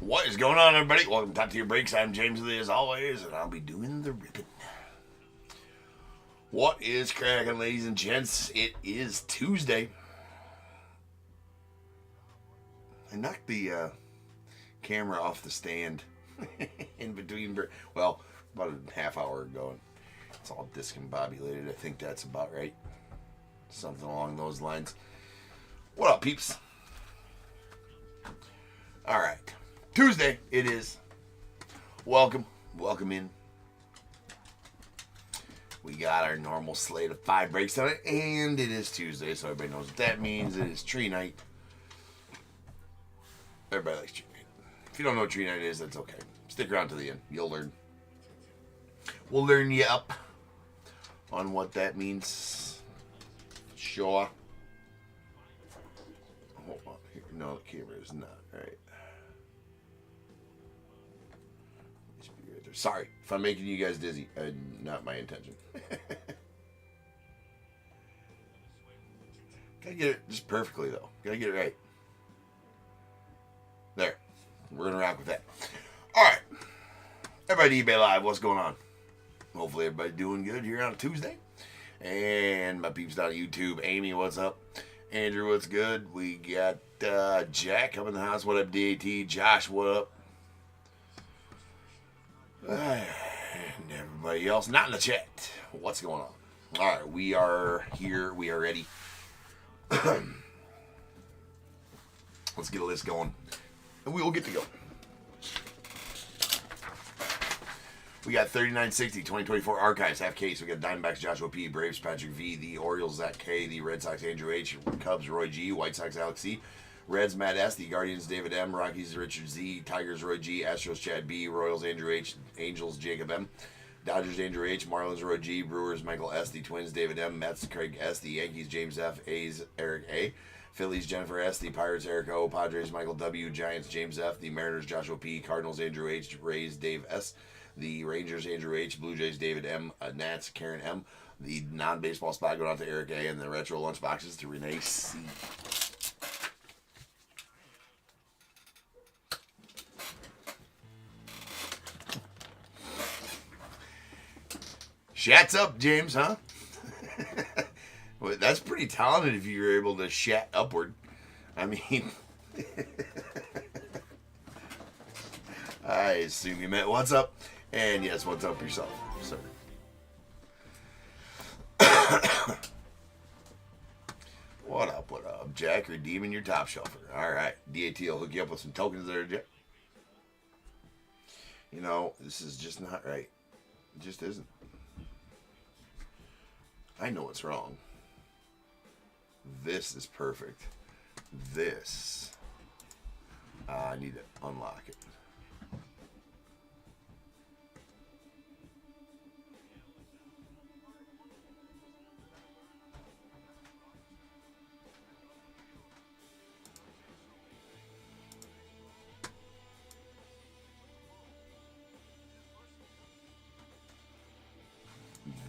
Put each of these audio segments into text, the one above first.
What is going on, everybody? Welcome to Top Tier Breaks. I'm James Lee, as always, and I'll be doing the ripping. What is cracking, ladies and gents? It is Tuesday. I knocked the camera off the stand in between, well, about a half hour ago. And it's all discombobulated. I think that's about right. Something along those lines. What up, peeps? All right. Tuesday, it is. Welcome in. We got our normal slate of 5 breaks on it, and it is Tuesday, so everybody knows what that means. It is tree night. Everybody likes tree night. If you don't know what tree night is, that's okay. Stick around to the end. You'll learn. We'll learn you up on what that means. Sure. Hold on here. No, the camera is not right. Sorry if I'm making you guys dizzy. Not my intention. Gotta get it just perfectly, though. Gotta get it right. There. We're gonna rock with that. Alright. Everybody eBay Live, what's going on? Hopefully everybody doing good here on a Tuesday. And my peeps down on YouTube. Amy, what's up? Andrew, what's good? We got Jack up in the house. What up, DAT? Josh, what up? And everybody else not in the chat. What's going on? All right, we are here. We are ready. Let's get a list going, and we will get to go. We got 3960 2024 Archives half case. We got Diamondbacks Joshua P, Braves Patrick V, the Orioles Zach K, the Red Sox Andrew H, Cubs Roy G, White Sox Alex C, Reds Matt S, the Guardians David M, Rockies Richard Z, Tigers Roy G, Astros Chad B, Royals Andrew H, Angels Jacob M, Dodgers Andrew H, Marlins Roy G, Brewers Michael S, the Twins David M, Mets Craig S, the Yankees James F, A's Eric A, Phillies Jennifer S, the Pirates Eric O, Padres Michael W, Giants James F, the Mariners Joshua P, Cardinals Andrew H, Rays Dave S, the Rangers Andrew H, Blue Jays David M, Nats Karen M, the non-baseball spot going out to Eric A, and the retro lunch boxes to Renee C. Shats up, James, huh? Well, that's pretty talented if you're able to shat upward. I mean, I assume you meant what's up. And yes, what's up yourself, sir? What up, Jack? Redeeming your top shelfer. All right, DAT will hook you up with some tokens there, Jack. You know, this is just not right. It just isn't. I know what's wrong. This is perfect. This. I need to unlock it.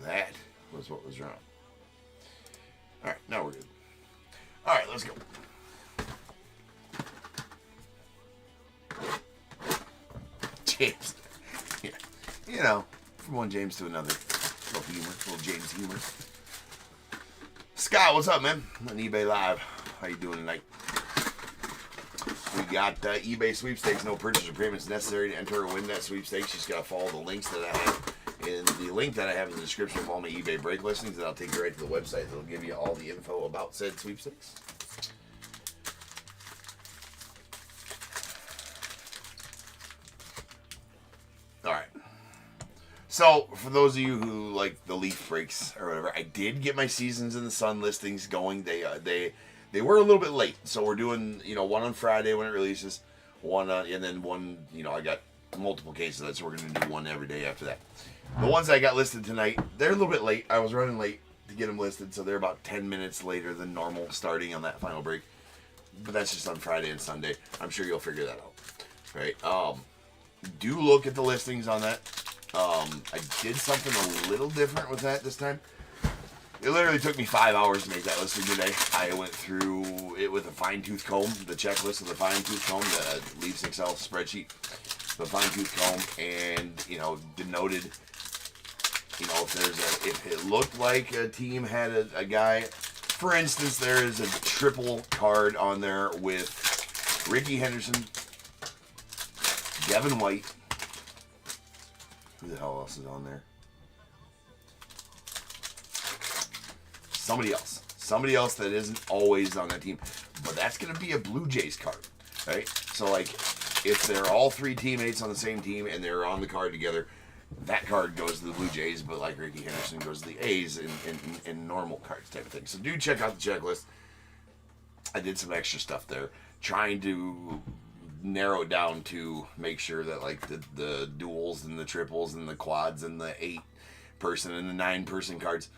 That was what was wrong. Alright, now we're good. Alright, let's go. James. Yeah. You know, from one James to another. A little humor, a little James humor. Scott, what's up, man? On eBay Live. How you doing tonight? We got eBay sweepstakes. No purchase or payments necessary to enter or win that sweepstakes. You just got to follow the links that I have. And the link that I have in the description of all my eBay break listings, and I'll take you right to the website. It'll give you all the info about said sweepstakes. All right. So, for those of you who like the leaf breaks or whatever, I did get my Seasons in the Sun listings going. They were a little bit late, so we're doing one on Friday when it releases, one and then one. I got multiple cases of that, so we're gonna do one every day after that. The ones I got listed tonight, they're a little bit late. I was running late to get them listed, so they're about 10 minutes later than normal starting on that final break. But that's just on Friday and Sunday. I'm sure you'll figure that out. Right? Do look at the listings on that. I did something a little different with that this time. It literally took me 5 hours to make that listing today. I went through it with a fine-tooth comb, the checklist of the fine-tooth comb, the Leafs Excel spreadsheet, the fine-tooth comb, and, you know, denoted, you know, if it looked like a team had a guy. For instance, there is a triple card on there with Ricky Henderson, Devin White. Who the hell else is on there? Somebody else. Somebody else that isn't always on that team. But that's going to be a Blue Jays card, right? So, like, if they're all three teammates on the same team and they're on the card together, that card goes to the Blue Jays, but like Ricky Henderson goes to the A's in normal cards type of thing. So do check out the checklist. I did some extra stuff there, trying to narrow it down to make sure that, like, the duels and the triples and the quads and the 8-person and the 9-person cards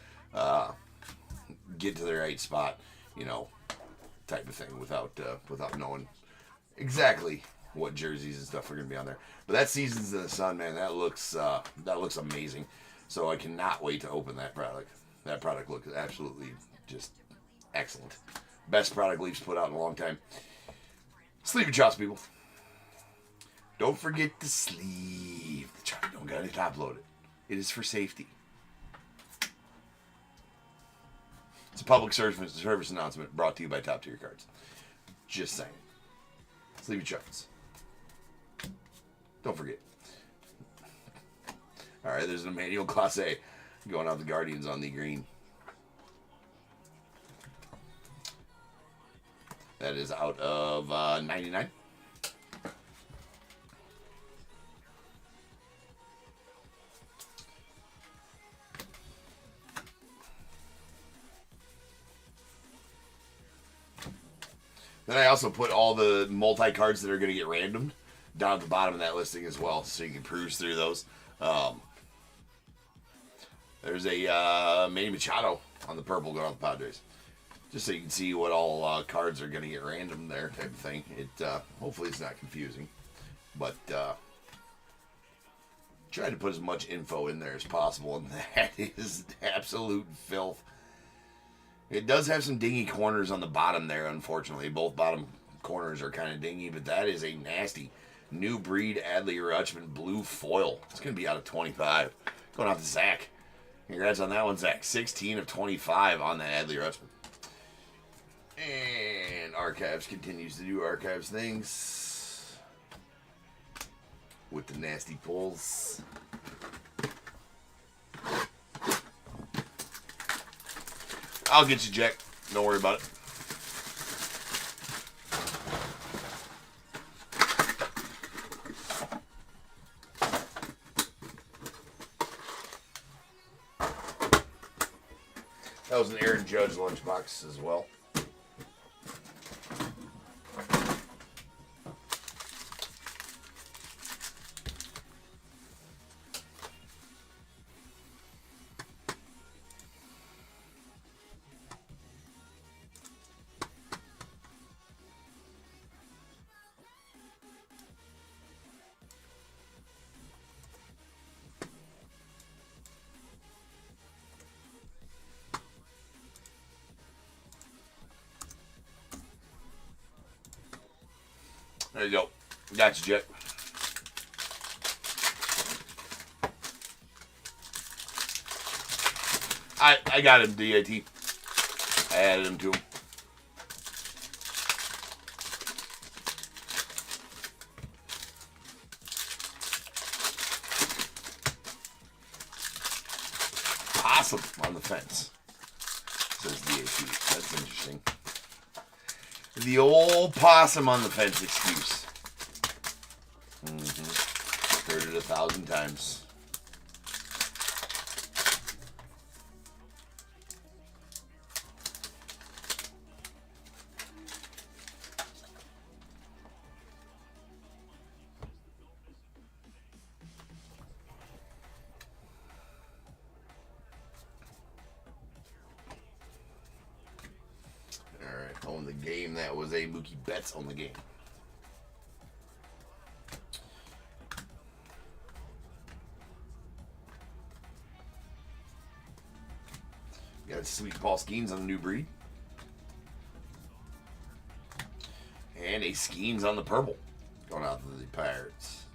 get to the right spot, you know, type of thing, without knowing exactly what jerseys and stuff are going to be on there. But that Seasons in the Sun, man, that looks amazing. So I cannot wait to open that product. That product looks absolutely just excellent. Best product Leafs put out in a long time. Sleeve your chops, people. Don't forget to sleeve the chop. Don't got to top load it. It is for safety. It's a public service announcement brought to you by Top Tier Cards. Just saying. Sleeve your chops. Don't forget. All right, there's an Emmanuel Clase going out the Guardians on the green. That is out of 99. Then I also put all the multi-cards that are going to get randomed down at the bottom of that listing as well, so you can peruse through those. There's a Manny Machado on the purple going off the Padres, just so you can see what all cards are going to get random there, type of thing. It hopefully it's not confusing, but try to put as much info in there as possible, and that is absolute filth. It does have some dingy corners on the bottom there, unfortunately. Both bottom corners are kind of dingy, but that is a nasty new breed Adley Rutschman blue foil. It's going to be out of 25. Going out to Zach. Congrats on that one, Zach. 16 of 25 on that Adley Rutschman. And Archives continues to do Archives things with the nasty pulls. I'll get you, Jack. Don't worry about it. That was an Aaron Judge lunchbox as well. There you go. Got you, Jet. I got him, DIT. I added him to him. Possum on the fence, says DIT. That's interesting. The old possum on the fence excuse. Heard it 1,000 times. On the game, that was a Mookie Betts on the game. Got Got Sweet Paul Skeens on the new breed. And a Skeens on the purple. Going out to the Pirates.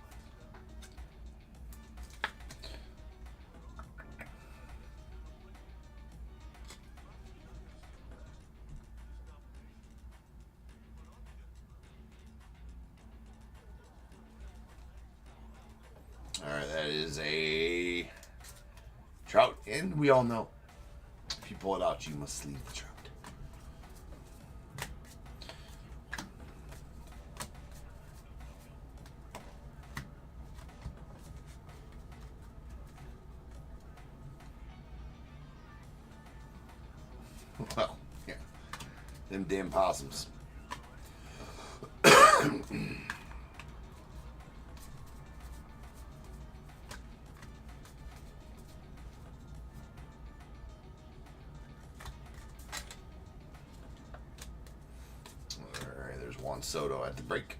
Alright, that is a Trout. And we all know, if you pull it out, you must leave the Trout. Well, yeah. Them damn possums. Alright, there's Juan Soto at the break.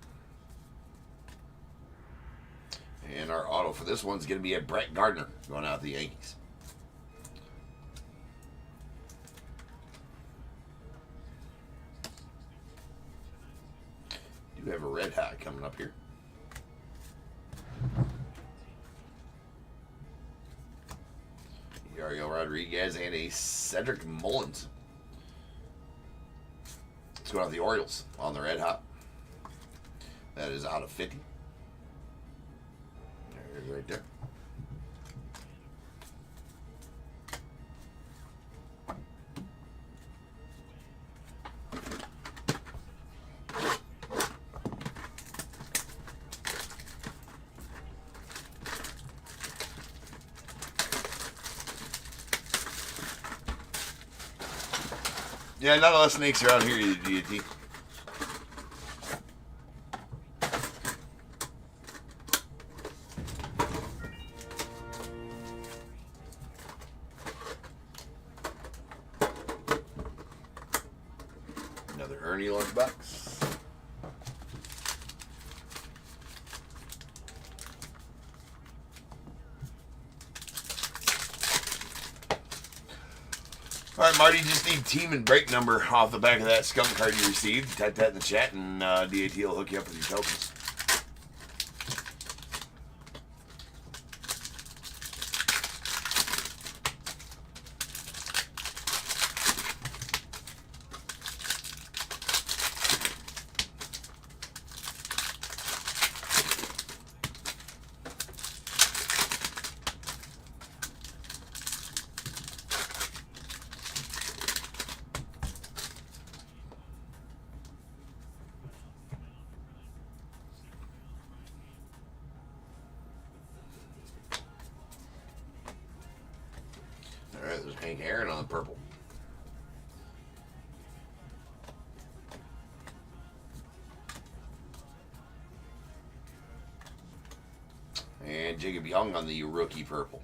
And our auto for this one's going to be a Brett Gardner going out to the Yankees. We have a red hot coming up here. Yariel Rodriguez and a Cedric Mullins. Let's go out the Orioles on the red hot. That is out of 50. There it is right there. Yeah, not a lot of snakes around here either, DT. Another Ernie lunchbox. All right, Marty, just need team and break number off the back of that skunk card you received. Type that in the chat, and DAT will hook you up with your tokens. All right, there's Hank Aaron on the purple. And Jacob Young on the rookie purple.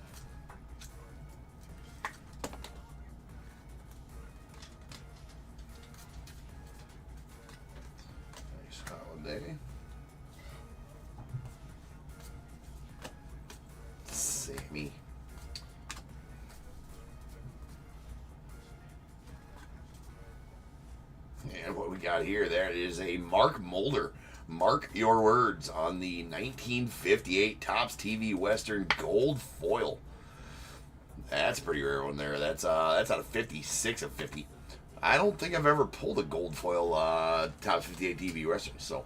Nice holiday. Sammy. And what we got here, there is a Mark Mulder. Mark your words on the 1958 Topps TV Western Gold Foil. That's a pretty rare one there. That's out of 56 of 50. I don't think I've ever pulled a gold foil Topps 58 TV Western, so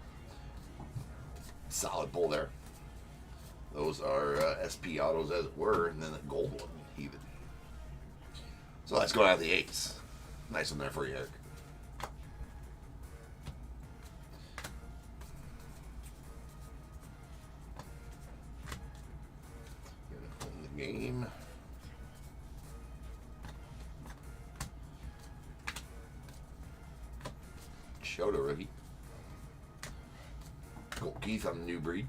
solid pull there. Those are SP autos as it were, and then the gold one even. So let's go out the eights. Nice one there for you, Eric. Game. Shota rookie. Colt Keith on the new breed.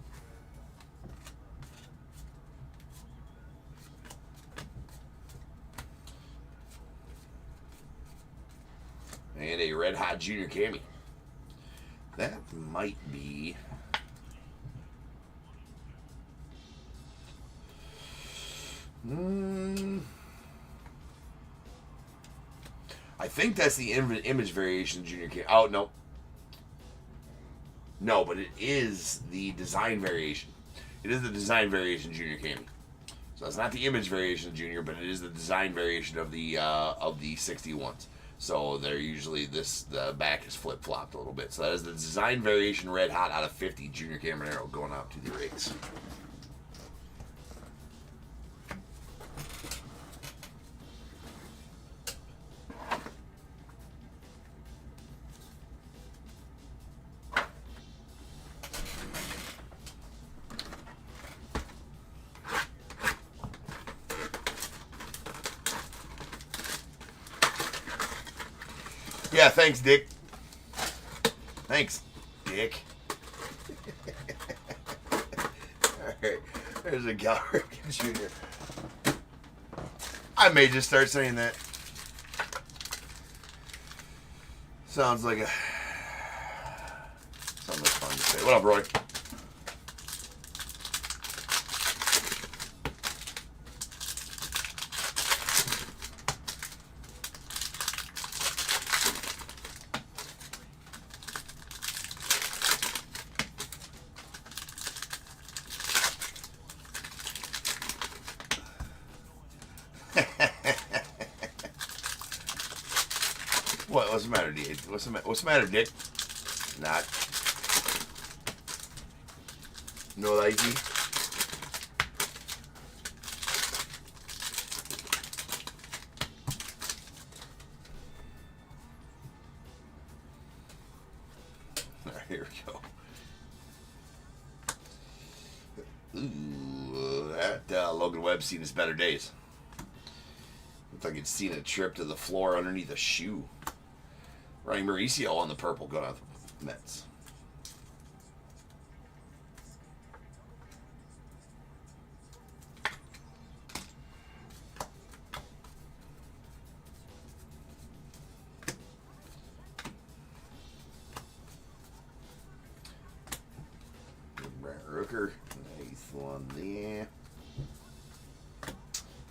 And a Red Hot Junior Cammy. That might be I think that's the image variation Junior Cami. Oh, no. No, but it is the design variation. It is the design variation Junior Cami. So it's not the image variation Junior, but it is the design variation of the 61s. So they're usually the back is flip flopped a little bit. So that is the design variation Red Hot out of 50 Junior Caminero going out to the race. Yeah, thanks, Dick. Thanks, Dick. Alright, there's a Gallery Junior. I may just start saying that. Sounds like fun to say. What up, Roy? What's the matter, Dick? What's the matter, Dick? Not. No likey. Alright, here we go. Ooh, that Logan Webb's seen his better days. Looks like it's seen a trip to the floor underneath a shoe. Running Mauricio on the purple going out the Mets. Brent Rooker. Nice one there.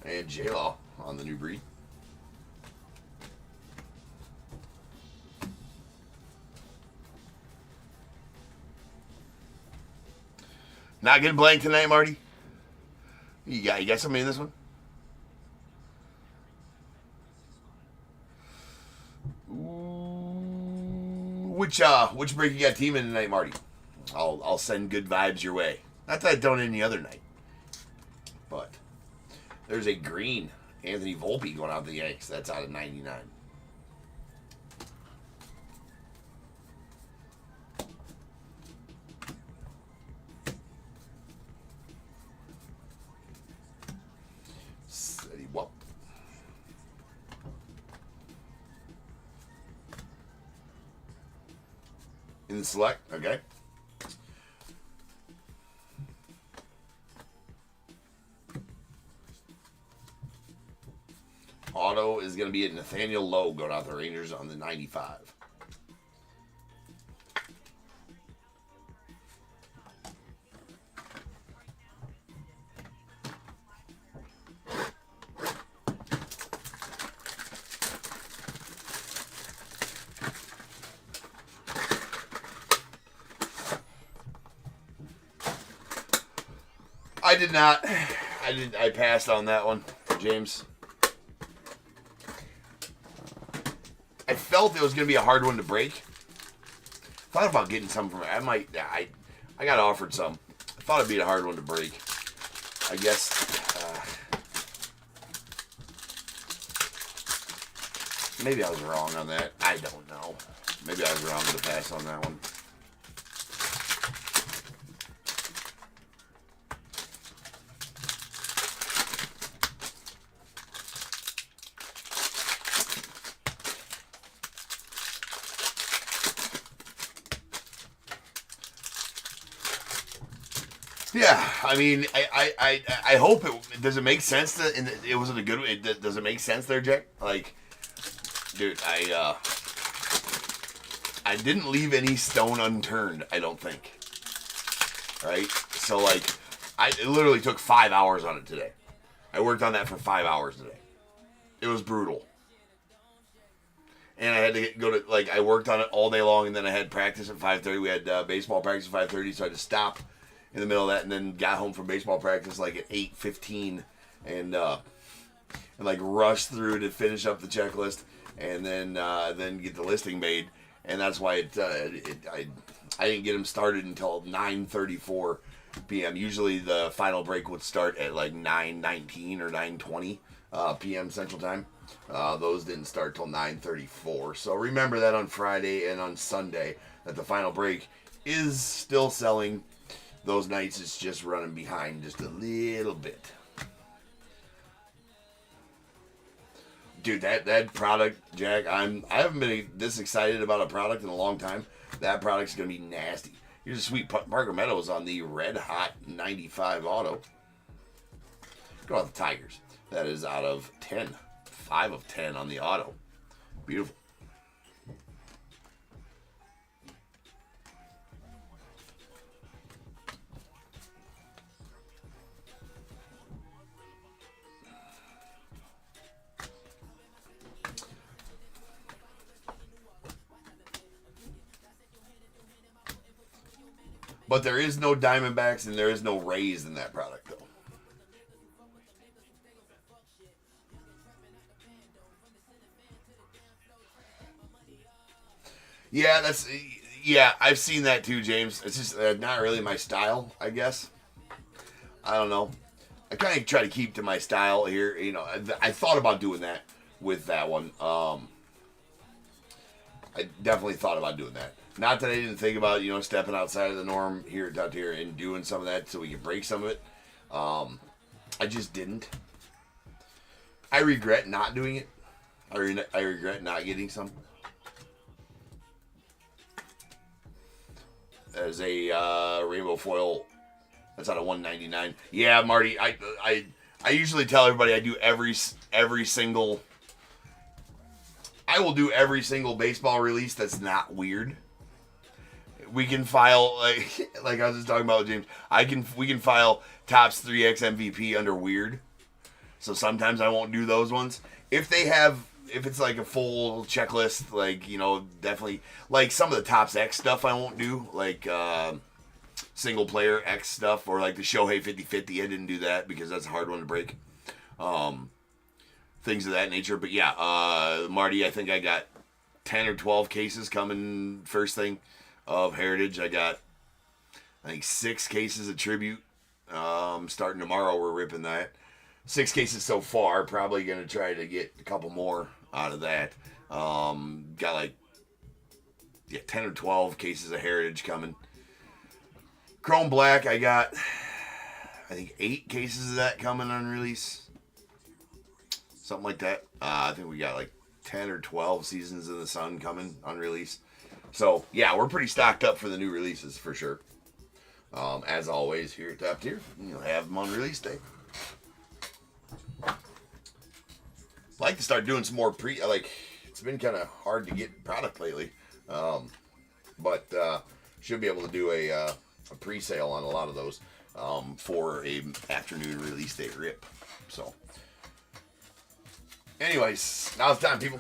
And J-Law on the new breed. Not getting blank tonight, Marty? You got somebody in this one? Ooh, which break you got teaming tonight, Marty? I'll send good vibes your way. Not that I don't any other night. But there's a green Anthony Volpe going out to the Yanks. That's out of 99. In the select, okay. Auto is going to be at Nathaniel Lowe going out the Rangers on the 95. I did not. I passed on that one, James. I felt it was going to be a hard one to break. Thought about getting some from it. I got offered some. I thought it'd be a hard one to break. I guess. Maybe I was wrong on that. I don't know. Maybe I was wrong to pass on that one. Yeah, I mean, I hope it does. It make sense that it wasn't a good. Does it make sense there, Jack? Like, dude, I didn't leave any stone unturned. I don't think. Right. So like, it literally took 5 hours on it today. I worked on that for 5 hours today. It was brutal. And I had to go to, like, I worked on it all day long, and then I had practice at 5:30. We had baseball practice at 5:30, so I had to stop in the middle of that, and then got home from baseball practice like at 8:15, and like rushed through to finish up the checklist, and then get the listing made, and that's why I didn't get them started until 9:34 p.m. Usually the final break would start at like 9:19 or 9:20 p.m. Central Time. Those didn't start till 9:34. So remember that on Friday and on Sunday that the final break is still selling. Those nights it's just running behind just a little bit. Dude, that product, Jack, I haven't been this excited about a product in a long time. That product's gonna be nasty. Here's a sweet Parker Meadows on the Red Hot 95 Auto. Go out the Tigers. That is out of 10. 5 of 10 on the auto. Beautiful. But there is no Diamondbacks and there is no Rays in that product, though. Yeah, I've seen that too, James. It's just not really my style, I guess. I don't know. I kind of try to keep to my style here. You know, I thought about doing that with that one. I definitely thought about doing that. Not that I didn't think about, stepping outside of the norm here at Top Tier and doing some of that so we could break some of it. I just didn't. I regret not doing it. I regret not getting some. As a rainbow foil, that's out of 199. Yeah, Marty, I usually tell everybody I do every single. I will do every single baseball release that's not weird. We can file like I was just talking about with James. We can file Topps 3X MVP under weird. So sometimes I won't do those ones. If it's like a full checklist, definitely like some of the Topps X stuff I won't do, like single player X stuff, or like the Shohei 50/50. I didn't do that because that's a hard one to break. Things of that nature. But yeah, Marty, I think I got 10 or 12 cases coming first thing of Heritage. I got, I think, 6 cases of Tribute. Starting tomorrow, we're ripping that. 6 cases so far. Probably going to try to get a couple more out of that. Got 10 or 12 cases of Heritage coming. Chrome Black, I got, I think, 8 cases of that coming on release. Something like that. I think we got 10 or 12 Seasons of the Sun coming on release. So, yeah, we're pretty stocked up for the new releases, for sure. As always, here at Top Tier, you'll have them on release day. I'd like to start doing some more it's been kind of hard to get product lately. But should be able to do a pre-sale on a lot of those for a afternoon release day rip. So, anyways, now it's time, people.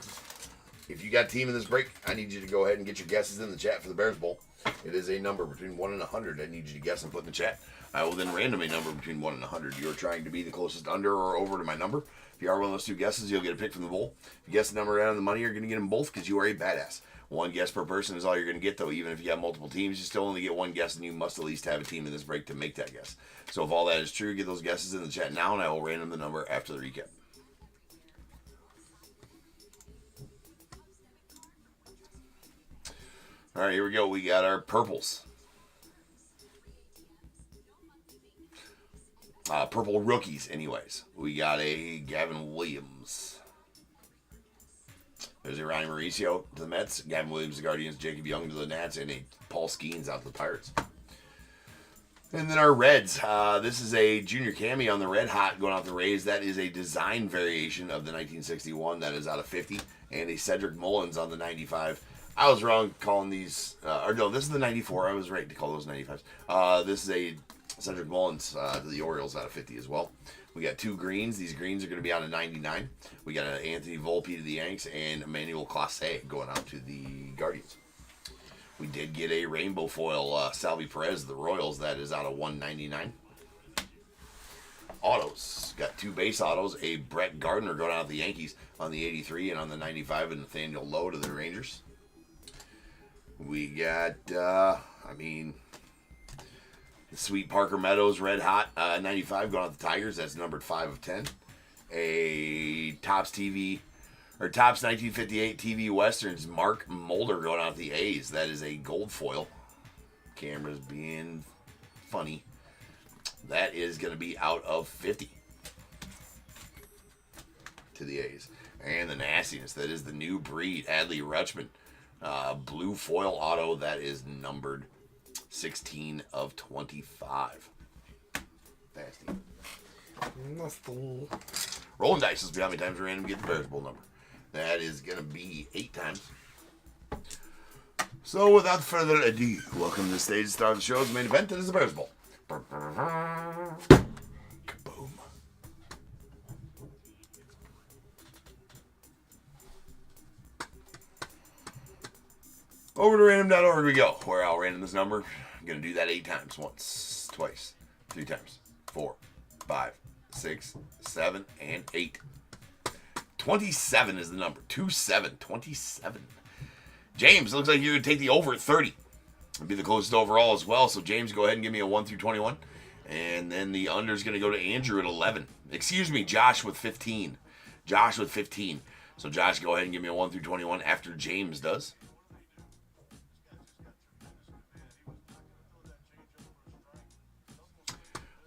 If you got a team in this break, I need you to go ahead and get your guesses in the chat for the Bears Bowl. It is a number between 1 and 100. I need you to guess and put in the chat. I will then random a number between 1 and 100. You're trying to be the closest under or over to my number. If you are one of those 2 guesses, you'll get a pick from the bowl. If you guess the number right on the money, you're going to get them both because you are a badass. 1 guess per person is all you're going to get, though. Even if you have multiple teams, you still only get 1 guess, and you must at least have a team in this break to make that guess. So if all that is true, get those guesses in the chat now, and I will random the number after the recap. All right, here we go. We got our purples. Purple rookies, anyways. We got a Gavin Williams. There's a Ronnie Mauricio to the Mets, Gavin Williams to the Guardians, Jacob Young to the Nats, and a Paul Skeens out to the Pirates. And then our Reds. This is a junior cami on the Red Hot going out the Rays. That is a design variation of the 1961. That is out of 50. And a Cedric Mullins on the 95. I was wrong calling these, this is the 94. I was right to call those 95s. This is a Cedric Mullins to the Orioles out of 50 as well. We got 2 greens. These greens are going to be out of 99. We got an Anthony Volpe to the Yanks and Emmanuel Clase going out to the Guardians. We did get a rainbow foil Salvi Perez to the Royals. That is out of 199. Autos. Got 2 base autos. A Brett Gardner going out to the Yankees on the 83 and on the 95 and Nathaniel Lowe to the Rangers. We got, the Sweet Parker Meadows Red Hot 95 going out to the Tigers. That's numbered 5 of 10. A Topps 1958 TV Westerns Mark Mulder going out to the A's. That is a gold foil. Camera's being funny. That is going to be out of 50 to the A's. And the nastiness, that is the new breed, Adley Rutschman. Blue foil auto, that is numbered 16 of 25. Nasty. Rolling dice. Let's see how many times random get the Bears Bowl number. That is going to be 8 times. So without further ado, welcome to the stage, star of the show's main event. That is the Bears Bowl. Kaboom. Over to random.org we go, where I'll random this number. I'm going to do that 8 times. Once, twice, 3 times, 4, 5, 6, 7, and 8. 27 is the number. 27. 27. James, it looks like you're going to take the over at 30. It'll be the closest overall as well. So, James, go ahead and give me a 1 through 21. And then the under is going to go to Andrew at 11. Excuse me, Josh with 15. Josh with 15. So, Josh, go ahead and give me a 1 through 21 after James does.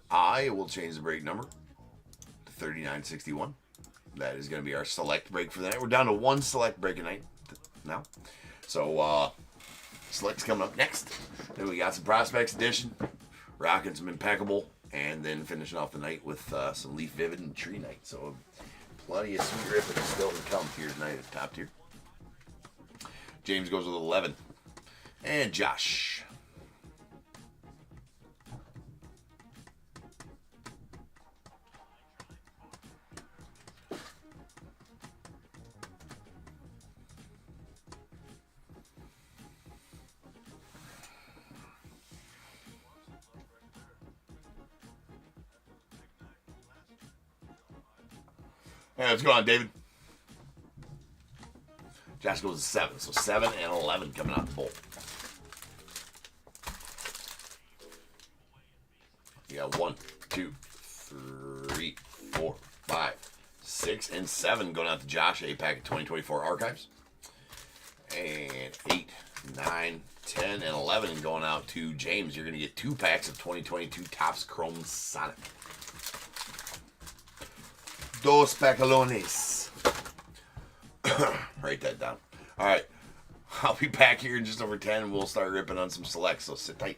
I will change the break number to 3961. That is going to be our select break for the night. We're down to 1 select break a night now. So, select's coming up next. Then we got some Prospects Edition, rocking some Impeccable, and then finishing off the night with some Leaf Vivid and Tree Night. So, plenty of sweet ripping still to come here tonight at top tier. James goes with 11. And Josh. Hey, what's going on, David? Josh goes to 7. So 7 and 11 coming out the bowl. You got 1, 2, 3, 4, 5, 6, and 7 going out to Josh. A pack of 2024 archives. And 8, 9, 10, and 11 going out to James. You're going to get 2 packs of 2022 Topps Chrome Sonic. Dos pacalones. Write that down. All right. I'll be back here in just over 10 and we'll start ripping on some selects. So sit tight.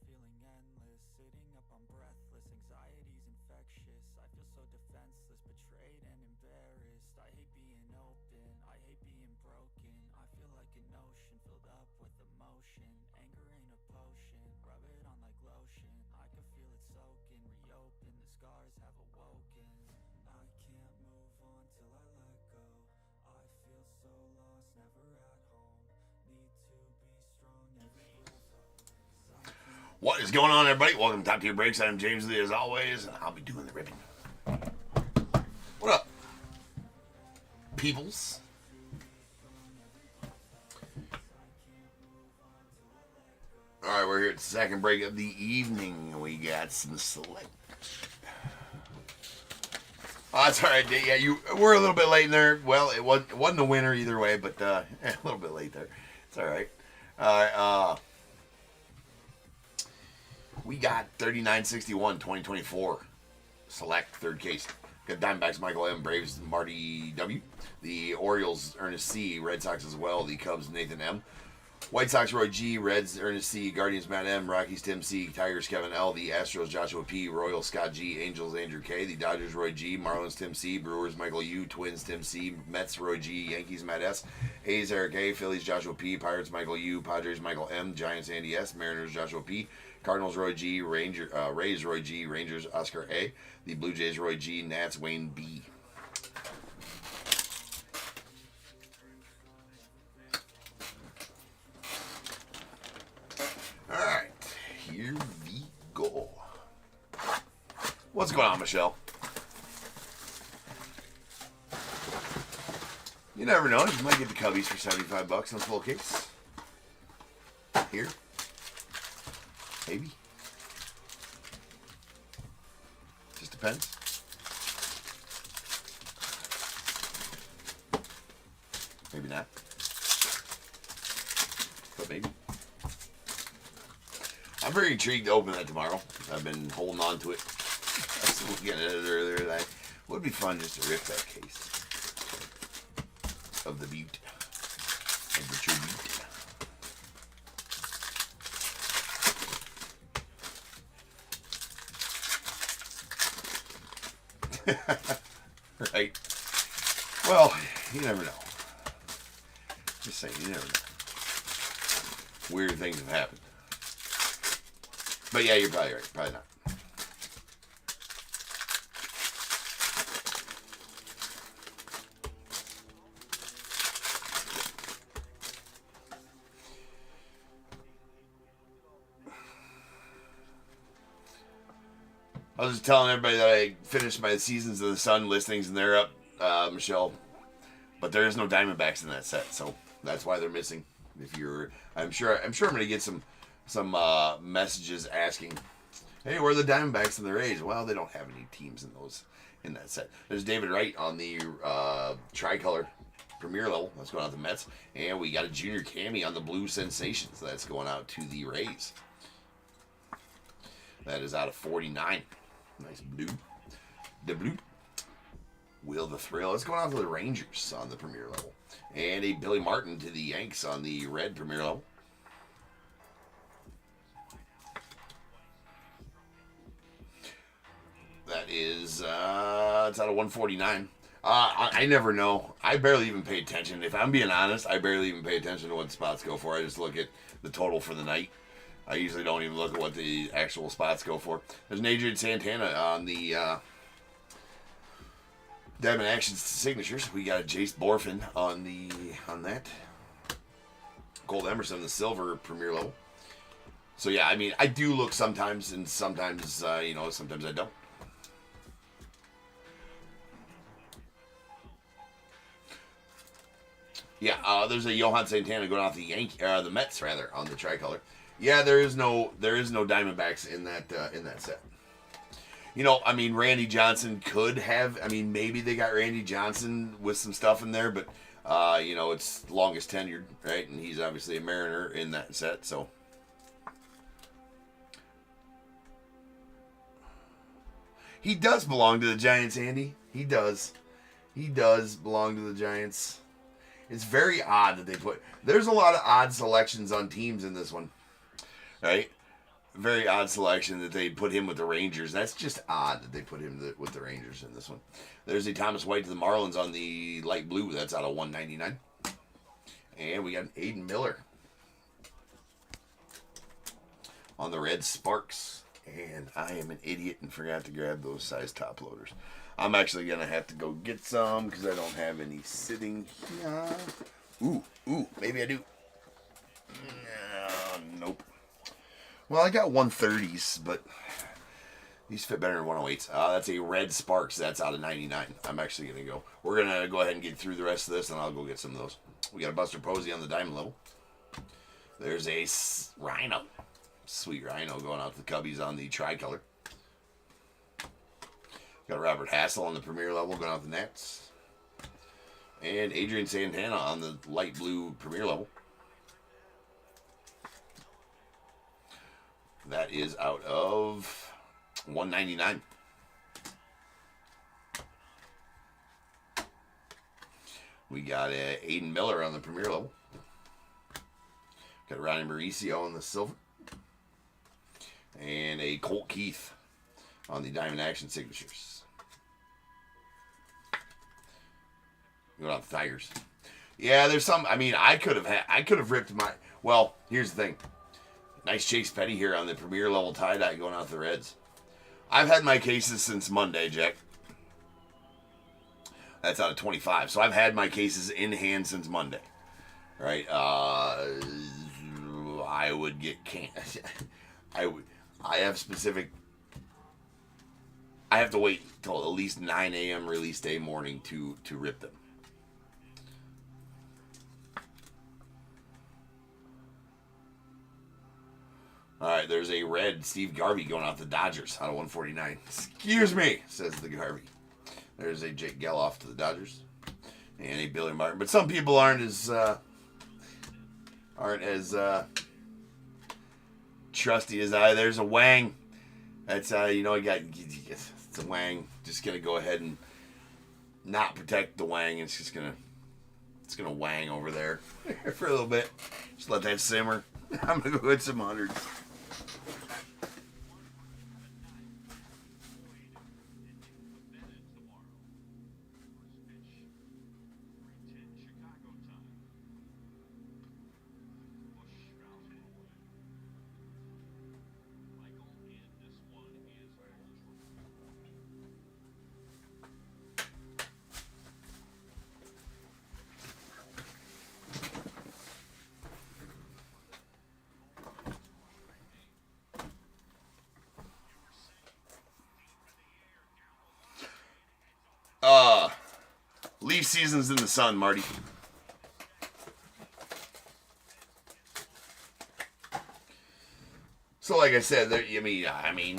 feeling endless, sitting up, I'm breathless, anxiety's infectious. I feel so defenseless, betrayed and embarrassed. I hate being open, I hate being broken. I feel like an ocean filled up with emotion. Anger ain't a potion, rub it on like lotion. I can feel it soaking, reopen, the scars have awoken. I can't move on till I let go. I feel so lost, never at home. Need to be strong, every breath holds. What is going on, everybody? Welcome to Top Tier Breaks. I'm James Lee, as always, and I'll be doing the ribbon. What up, peoples? All right, we're here at the second break of the evening. We got some select. Oh, that's all right. Yeah, we're a little bit late in there. Well, it wasn't a winner either way, but a little bit late there. It's all right. All right. We got 3961 2024 select third case. Got Diamondbacks Michael M, Braves Marty W, the Orioles Ernest C, Red Sox as well, the Cubs Nathan M, White Sox Roy G, Reds Ernest C, Guardians Matt M, Rockies Tim C, Tigers Kevin L, the Astros Joshua P, Royals Scott G, Angels Andrew K, the Dodgers Roy G, Marlins Tim C, Brewers Michael U, Twins Tim C, Mets Roy G, Yankees Matt S, A's Eric A, Phillies Joshua P, Pirates Michael U, Padres Michael M, Giants Andy S, Mariners Joshua P, Cardinals Roy G, Rays Roy G, Rangers Oscar A, the Blue Jays Roy G, Nats Wayne B. Alright, here we go. What's going on, Michelle? You never know, you might get the Cubbies for $75 on full case. Here. Maybe. Just depends. Maybe not. But maybe. I'm very intrigued to open that tomorrow. I've been holding on to it. I was looking at it earlier tonight. It would be fun just to rip that case of the Butte. Of the tribute. Right. Well, you never know. Just saying, you never know. Weird things have happened. But yeah, you're probably right. Probably not. I was just telling everybody that I finished my Seasons of the Sun listings, and they're up, Michelle. But there is no Diamondbacks in that set, so that's why they're missing. I'm sure I'm gonna get some messages asking, "Hey, where are the Diamondbacks and the Rays?" Well, they don't have any teams in that set. There's David Wright on the tricolor premier level. That's going out to the Mets, and we got a Junior Cammy on the Blue Sensations. That's going out to the Rays. That is out of 49. Nice blue. The blue. Will the Thrill. It's going out to the Rangers on the premier level. And a Billy Martin to the Yanks on the red premier level. That is, it's out of 149. I never know. I barely even pay attention. If I'm being honest, I barely even pay attention to what spots go for. I just look at the total for the night. I usually don't even look at what the actual spots go for. There's an Adrian Santana on the Diamond Actions signatures. We got a Jace Borfin on that. Gold Emerson, the silver premier level. So yeah, I mean, I do look sometimes, and sometimes sometimes I don't. Yeah, there's a Johan Santana going off the Mets rather on the tricolor. Yeah, there is no Diamondbacks in that set. I mean, Randy Johnson could have. I mean, maybe they got Randy Johnson with some stuff in there, but it's longest tenured, right? And he's obviously a Mariner in that set, so. He does belong to the Giants, Andy. He does. He does belong to the Giants. It's very odd that they put. There's a lot of odd selections on teams in this one. Right? very odd selection that they put him with the Rangers. That's just odd that they put him with the Rangers in this one. There's a Thomas White to the Marlins on the light blue. That's out of 199. And we got an Aiden Miller on the red Sparks. And I am an idiot and forgot to grab those size top loaders. I'm actually going to have to go get some because I don't have any sitting here. Ooh, maybe I do. Nope. Well, I got 130s, but these fit better than 108s. That's a red Sparks. That's out of 99. I'm actually going to go. We're going to go ahead and get through the rest of this, and I'll go get some of those. We got a Buster Posey on the diamond level. There's a Rhino. Sweet Rhino going out to the Cubbies on the tricolor. Got Robert Hassel on the premier level going out the Nets. And Adrian Santana on the light blue premier level. That is out of 199. We got Aiden Miller on the premier level. Got Ronnie Mauricio on the silver. And a Colt Keith on the Diamond Action signatures. Going out the Tigers. Yeah, there's some. I mean, I could have ripped my. Well, here's the thing. Nice Chase Petty here on the premier level tie dye going out the Reds. I've had my cases since Monday, Jack. That's out of 25. So I've had my cases in hand since Monday. Right? I would get I have specific. I have to wait till at least 9 a.m. release day morning to rip them. All right, there's a red Steve Garvey going out the Dodgers out of 149. Excuse me, says the Garvey. There's a Jake Geloff to the Dodgers, and a Billy Martin. But some people aren't as trusty as I. There's a Wang. That's it's a Wang. Just gonna go ahead and not protect the Wang. It's gonna Wang over there for a little bit. Just let that simmer. I'm gonna go hit some hundreds. Leaf season's in the sun, Marty. So, like I said, I mean,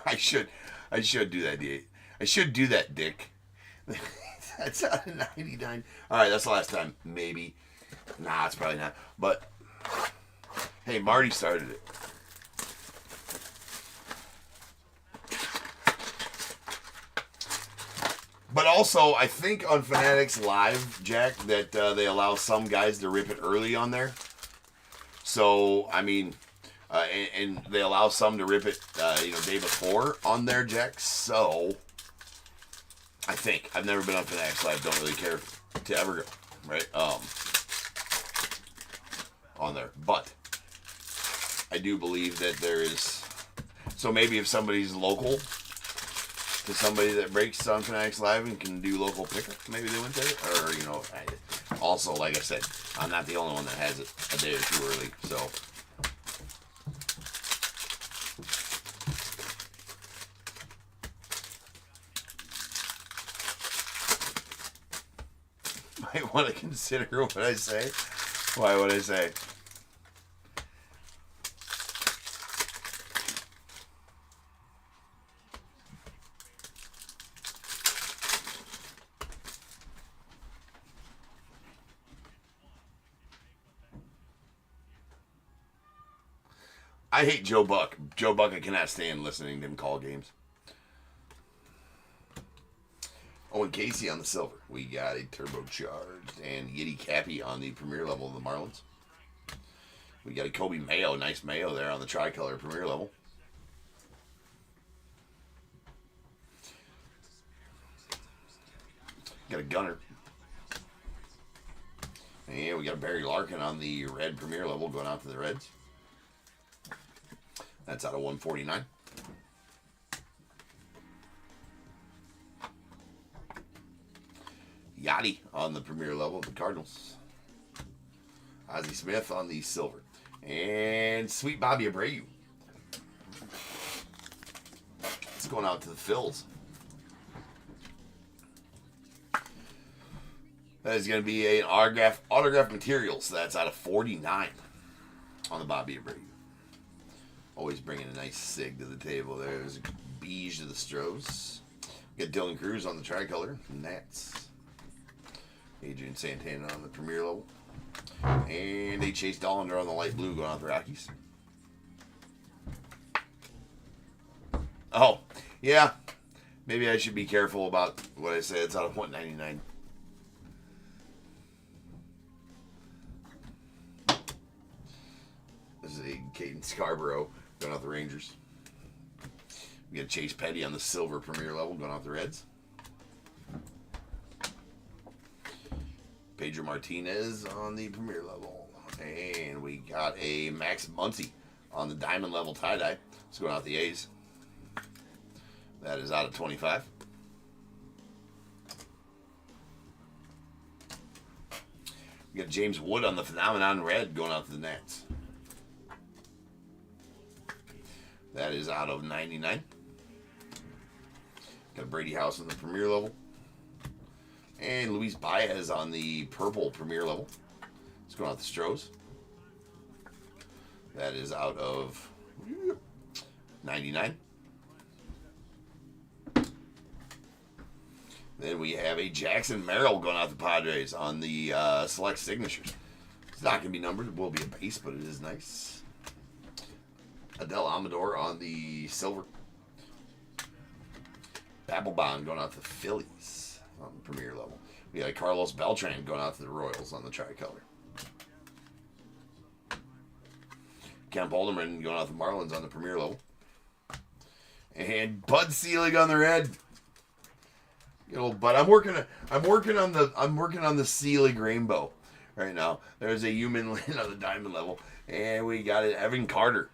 I should do that, I should do that, Dick. That's out of 99. All right, that's the last time, maybe. Nah, it's probably not. But hey, Marty started it. But also, I think on Fanatics Live, Jack, that they allow some guys to rip it early on there. So, I mean, and they allow some to rip it, day before on there, Jack. So, I think. I've never been on Fanatics Live. Don't really care to ever go, right? On there. But I do believe that there is. So maybe if somebody's local to somebody that breaks on Fanatics Live and can do local pickup, maybe they went there. Or, also, like I said, I'm not the only one that has it a day or two early. So. Might want to consider what I say. Why would I say? I hate Joe Buck. Joe Buck, I cannot stand listening to him call games. Owen Casey on the silver. We got a turbocharged and Yiddy Cappy on the premier level of the Marlins. We got a Kobe Mayo, nice Mayo there on the tricolor premier level. Got a Gunner. And we got a Barry Larkin on the red premier level going out to the Reds. That's out of 149. Yachty on the premier level of the Cardinals. Ozzie Smith on the silver. And Sweet Bobby Abreu. It's going out to the Phils. That is going to be an autograph material. So that's out of 49 on the Bobby Abreu. Always bringing a nice sig to the table there. There's a beige to the Stros. We got Dylan Cruz on the tricolor. Nats. Adrian Santana on the premier level. And a Chase Dollander on the light blue going out the Rockies. Oh, yeah. Maybe I should be careful about what I say. It's out of 199. This is a Caden Scarborough going out the Rangers. We got Chase Petty on the silver premier level going out the Reds. Pedro Martinez on the premier level. And we got a Max Muncy on the diamond level tie-dye. It's going out the A's. That is out of 25. We got James Wood on the Phenomenon red going out to the Nats. That is out of 99. Got Brady House on the premier level. And Luis Baez on the purple premier level. It's going out the Stros. That is out of 99. Then we have a Jackson Merrill going out the Padres on the select signatures. It's not going to be numbered. It will be a base, but it is nice. Adele Amador on the silver. Papelbon going out to the Phillies on the premier level. We got Carlos Beltran going out to the Royals on the tricolor. Kemp Alderman going out to the Marlins on the premier level. And Bud Selig on the red. Good old Bud. I'm working on the Selig rainbow right now. There's a human Lin on the diamond level, and we got it Evan Carter.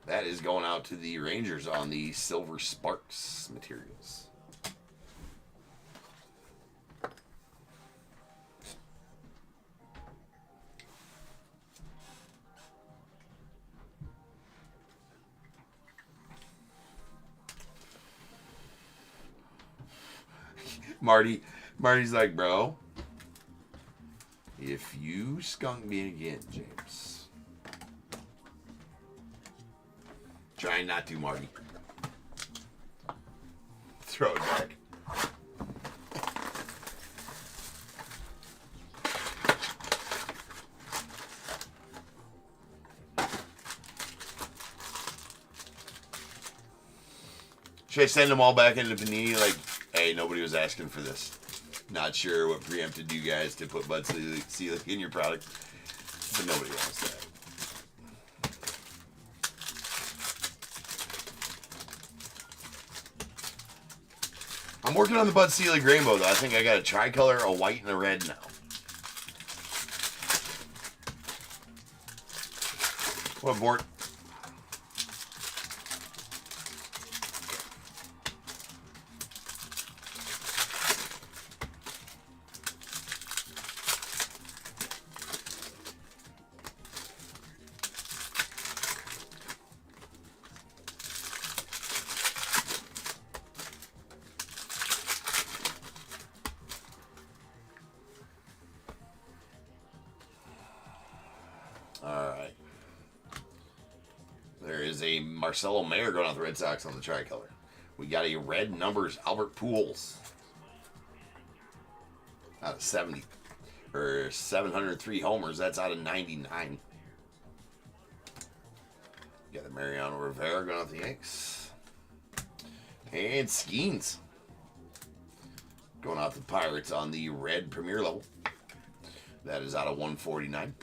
That is going out to the Rangers on the Silver Sparks materials. Marty's like, bro, if you skunk me again, James. Trying not to, Marty. Throw it back. Should I send them all back into Panini? Like, hey, nobody was asking for this. Not sure what preempted you guys to put Bud Selig in your product, but nobody wants that. I'm working on the Bud Selig rainbow, though. I think I got a tricolor, a white, and a red now. What, Bort? Alright. There is a Marcelo Mayer going out the Red Sox on the tricolor. We got a red numbers Albert Pujols. Out of 70. Or 703 homers. That's out of 99. Got the Mariano Rivera going out the Yanks. And Skeens going out the Pirates on the red premier level. That is out of 149.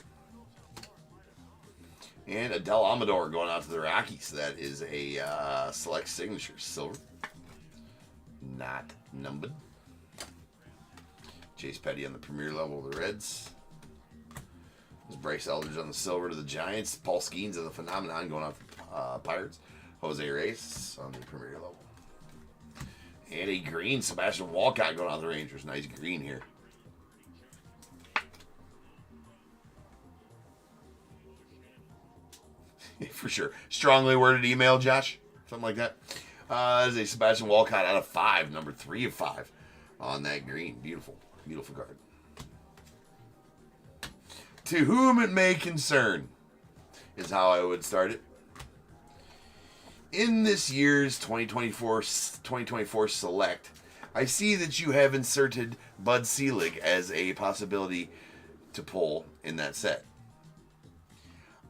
And Adel Amador going out to the Rockies. That is a select signature silver. Not numbered. Chase Petty on the premier level of the Reds. There's Bryce Eldridge on the silver to the Giants. Paul Skeens of the Phenomenon going out to Pirates. Jose Reyes on the premier level. And a green Sebastian Walcott going out to the Rangers. Nice green here. For sure. Strongly worded email, Josh. Something like that. That is a Sebastian Walcott out of 5. Number 3 of 5 on that green. Beautiful. Beautiful card. To whom it may concern is how I would start it. In this year's 2024 Select, I see that you have inserted Bud Selig as a possibility to pull in that set.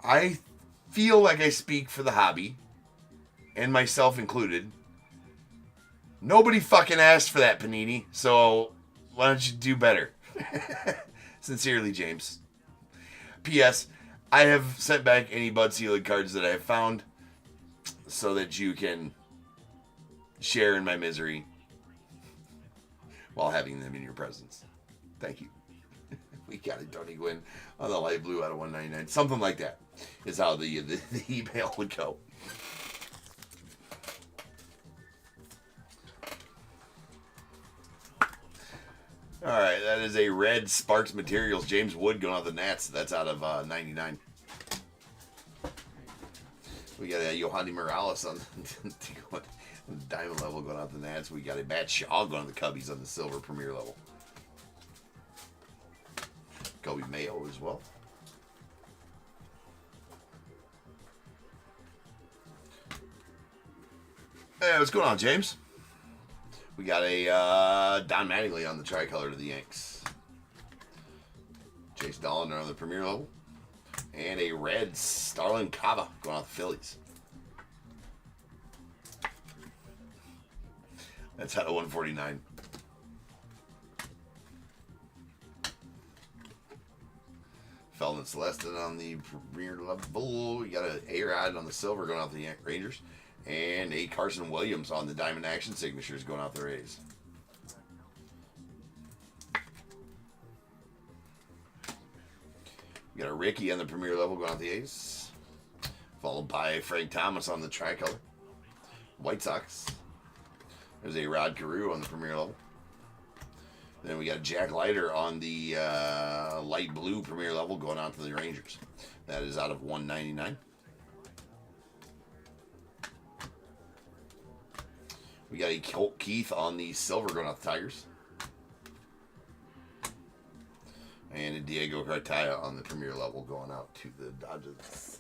I feel like I speak for the hobby, and myself included. Nobody fucking asked for that, Panini, so why don't you do better? Sincerely, James. P.S. I have sent back any Bud Selig cards that I have found so that you can share in my misery while having them in your presence. Thank you. We got it, Tony Gwynn, on the light blue out of 199. Something like that is how the email would go. All right, that is a red Sparks Materials. James Wood going out the Nats. That's out of 99. We got a Yohandy Morales on the diamond level going out the Nats. We got a Matt Shaw going to the Cubbies on the silver premier level. Kobe Mayo as well. Hey, what's going on, James? We got a Don Mattingly on the tricolor to the Yanks. Chase Dollander on the premier level. And a red Starlin Cava going out the Phillies. That's out of 149. Feldman Celestin on the premier level. We got an A-Rod on the silver going out the Rangers. And a Carson Williams on the Diamond Action Signatures going out the Rays. We got a Ricky on the premier level going out the A's. Followed by Frank Thomas on the tricolor. White Sox. There's a Rod Carew on the premier level. Then we got Jack Leiter on the light blue premier level going out to the Rangers. That is out of 199. We got a Colt Keith on the silver going out the Tigers. And a Diego Cartaya on the premier level going out to the Dodgers.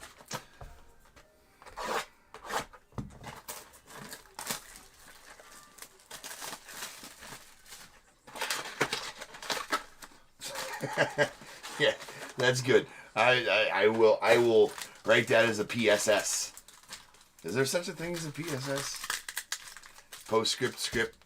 Yeah, that's good. I will write that as a PSS. Is there such a thing as a PSS? Postscript script.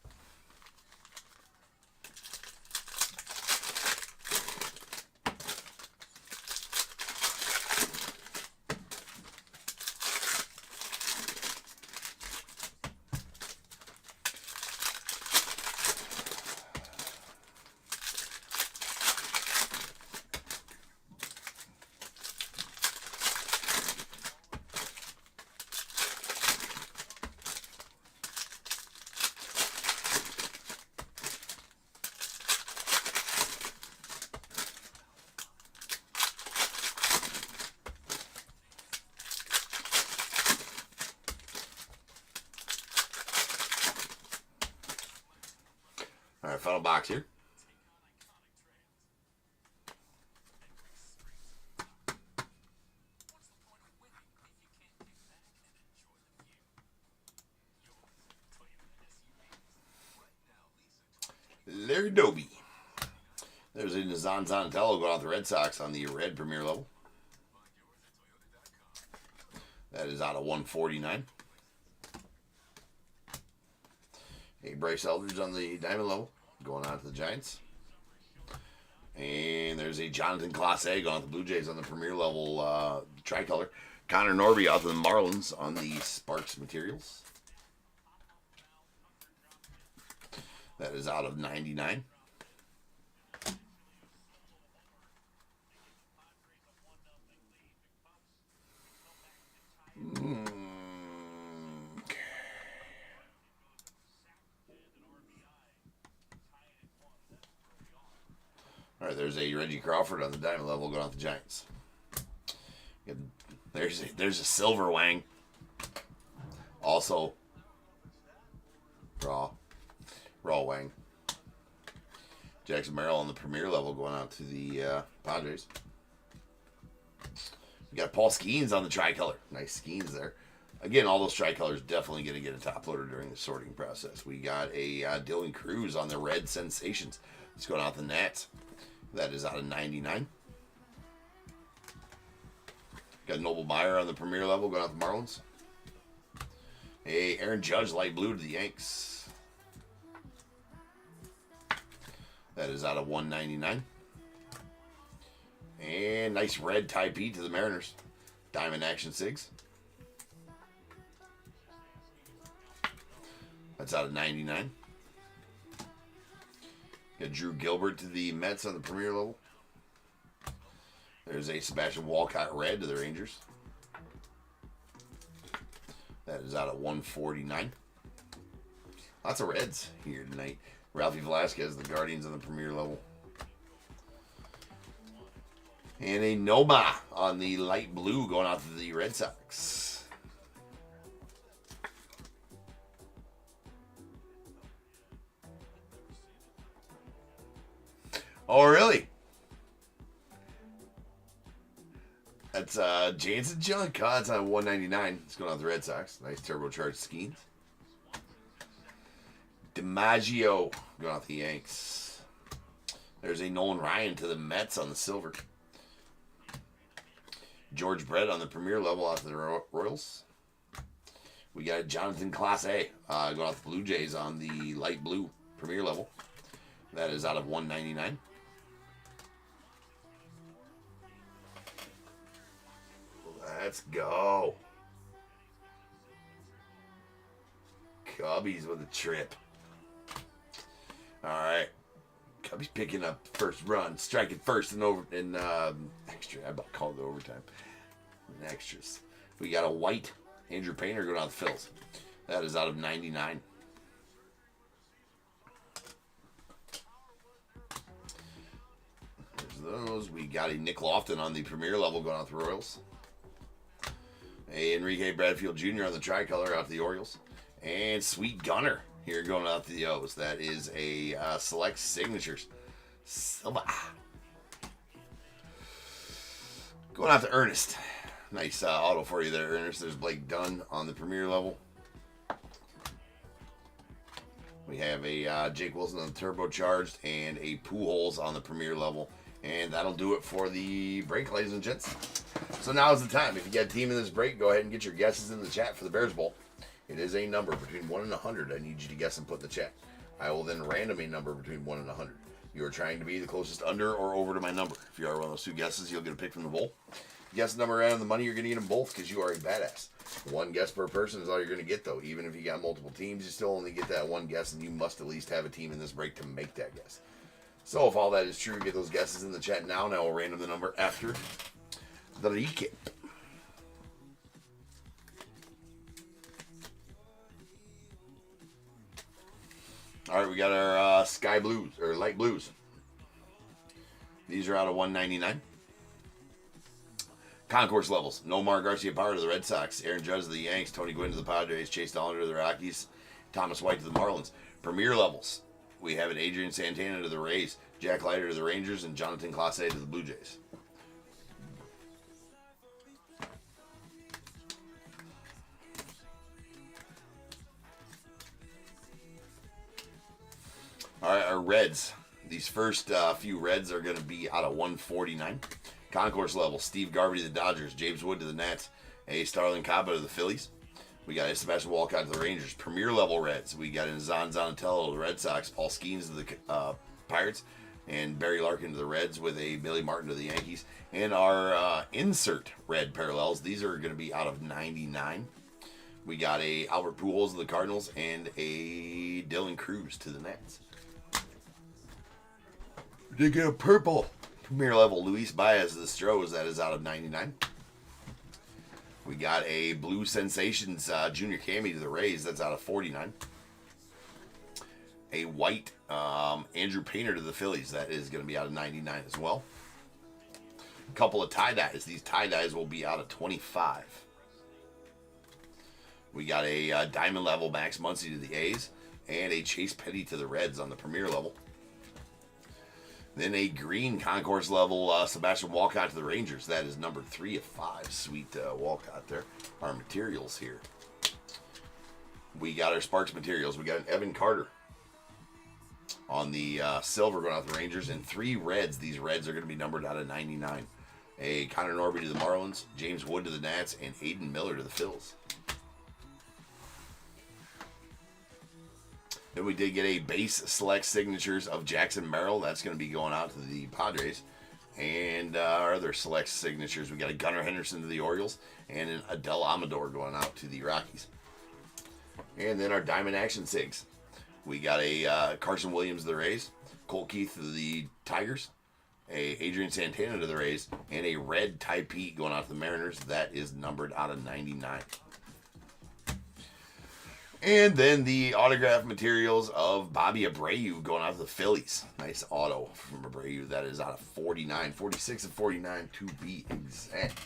All right, final box here. Larry Doby. There's a Nazan Zanatello going out the Red Sox on the red premier level. That That is out of 149. A Bryce Eldridge on the diamond level, going on to the Giants. And there's a Jonathan Clase going to the Blue Jays on the premier level tricolor. Connor Norby out to the Marlins on the Sparks materials. That is out of 99. All right, there's a Reggie Crawford on the diamond level going off the Giants. There's a Silver Wang. Also, raw Wang. Jackson Merrill on the premier level going out to the Padres. We got Paul Skeens on the tricolor. Nice Skeens there. Again, all those tricolors definitely going to get a top loader during the sorting process. We got a Dylan Cruz on the Red Sensations. It's going out the Nats. That is out of 99. Got Noble Meyer on the premier level going out the Marlins. Hey, Aaron Judge, light blue to the Yanks. That is out of 199. And nice red Ty P to the Mariners. Diamond Action Sigs. That's out of 99. Got Drew Gilbert to the Mets on the premier level. There's a Sebastian Walcott red to the Rangers. That is out of 149. Lots of reds here tonight. Ralphie Velasquez, the Guardians on the premier level. And a Noma on the light blue going out to the Red Sox. Oh, really? That's Jansen Junk. That's on 199. It's going on the Red Sox. Nice turbocharged Skeens. DiMaggio going off the Yanks. There's a Nolan Ryan to the Mets on the silver. George Brett on the premier level off the Royals. We got Jonathan Clase going off the Blue Jays on the light blue premier level. That is out of 199. Let's go. Cubbies with a trip. All right. Cubbies picking up first run, striking first and over in extra. I about called it overtime. In extras. We got a white Andrew Painter going out the Phils. That is out of 99. There's those. We got a Nick Lofton on the premier level going out the Royals. A Enrique Bradfield Jr. on the tricolor out the Orioles. And Sweet Gunner here going out the O's. That is a select signatures. Silva. Going out to Ernest. Nice auto for you there, Ernest. There's Blake Dunn on the premier level. We have a Jake Wilson on the turbocharged and a Pujols on the premier level. And that'll do it for the break, ladies and gents. So now's the time. If you get a team in this break, go ahead and get your guesses in the chat for the Bears Bowl. It is a number between 1 and 100. I need you to guess and put in the chat. I will then random a number between 1 and 100. You are trying to be the closest under or over to my number. If you are one of those two guesses, you'll get a pick from the bowl. Guess the number and the money, you're going to get them both because you are a badass. One guess per person is all you're going to get, though. Even if you got multiple teams, you still only get that one guess, and you must at least have a team in this break to make that guess. So if all that is true, get those guesses in the chat now, and I will random the number after the recap. All right, we got our sky blues, or light blues. These are out of 199. Concourse levels. Nomar Garcia-Parra to the Red Sox. Aaron Judge to the Yanks. Tony Gwynn to the Padres. Chase Dollander to the Rockies. Thomas White to the Marlins. Premier levels. We have an Adrian Santana to the Rays. Jack Leiter to the Rangers. And Jonathan Clase to the Blue Jays. All right, our Reds. These first few Reds are going to be out of 149. Concourse level. Steve Garvey to the Dodgers. James Wood to the Nats. A Starling Cobbett of the Phillies. We got a Sebastian Walcott of the Rangers. Premier level Reds. We got a Zan Zanatello of the Red Sox. Paul Skeens of the Pirates. And Barry Larkin to the Reds with a Billy Martin to the Yankees. And our insert red parallels. These are going to be out of 99. We got a Albert Pujols of the Cardinals and a Dylan Cruz to the Nets. We did get a purple premier level Luis Baez of the Stros. That is out of 99. We got a Blue Sensations Junior Cammy to the Rays. That's out of 49. A white Andrew Painter to the Phillies. That is going to be out of 99 as well. A couple of tie-dyes. These tie-dyes will be out of 25. We got a diamond level Max Muncy to the A's. And a Chase Petty to the Reds on the premier level. Then a green concourse level Sebastian Walcott to the Rangers. That is number 3 of 5. Sweet Walcott there. Our materials here. We got our Sparks materials. We got an Evan Carter on the silver going out the Rangers. And 3 reds. These reds are going to be numbered out of 99. A Connor Norby to the Marlins. James Wood to the Nats. And Hayden Miller to the Phils. Then we did get a base select signatures of Jackson Merrill. That's going to be going out to the Padres. And our other select signatures, we got a Gunnar Henderson to the Orioles and an Adele Amador going out to the Rockies. And then our Diamond Action Sigs. We got a Carson Williams to the Rays, Colt Keith to the Tigers, a Adrian Santana to the Rays, and a red Ty Pete going out to the Mariners. That is numbered out of 99. And then the autograph materials of Bobby Abreu going out to the Phillies. Nice auto from Abreu. That is out of 49. 46 of 49 to be exact.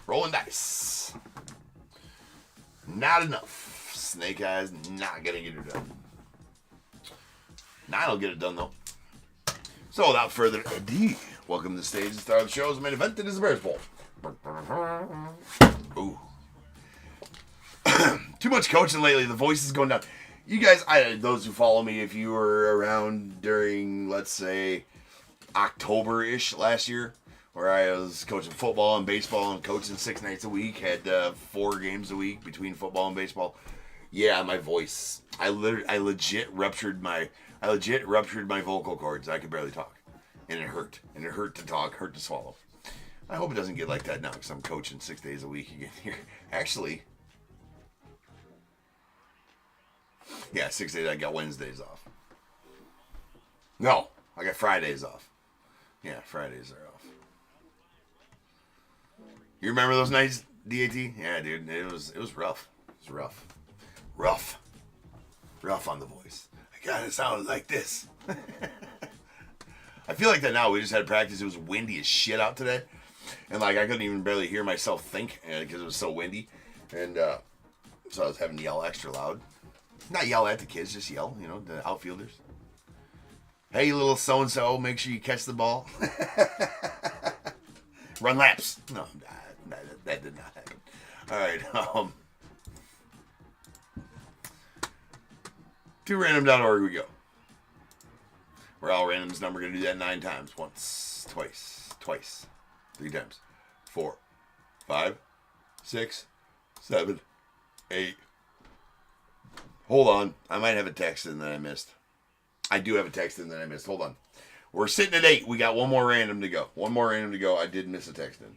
Rolling dice. Not enough. Snake Eyes not going to get it done. 9 will get it done, though. So without further ado, welcome to the stage. The star of the show's main event. It is the Bears Bowl. Ooh. Too much coaching lately. The voice is going down. You guys, those who follow me, if you were around during, let's say, October-ish last year, where I was coaching football and baseball and coaching 6 nights a week, had 4 games a week between football and baseball. Yeah, my voice. I legit ruptured my vocal cords. I could barely talk. And it hurt. And it hurt to talk, hurt to swallow. I hope it doesn't get like that now because I'm coaching 6 days a week again here. Actually, yeah, 6 days. I got Wednesdays off. No, I got Fridays off. Yeah, Fridays are off. You remember those nights, DAT? Yeah, dude, it was rough. It was rough on the voice. I gotta sound like this. I feel like that now. We just had practice. It was windy as shit out today. And, like, I couldn't even barely hear myself think because it was so windy. And so I was having to yell extra loud. Not yell at the kids, just yell, the outfielders. Hey, little so-and-so, make sure you catch the ball. Run laps. No, that did not happen. All right. To random.org we go. We're all random's number. Going to do that 9 times. Once, twice, 3 times. 4, 5, 6, 7, 8. Hold on. I might have a text in that I missed. I do have a text in that I missed. Hold on. We're sitting at 8. We got one more random to go. I did miss a text in.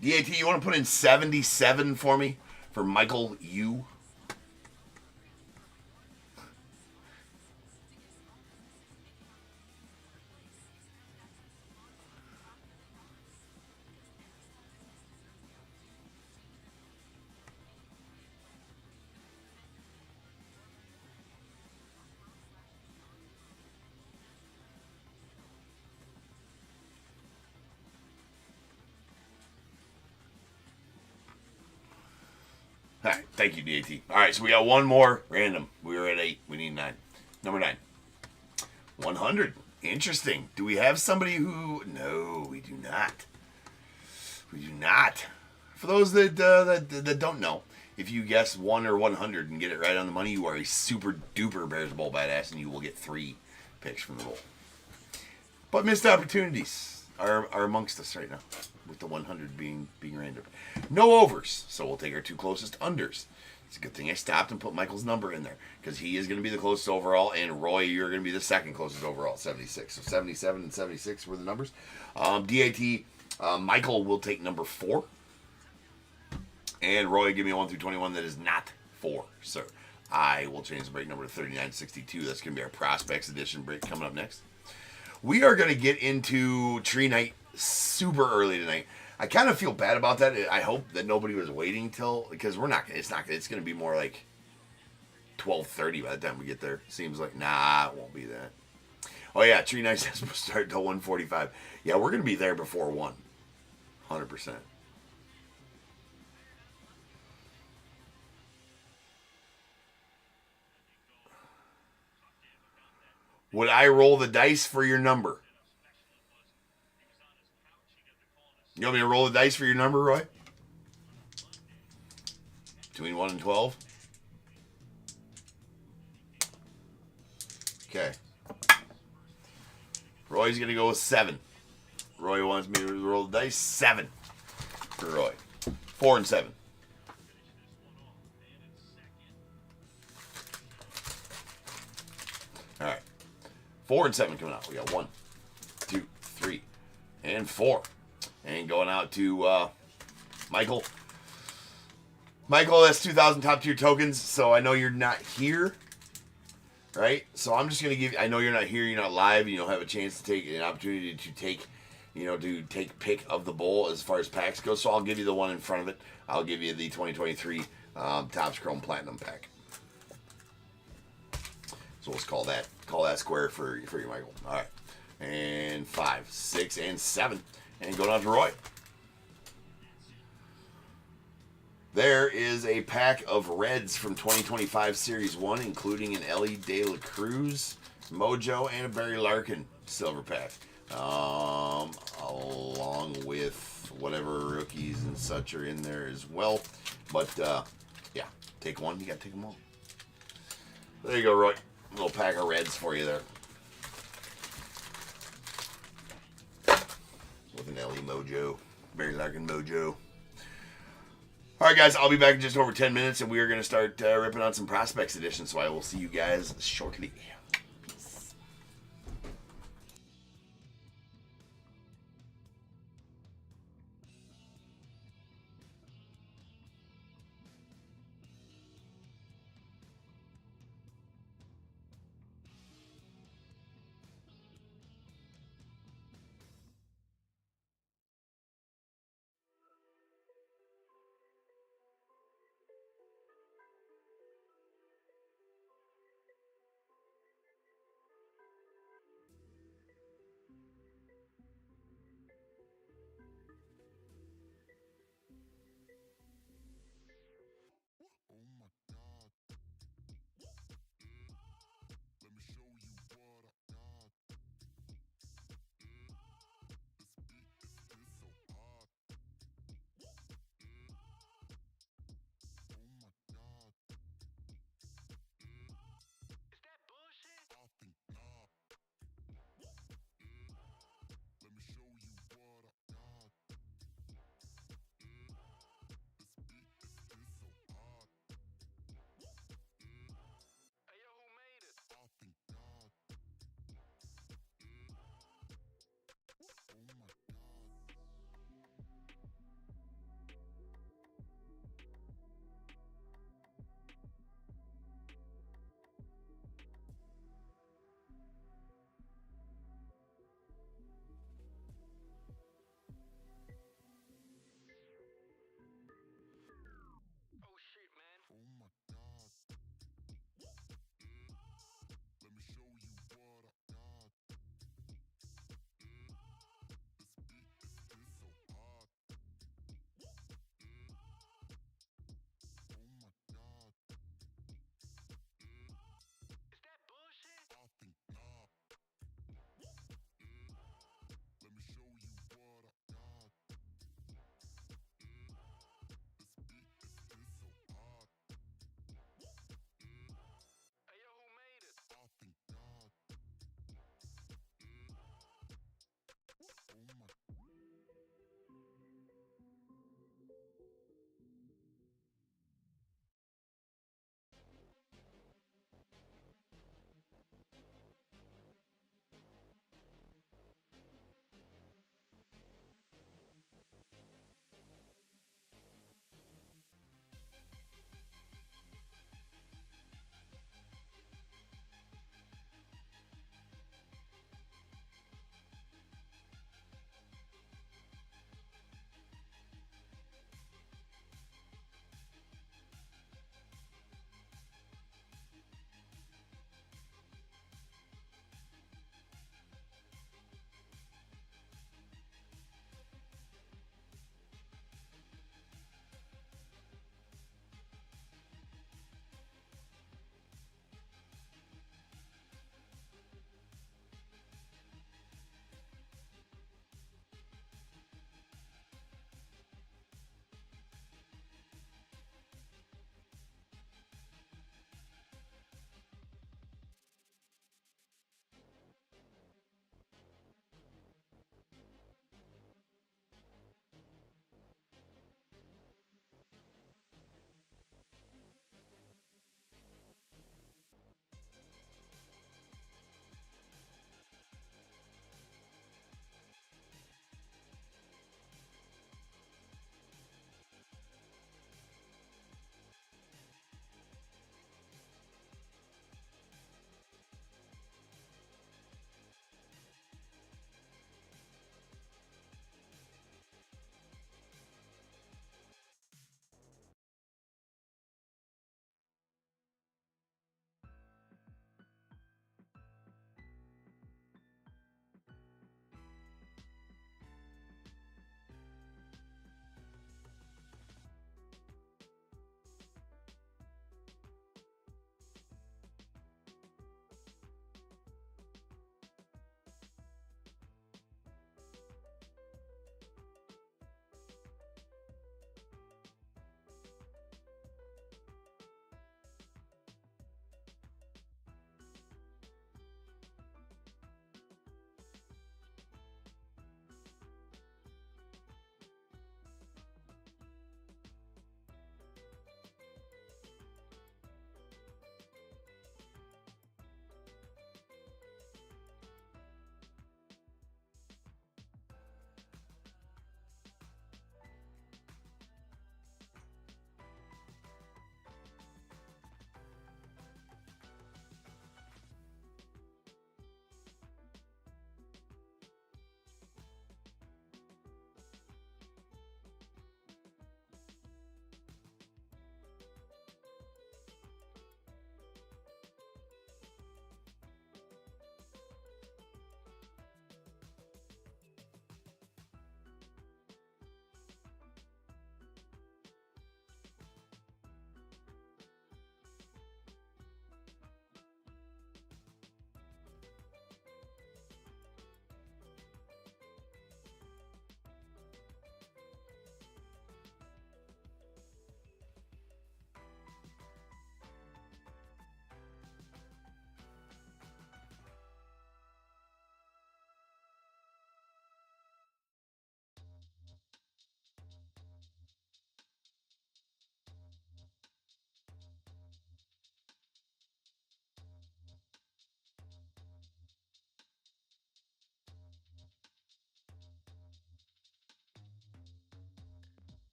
DAT, you want to put in 77 for me? For Michael U? All right, thank you, DAT. All right, so we got one more random. We were at 8. We need 9. Number 9. 100. Interesting. Do we have somebody who... No, we do not. We do not. For those that don't know, If you guess 1 or 100 and get it right on the money, you are a super duper Bears Bowl badass, and you will get 3 picks from the bowl. But missed opportunities are amongst us right now, with the 100 being random. No overs, so we'll take our 2 closest unders. It's a good thing I stopped and put Michael's number in there, because he is going to be the closest overall, and Roy, you're going to be the second closest overall, 76. So 77 and 76 were the numbers. DAT, Michael will take number 4. And Roy, give me a 1 through 21 that is not 4. So I will change the break number to 3962. That's going to be our Prospects Edition break coming up next. We are going to get into Tree Night super early tonight. I kind of feel bad about that. I hope that nobody was waiting till, because it's going to be more like 12:30 by the time we get there. Seems like, nah, it won't be that. Oh yeah, Tree Night says we'll start until 1:45. Yeah, we're going to be there before 1. 100%. Would I roll the dice for your number? You want me to roll the dice for your number, Roy? Between 1 and 12? Okay. Roy's going to go with 7. Roy wants me to roll the dice. 7 for Roy. 4 and 7. All right. 4 and 7 coming out. We got 1, 2, 3, and 4. And going out to Michael. Michael, that's 2,000 top tier tokens. So I know you're not here, right? So I'm just going to give you, I know you're not here, you're not live, you don't have a chance to take an opportunity to take, to take pick of the bowl as far as packs go. So I'll give you the one in front of it. I'll give you the 2023 Topps Chrome Platinum pack. So let's call that square for you, Michael. All right. And 5, 6, and 7. And going on to Roy. There is a pack of Reds from 2025 Series 1, including an Ellie De La Cruz, Mojo, and a Barry Larkin silver pack. Along with whatever rookies and such are in there as well. But, yeah, take one. You got to take them all. There you go, Roy. A little pack of Reds for you there. With an Ellie Mojo. Barry Larkin Mojo. Alright guys, I'll be back in just over 10 minutes and we are going to start ripping on some Prospects Edition. So I will see you guys shortly.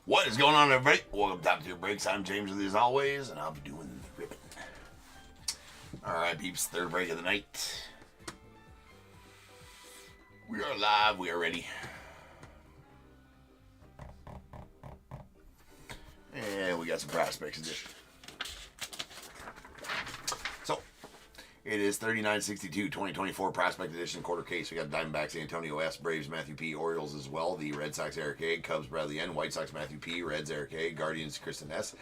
What is going on, everybody? Welcome to Top Tier Breaks. I'm James with you as always, and I'll be doing the ribbon. Alright, peeps, third break of the night. We are live, we are ready. And we got some prospects edition. So, it is 3962 2024 Prospect Edition quarter case. We got Diamondbacks Antonio S, Braves Matthew P, Orioles as well, the Red Sox Eric A, Cubs Bradley N, White Sox Matthew P, Reds Eric A, Guardians Kristen S,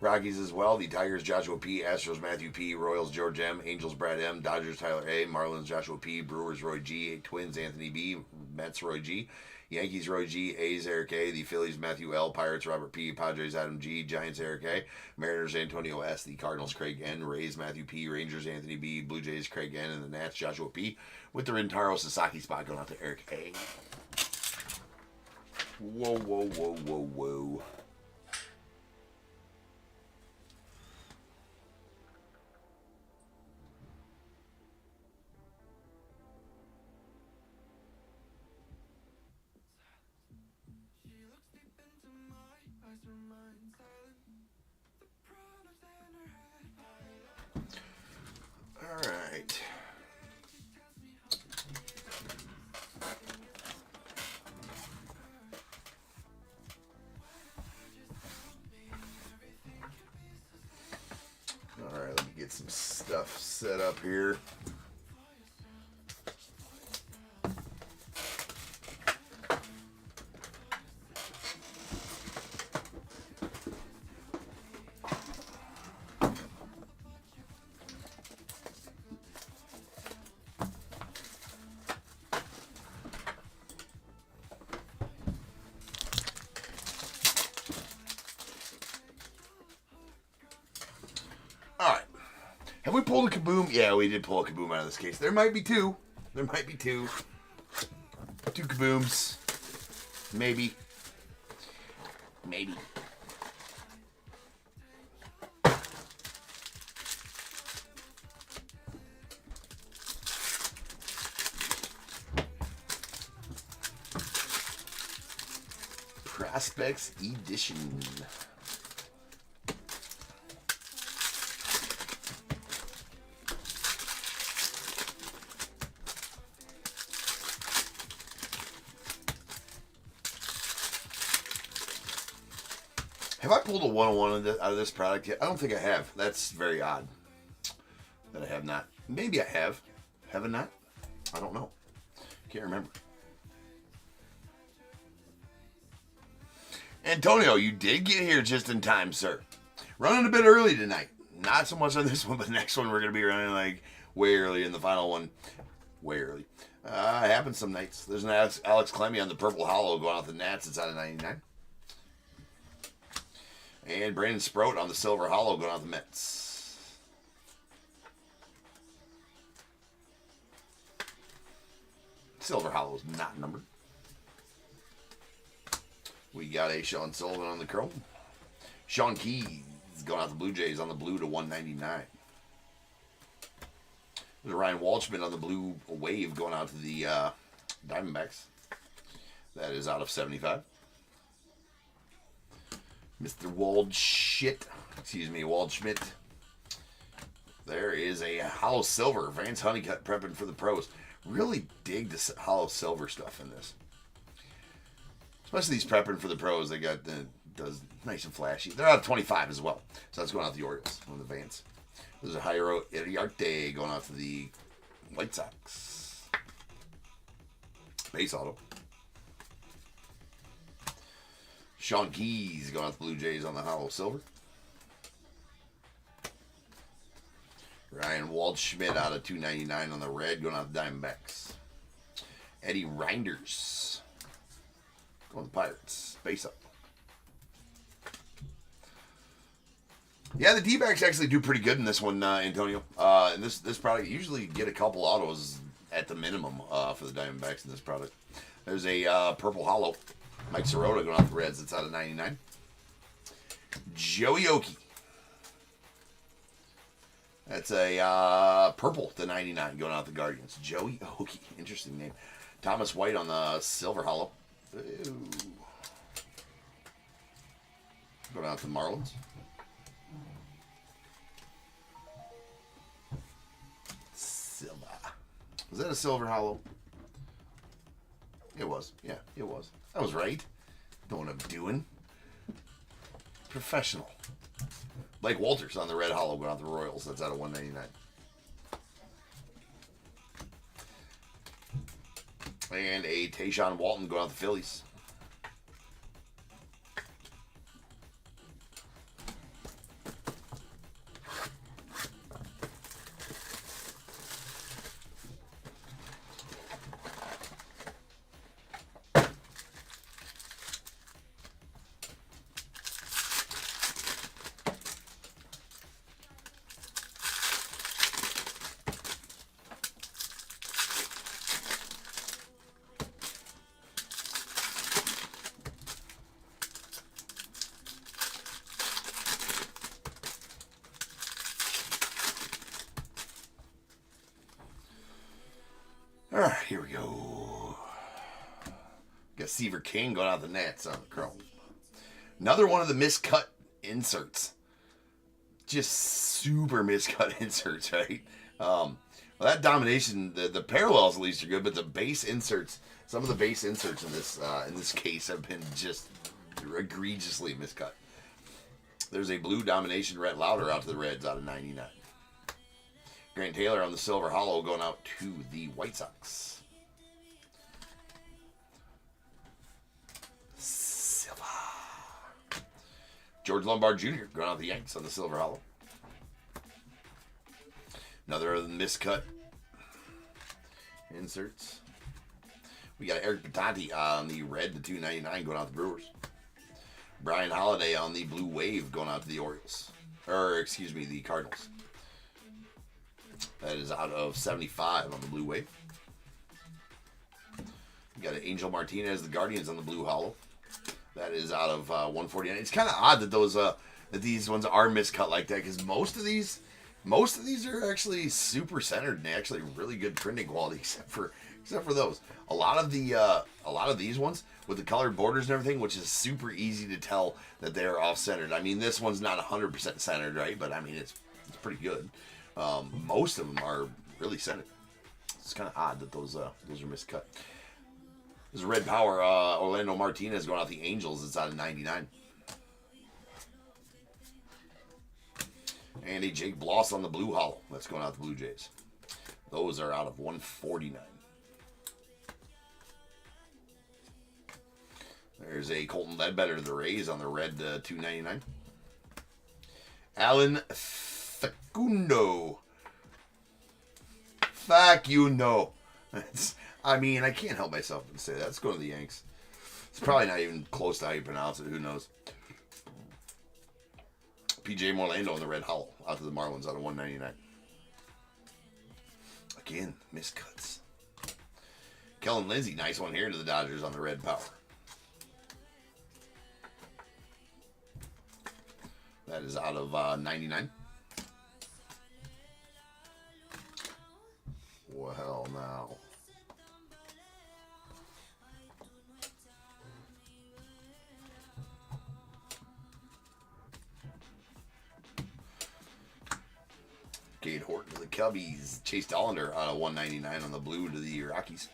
Rockies as well, the Tigers Joshua P, Astros Matthew P, Royals George M, Angels Brad M, Dodgers Tyler A, Marlins Joshua P, Brewers Roy G, Twins Anthony B, Mets Roy G, Yankees Roy G, A's Eric A, the Phillies Matthew L, Pirates Robert P, Padres Adam G, Giants Eric A, Mariners Antonio S, the Cardinals Craig N, Rays Matthew P, Rangers Anthony B, Blue Jays Craig N, and the Nats Joshua P, with the Rintaro Sasaki spot going out to Eric A. Whoa, whoa, whoa, whoa, whoa. All right. All right, let me get some stuff set up here. Have we pulled a kaboom? Yeah, we did pull a kaboom out of this case. There might be two. There might be two. Two kabooms. Maybe. Maybe. Prospects Edition. Have I pulled a 101 out of this product yet? I don't think I have. That's very odd that I have not. Maybe I have. Have I not? I don't know. Can't remember. Antonio, you did get here just in time, sir. Running a bit early tonight. Not so much on this one, but the next one we're going to be running like way early, in the final one way early. It happens some nights. There's an Alex Clemmy on the Purple Hollow going off the Nats. It's out of 99. And Brandon Sproat on the Silver Hollow going out the Mets. Silver Hollow is not numbered. We got a Sean Sullivan on the Chrome. Sean Keys going out the Blue Jays on the blue to 199. There's a Ryan Waldschmidt on the blue wave going out to the Diamondbacks. That is out of 75. Mr. Waldschmidt. There is a hollow silver. Vance Honeycutt prepping for the pros. Really dig this hollow silver stuff in this. Especially these prepping for the pros. They got does nice and flashy. They're out of 25 as well. So that's going out to the Orioles on the Vance. There's a Jairo Iriarte going out to the White Sox. Base auto. Sean Keys going out to the Blue Jays on the hollow silver. Ryan Waldschmidt out of 299 on the red going out to the Diamondbacks. Eddie Reinders going to the Pirates. Base up. Yeah, the D-backs actually do pretty good in this one, Antonio. And this product, you usually get a couple autos at the minimum for the Diamondbacks in this product. There's a Purple Hollow. Mike Sirota going off the Reds. That's out of 99. Joey Okie. That's a purple to 99 going out the Guardians. Joey Okie. Interesting name. Thomas White on the Silver Hollow. Ooh. Going out to the Marlins. Silver. Was that a silver hollow? It was. Yeah, it was. I was right. Know what I'm doing. Professional. Like Walters on the red hollow going out the Royals. That's out of 199. And a Tayshaun Walton going out the Phillies. All right, here we go. Got Seaver King going out the Nets on the chrome. Another one of the miscut inserts. Just super miscut inserts, right? Well, that domination, the parallels at least are good, but the base inserts, some of the base inserts in this case have been just egregiously miscut. There's a blue domination Rhett Lauder out to the Reds out of 99. Grant Taylor on the silver hollow going out to the White Sox. Silver. George Lombard Jr. going out the Yanks on the silver hollow. Another miscut inserts. We got Eric Patati on the red, the 299 going out the Brewers. Brian Holiday on the blue wave going out to the Orioles. Or, excuse me, the Cardinals. That is out of 75 on the blue wave. We got an Angel Martinez, the Guardians on the blue hollow. That is out of 149. It's kind of odd that that these ones are miscut like that, because most of these are actually super centered and they actually really good printing quality, except for those. A lot of these ones with the colored borders and everything, which is super easy to tell that they are off centered. I mean, this one's not 100% centered, right? But I mean, it's pretty good. Most of them are really centered. It's kind of odd that those are miscut. There's a red power Orlando Martinez going out the Angels. It's out of 99. And a Jake Bloss on the blue hollow. That's going out the Blue Jays. Those are out of 149. There's a Colton Ledbetter to the Rays on the red 299. Alan Facundo. I mean, I can't help myself and say that. Let's go to the Yanks. It's probably not even close to how you pronounce it. Who knows? PJ Morlando in the red hollow out to the Marlins out of 199. Again, miscuts. Kellen Lindsey, nice one here to the Dodgers on the red power. That is out of 99. Well, now. Cade Horton to the Cubbies. Chase Dollander out of 199 on the blue to the Rockies.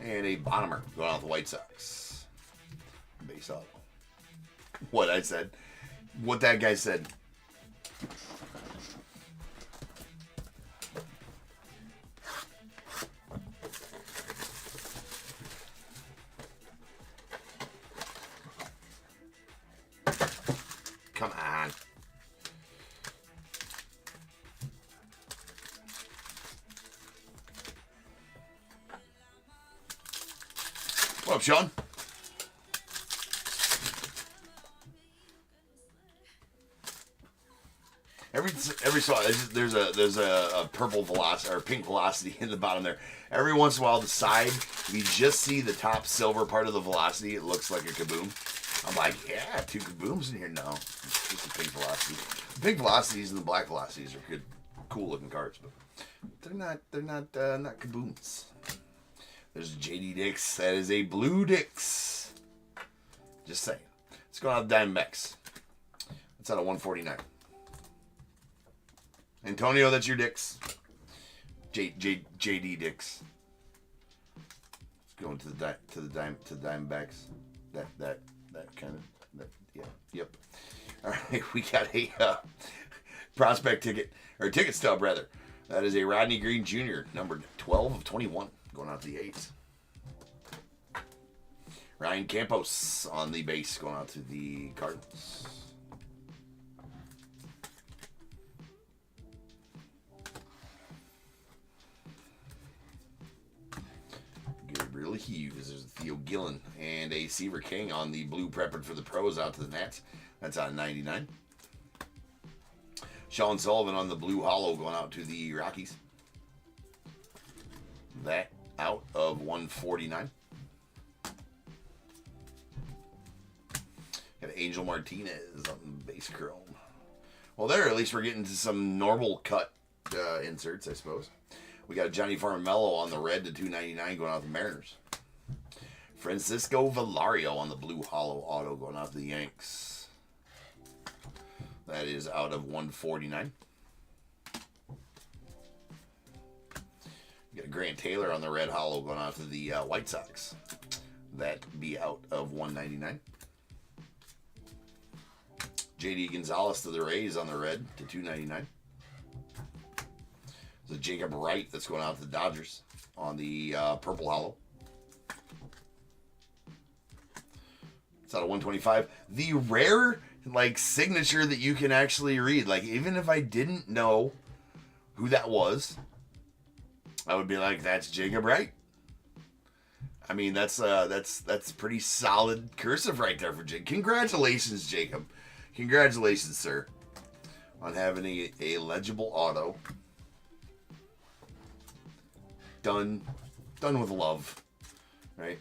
And a Bonnemer going out the White Sox. Base auto. What I said. What that guy said. Come on. What up, Sean? Every so there's a purple velocity or pink velocity in the bottom there. Every once in a while, the side, if you just see the top silver part of the velocity, it looks like a kaboom. I'm like, yeah, 2 kabooms in here. No, it's just a pink velocity. The pink velocities and the black velocities are good, cool looking cards, but they're not kabooms. There's JD Dix. That is a blue Dix. Just saying. Let's go out Diamondbacks. That's out of 149. Antonio, that's your Dicks. JD Dicks. Let's go into the Diamondbacks. That kind of yep. All right, we got a prospect ticket or ticket stub rather. That is a Rodney Green Jr. numbered 12 of 21, going out to the A's. Ryan Campos on the base, going out to the Cardinals. Gabriel Hughes. There's Theo Gillen and a Seaver King on the blue prepping for the pros out to the Nats. That's out of 99. Sean Sullivan on the blue hollow going out to the Rockies. That out of 149. Got Angel Martinez on the base chrome. Well, there, at least we're getting to some normal cut inserts, I suppose. We got Johnny Farmello on the red to 299 going out to the Mariners. Francisco Valario on the blue hollow auto going out to the Yanks. That is out of 149. We got Grant Taylor on the red hollow going out to the White Sox. That be out of 199. JD Gonzalez to the Rays on the red to 299. There's a Jacob Wright that's going out to the Dodgers on the purple hollow. It's out of 125. The rare signature that you can actually read. Like, even if I didn't know who that was, I would be like, that's Jacob Wright. I mean, that's pretty solid cursive right there for Jacob. Congratulations, Jacob. Congratulations, sir, on having a legible auto. Done with love, right?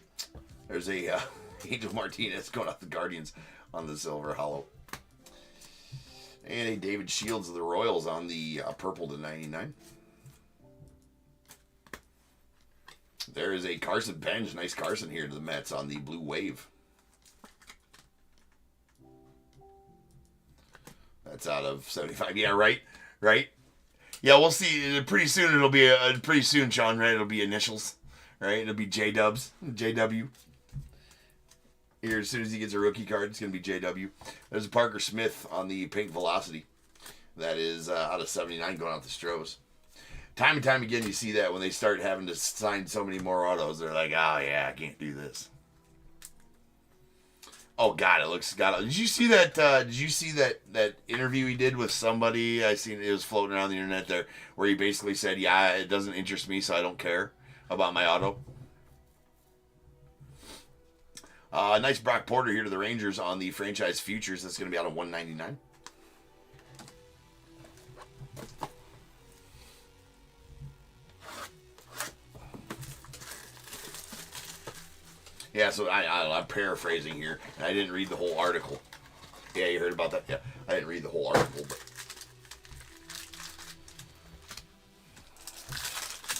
There's a Angel Martinez going off the Guardians on the silver hollow. And a David Shields of the Royals on the purple to 99. There is a Carson Bench, nice Carson here to the Mets on the blue wave. That's out of 75. Yeah, right. Yeah, we'll see. Pretty soon it'll be pretty soon, Sean. Right? It'll be initials, right? It'll be J-Dubs, JW. Here, as soon as he gets a rookie card, it's gonna be JW. There's a Parker Smith on the pink Velocity. That is out of 79, going out to Stros. Time and time again, you see that when they start having to sign so many more autos, they're like, "Oh yeah, I can't do this." Oh God, it looks God. Did you see that? Did you see that interview he did with somebody? I seen it was floating around the internet there, where he basically said, "Yeah, it doesn't interest me, so I don't care about my auto." Nice Brock Porter here to the Rangers on the franchise futures. That's going to be out of 199. Yeah, so I'm paraphrasing here, and I didn't read the whole article. Yeah, you heard about that? Yeah, I didn't read the whole article, but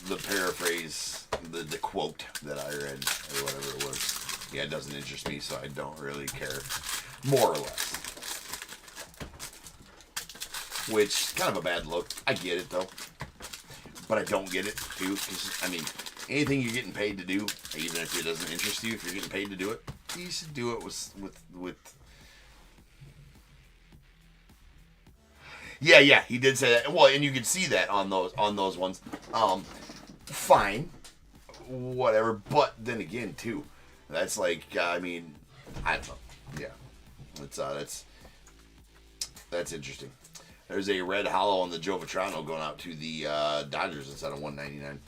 the paraphrase, the quote that I read, or whatever it was. Yeah, it doesn't interest me, so I don't really care, more or less. Which, kind of a bad look. I get it, though. But I don't get it, too, because, I mean, anything you're getting paid to do, even if it doesn't interest you, if you're getting paid to do it, you should do it with. Yeah, he did say that. Well, and you can see that on those ones. Fine, whatever. But then again, too, that's I mean, I don't know. Yeah, that's interesting. There's a red hollow on the Joe Vitrano going out to the Dodgers instead of 199.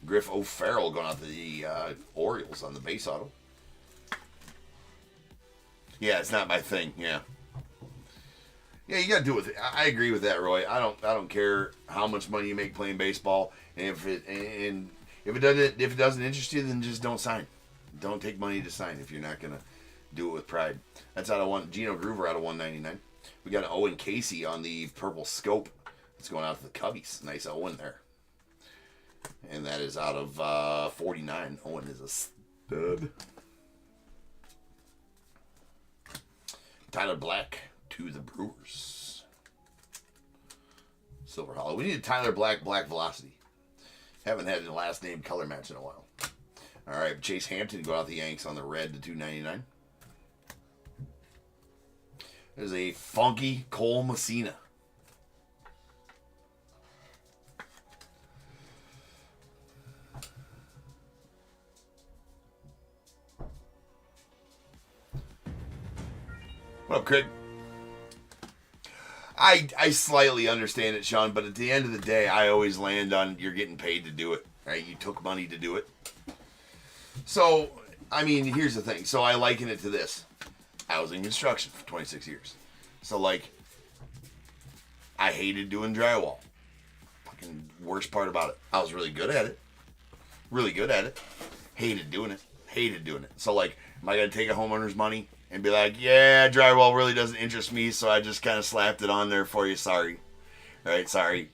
Griff O'Farrell going out to the Orioles on the base auto. Yeah, it's not my thing. Yeah, you gotta do it. I agree with that, Roy. I don't care how much money you make playing baseball, and if it doesn't interest you, then just don't sign. Don't take money to sign if you're not gonna do it with pride. That's out of one. Gino Groover out of 199. We got an Owen Casey on the purple scope. It's going out to the Cubbies. Nice Owen there. And that is out of 49. Owen is a Dud. Tyler Black to the Brewers. Silver Hollow. We need a Tyler Black, Black Velocity. Haven't had a last name color match in a while. All right, Chase Hampton go out the Yanks on the red to 299. There's a funky Cole Messina. What up, Craig? I slightly understand it, Sean, but at the end of the day, I always land on you're getting paid to do it, right? You took money to do it. So, I mean, here's the thing. So I liken it to this. I was in construction for 26 years. So, like, I hated doing drywall. Fucking worst part about it. I was really good at it. Really good at it. Hated doing it. Hated doing it. So, like, am I going to take a homeowner's money and be like, yeah, drywall really doesn't interest me, so I just kind of slapped it on there for you. Sorry. Right? Sorry.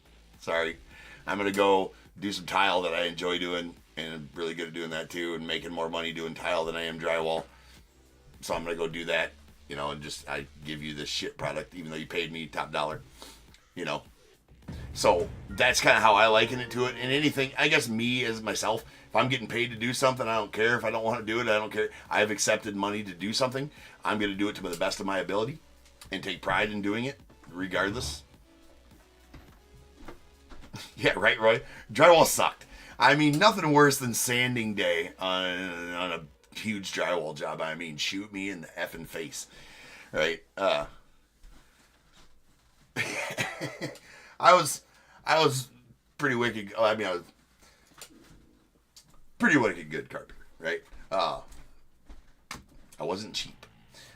I'm going to go do some tile that I enjoy doing, and I'm really good at doing that too, and making more money doing tile than I am drywall. So I'm going to go do that, you know, and just, I give you this shit product, even though you paid me top dollar, you know. So that's kind of how I liken it to it. And anything, I guess me as myself, if I'm getting paid to do something, I don't care. If I don't want to do it, I don't care. I have accepted money to do something. I'm going to do it to the best of my ability and take pride in doing it, regardless. Yeah, right, Roy? Drywall sucked. I mean, nothing worse than sanding day on a huge drywall job. I mean, shoot me in the effing face. Right? I was pretty wicked. I mean, I was pretty wicked good carpenter, right? I wasn't cheap.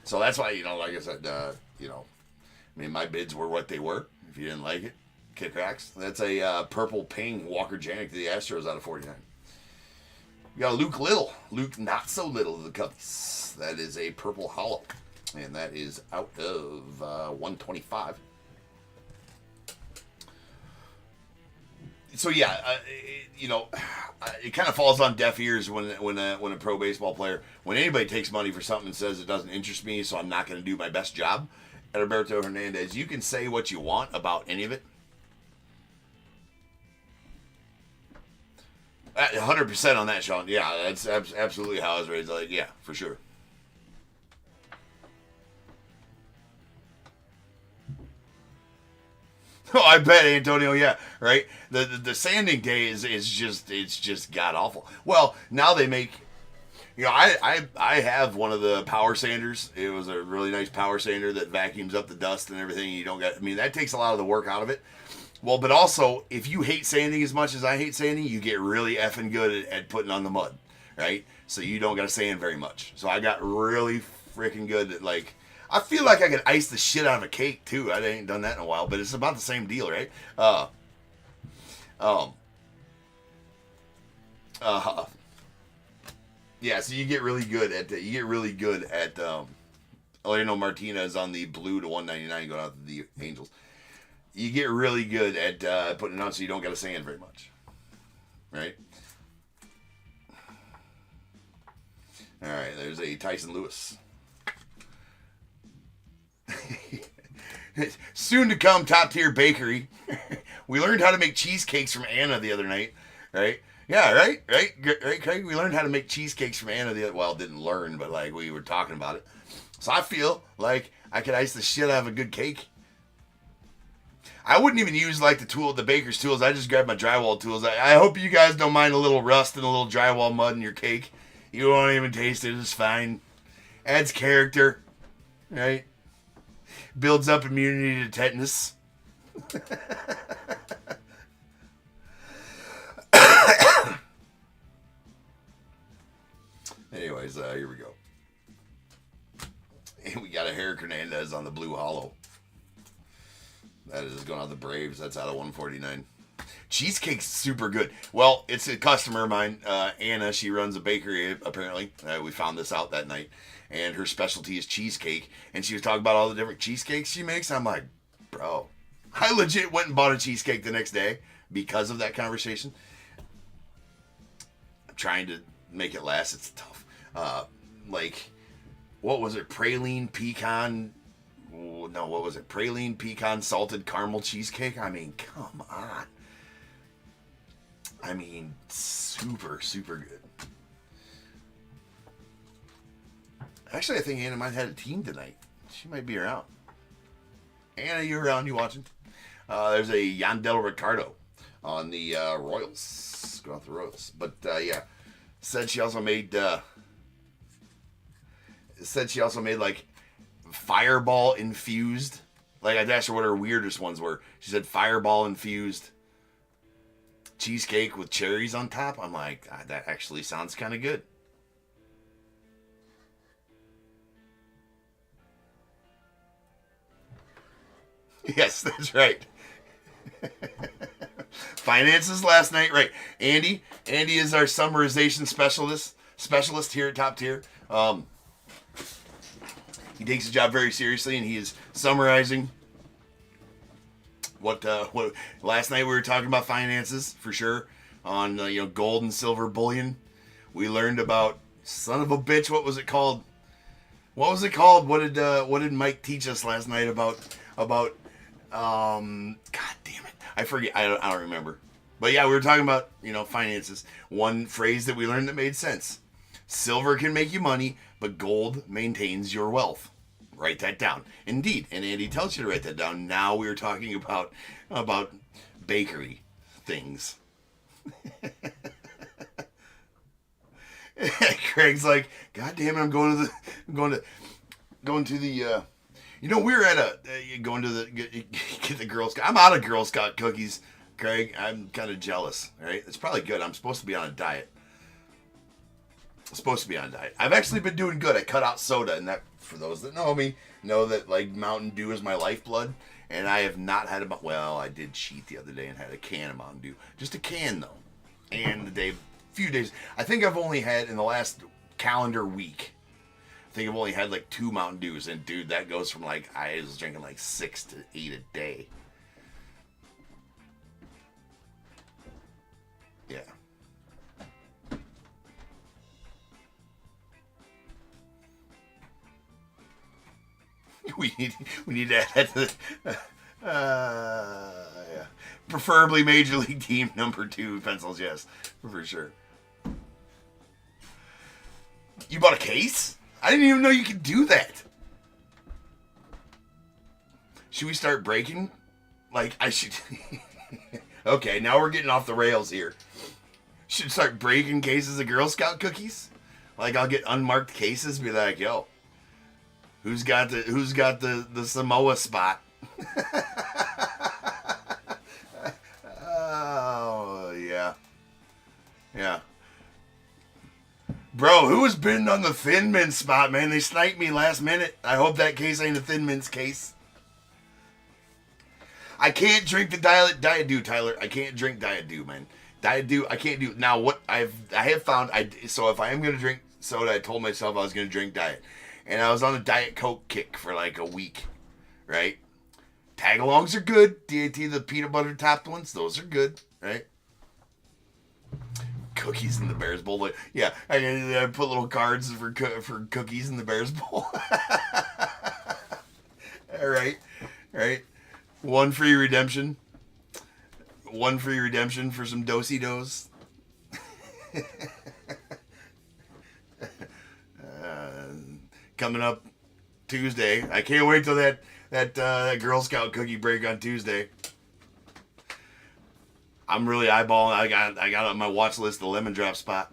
So that's why, you know, like I said, you know, I mean, my bids were what they were. If you didn't like it, kick rocks. That's a purple ping Walker Janik to the Astros out of 49. You got Luke Little. Luke Not So Little to the Cubbies. That is a purple hollow. And that is out of 125. So yeah, you know, it kind of falls on deaf ears when a pro baseball player, when anybody takes money for something and says it doesn't interest me, so I'm not going to do my best job. Alberto Hernandez, you can say what you want about any of it. 100% on that, Sean. Yeah, that's absolutely how I was raised. Like, yeah, for sure. Oh, I bet, Antonio. Yeah, right. The sanding day is just god awful. Well, now they make, you know, I have one of the power sanders. It was a really nice power sander that vacuums up the dust and everything. You don't get. I mean, that takes a lot of the work out of it. Well, but also, if you hate sanding as much as I hate sanding, you get really effing good at putting on the mud, right? So you don't got to sand very much. So I got really freaking good at, like, I feel like I could ice the shit out of a cake, too. I ain't done that in a while, but it's about the same deal, right? Yeah, so you get really good at, Eleno Martinez on the blue to 199 going out to the Angels. You get really good at putting it on so you don't got to sand very much. Right? All right, there's a Tyson Lewis. Soon to come, top tier bakery. We learned how to make cheesecakes from Anna the other night. Right? Yeah, right, Craig? We learned how to make cheesecakes from Anna the other, well, didn't learn, but like we were talking about it. So I feel like I could ice the shit out of a good cake. I wouldn't even use like the baker's tools. I just grab my drywall tools. I hope you guys don't mind a little rust and a little drywall mud in your cake. You won't even taste it. It's fine. Adds character, right? Builds up immunity to tetanus. Anyways, here we go. And we got a Eric Hernandez on the blue hollow. That is going out the Braves. That's out of 149. Cheesecake's super good. Well, it's a customer of mine, Anna. She runs a bakery, apparently. We found this out that night. And her specialty is cheesecake. And she was talking about all the different cheesecakes she makes. I'm like, bro. I legit went and bought a cheesecake the next day because of that conversation. I'm trying to make it last. It's tough. Like, what was it? Praline pecan. No, what was it? Praline pecan salted caramel cheesecake. I mean, come on. I mean, super, super good. Actually, I think Anna might have had a team tonight. She might be around. Anna, you around? You watching? There's a Yandel Ricardo on the Royals. Go off the Royals. But yeah, said she also made like Fireball infused. Like, I asked her what her weirdest ones were. She said Fireball infused cheesecake with cherries on top. I'm like, that actually sounds kind of good. Yes, that's right. Finances last night, right? Andy is our summarization specialist here at Top Tier. He takes his job very seriously, and he is summarizing what last night we were talking about finances for sure on gold and silver bullion. We learned about, son of a bitch, what was it called? What did Mike teach us last night about God damn it. I forget. I don't remember. But yeah, we were talking about, finances. One phrase that we learned that made sense. Silver can make you money, but gold maintains your wealth. Write that down. Indeed. And Andy tells you to write that down. Now we were talking about bakery things. Craig's like, God damn it, I'm going to the we were at going to get the Girl Scout. I'm out of Girl Scout cookies, Craig. I'm kind of jealous, right? It's probably good. I'm supposed to be on a diet. I've actually been doing good. I cut out soda, and that, for those that know me, know that, like, Mountain Dew is my lifeblood, and I have not had I did cheat the other day and had a can of Mountain Dew. Just a can, though. And few days, I think I've only had, in the last calendar week, I think I've only had like 2 Mountain Dews, and dude, that goes from I was drinking like 6 to 8 a day. Yeah. We need to add that to yeah. Preferably Major League Team number 2 pencils, yes, for sure. You bought a case? I didn't even know you could do that. Should we start breaking? Like, I should... Okay, now we're getting off the rails here. Should start breaking cases of Girl Scout cookies? Like, I'll get unmarked cases, be like, yo, who's got the Samoa spot? Oh, yeah. Yeah. Bro, who was bidding on the Thin Mint spot, man? They sniped me last minute. I hope that case ain't a Thin Mint's case. I can't drink the Diet Dew, Tyler. I can't drink Diet Dew, man. Diet Dew, I can't do. Now, what I have found, so if I am going to drink soda, I told myself I was going to drink Diet. And I was on a Diet Coke kick for like a week, right? Tagalongs are good. DAT, the peanut butter topped ones, those are good, right? Cookies in the Bears Bowl. Like, yeah, I put little cards for cookies in the Bears Bowl. All right. One free redemption for some do-si-dos. Coming up Tuesday. I can't wait till that Girl Scout cookie break on Tuesday. I'm really eyeballing. I got on my watch list the lemon drop spot.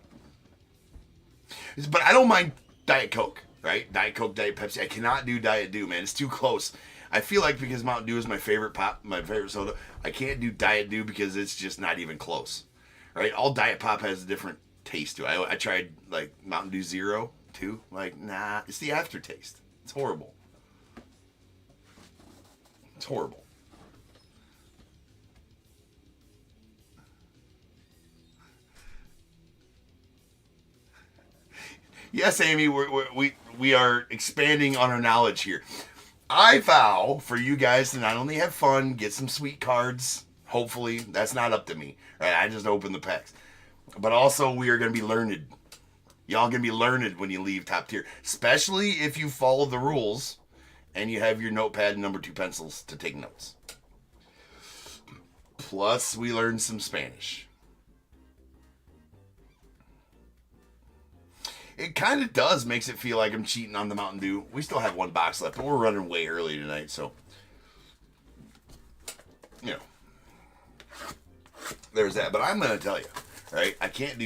But I don't mind Diet Coke, right? Diet Coke, Diet Pepsi. I cannot do Diet Dew, man. It's too close. I feel like because Mountain Dew is my favorite pop, my favorite soda, I can't do Diet Dew because it's just not even close, right? All Diet Pop has a different taste to it. I tried like Mountain Dew Zero too. Like, nah, it's the aftertaste. It's horrible. It's horrible. Yes, Amy, we are expanding on our knowledge here. I vow for you guys to not only have fun, get some sweet cards. Hopefully, that's not up to me. Right? I just open the packs. But also, we are going to be learned. Y'all gonna be learned when you leave top tier, especially if you follow the rules and you have your notepad and number 2 pencils to take notes. Plus, we learned some Spanish. It kind of does, makes it feel like I'm cheating on the Mountain Dew. We still have 1 box left, but we're running way early tonight, so, you know, there's that. But I'm going to tell you, right, I can't.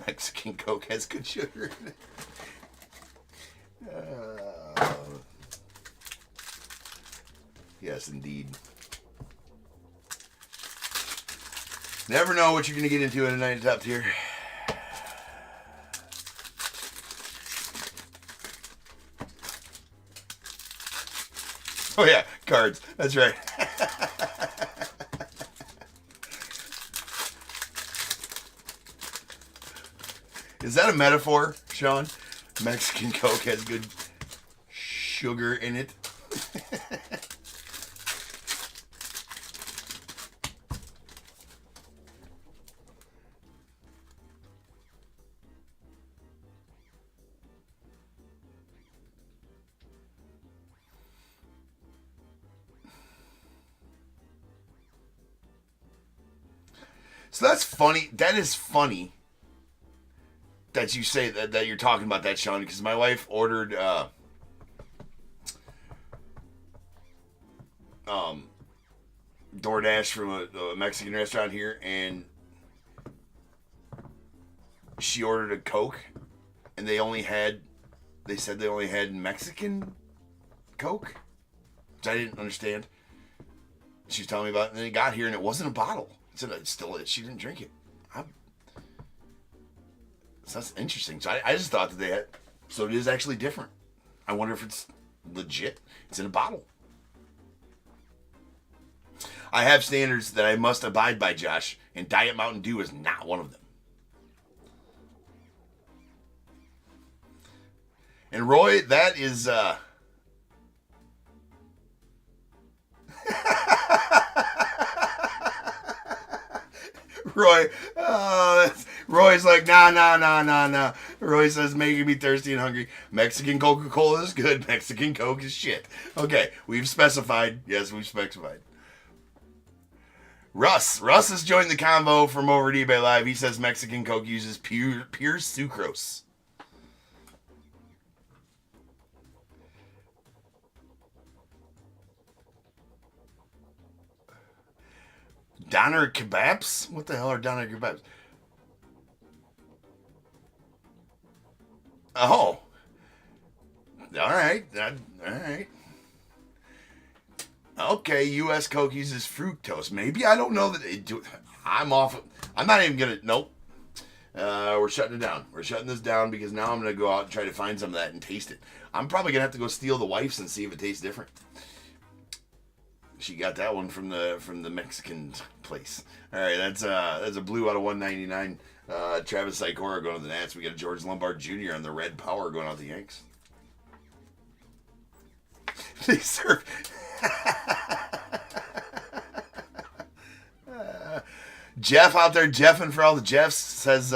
Mexican Coke has good sugar in it. Yes, indeed. Never know what you're going to get into in a night top tier. Oh yeah, cards. That's right. Is that a metaphor, Sean? Mexican Coke has good sugar in it. So that's funny. That is funny that you say that you're talking about that, Sean, because my wife ordered DoorDash from a Mexican restaurant here, and she ordered a Coke, and they said they only had Mexican Coke, which I didn't understand. She was telling me about it, and then it got here, and it wasn't a bottle. It said she didn't drink it. So that's interesting. So I just thought that they had, so it is actually different. I wonder if it's legit. It's in a bottle. I have standards that I must abide by, Josh, and Diet Mountain Dew is not one of them. And Roy, that is Roy's like, nah. Roy says, making me thirsty and hungry. Mexican Coca-Cola is good. Mexican Coke is shit. Okay, we've specified. Yes, we've specified. Russ has joined the convo from over at eBay Live. He says Mexican Coke uses pure sucrose. Doner kebabs? What the hell are doner kebabs? Oh. All right. Okay, U.S. Coke uses fructose. Maybe, I don't know that it do. I'm off. I'm not even going to. Nope. We're shutting it down. We're shutting this down because now I'm going to go out and try to find some of that and taste it. I'm probably going to have to go steal the wife's and see if it tastes different. She got that one from the Mexican place. All right, that's a blue out of 199. Travis Sikora going to the Nats. We got a George Lombard Jr. on the red power going out the Yanks. They serve. Jeff out there, Jeffing for all the Jeffs, says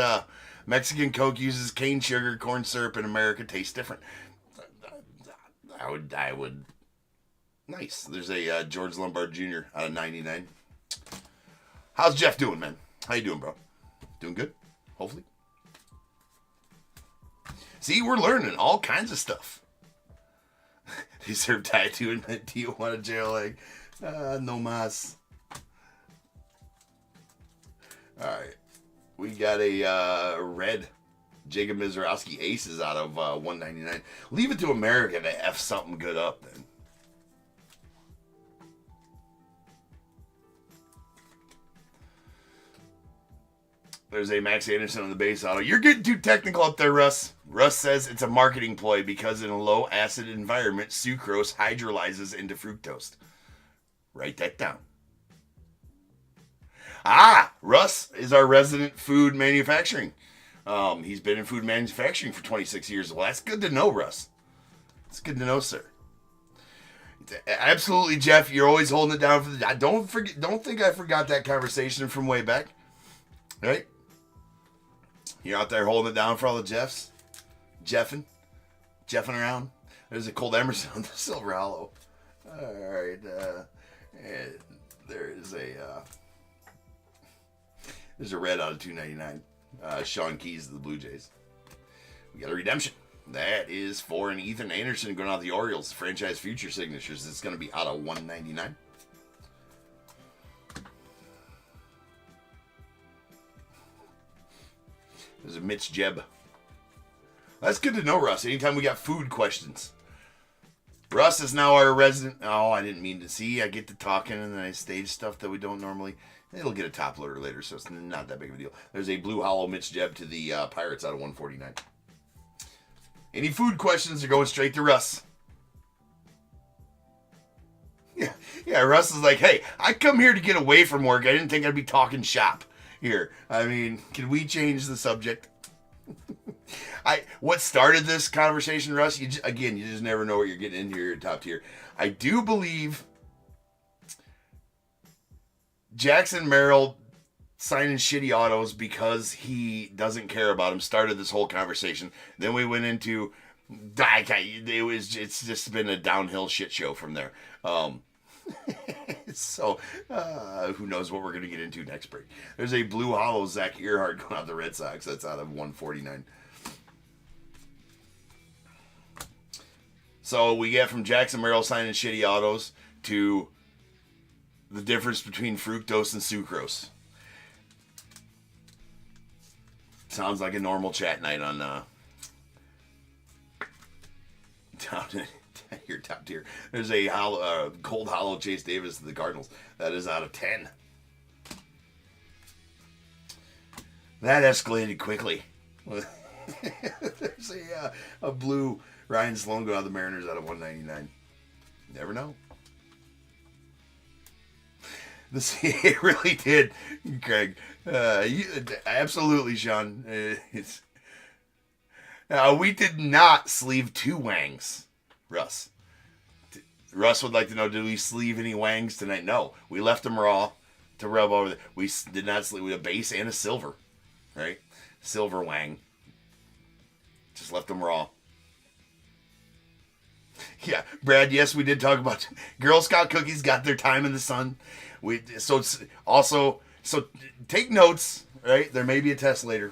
Mexican Coke uses cane sugar, corn syrup, and America tastes different. I would. Nice. There's a George Lombard Jr. out of 99. How's Jeff doing, man? How you doing, bro? Doing good? Hopefully. See, we're learning all kinds of stuff. They serve tattoo in the Tijuana jail egg. No mas. Alright. We got a red Jacob Mizrowski Aces out of 199. Leave it to America to F something good up, then. There's a Max Anderson on the base auto. You're getting too technical up there, Russ. Russ says it's a marketing ploy because in a low-acid environment, sucrose hydrolyzes into fructose. Write that down. Russ is our resident food manufacturing. He's been in food manufacturing for 26 years. Well, that's good to know, Russ. It's good to know, sir. Absolutely, Jeff. You're always holding it down for the. Don't think I forgot that conversation from way back. Right? You're out there holding it down for all the Jeffs? Jeffing around? There's a Cold Emerson on the Silver Hollow. Alright, and there's a red out of 299. Sean Keys of the Blue Jays. We got a redemption. That is for an Ethan Anderson going out the Orioles. Franchise future signatures. It's going to be out of 199. There's a Mitch Jeb. That's good to know, Russ. Anytime we got food questions. Russ is now our resident. Oh, I didn't mean to see. I get to talking and then I stage stuff that we don't normally. It'll get a top loader later, so it's not that big of a deal. There's a Blue Hollow Mitch Jeb to the Pirates out of 149. Any food questions are going straight to Russ. Yeah, Russ is like, hey, I come here to get away from work. I didn't think I'd be talking shop here. I mean, can we change the subject? What started this conversation, Russ? You just never know what you're getting into here at Top Tier. I do believe Jackson Merrill signing shitty autos because he doesn't care about them started this whole conversation. Then we went into it's just been a downhill shit show from there. So who knows what we're going to get into next break. There's a Blue Hollow Zach Earhart going out the Red Sox. That's out of 149. So we get from Jackson Merrill signing shitty autos to the difference between fructose and sucrose. Sounds like a normal chat night on down here Top Tier. There's a Cold Hollow Chase Davis to the Cardinals. That is out of 10. That escalated quickly. There's a blue Ryan Sloan go out of the Mariners out of 199. Never know. It really did, Craig. Absolutely, Sean. We did not sleeve 2 Wangs, Russ. Russ would like to know, did we sleeve any Wangs tonight? No. We left them raw to rub over. We did not sleeve with a base and a silver, right? Silver Wang. Just left them raw. Yeah, Brad, yes, we did talk about Girl Scout cookies got their time in the sun. So take notes, right? There may be a test later.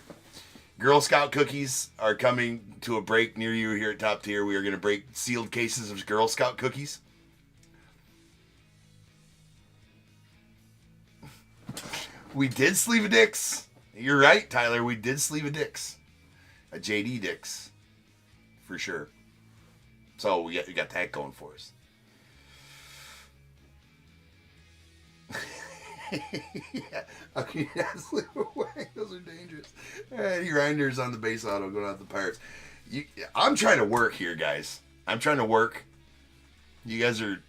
Girl Scout cookies are coming to a break near you here at Top Tier. We are going to break sealed cases of Girl Scout cookies. We did sleeve a Dix. You're right, Tyler. We did sleeve a Dix. A JD Dix. For sure. So we got that going for us. Yeah. Okay, sleep away. Those are dangerous. Eddie Reinder's on the base auto going out the Pirates. I'm trying to work here, guys. I'm trying to work. You guys are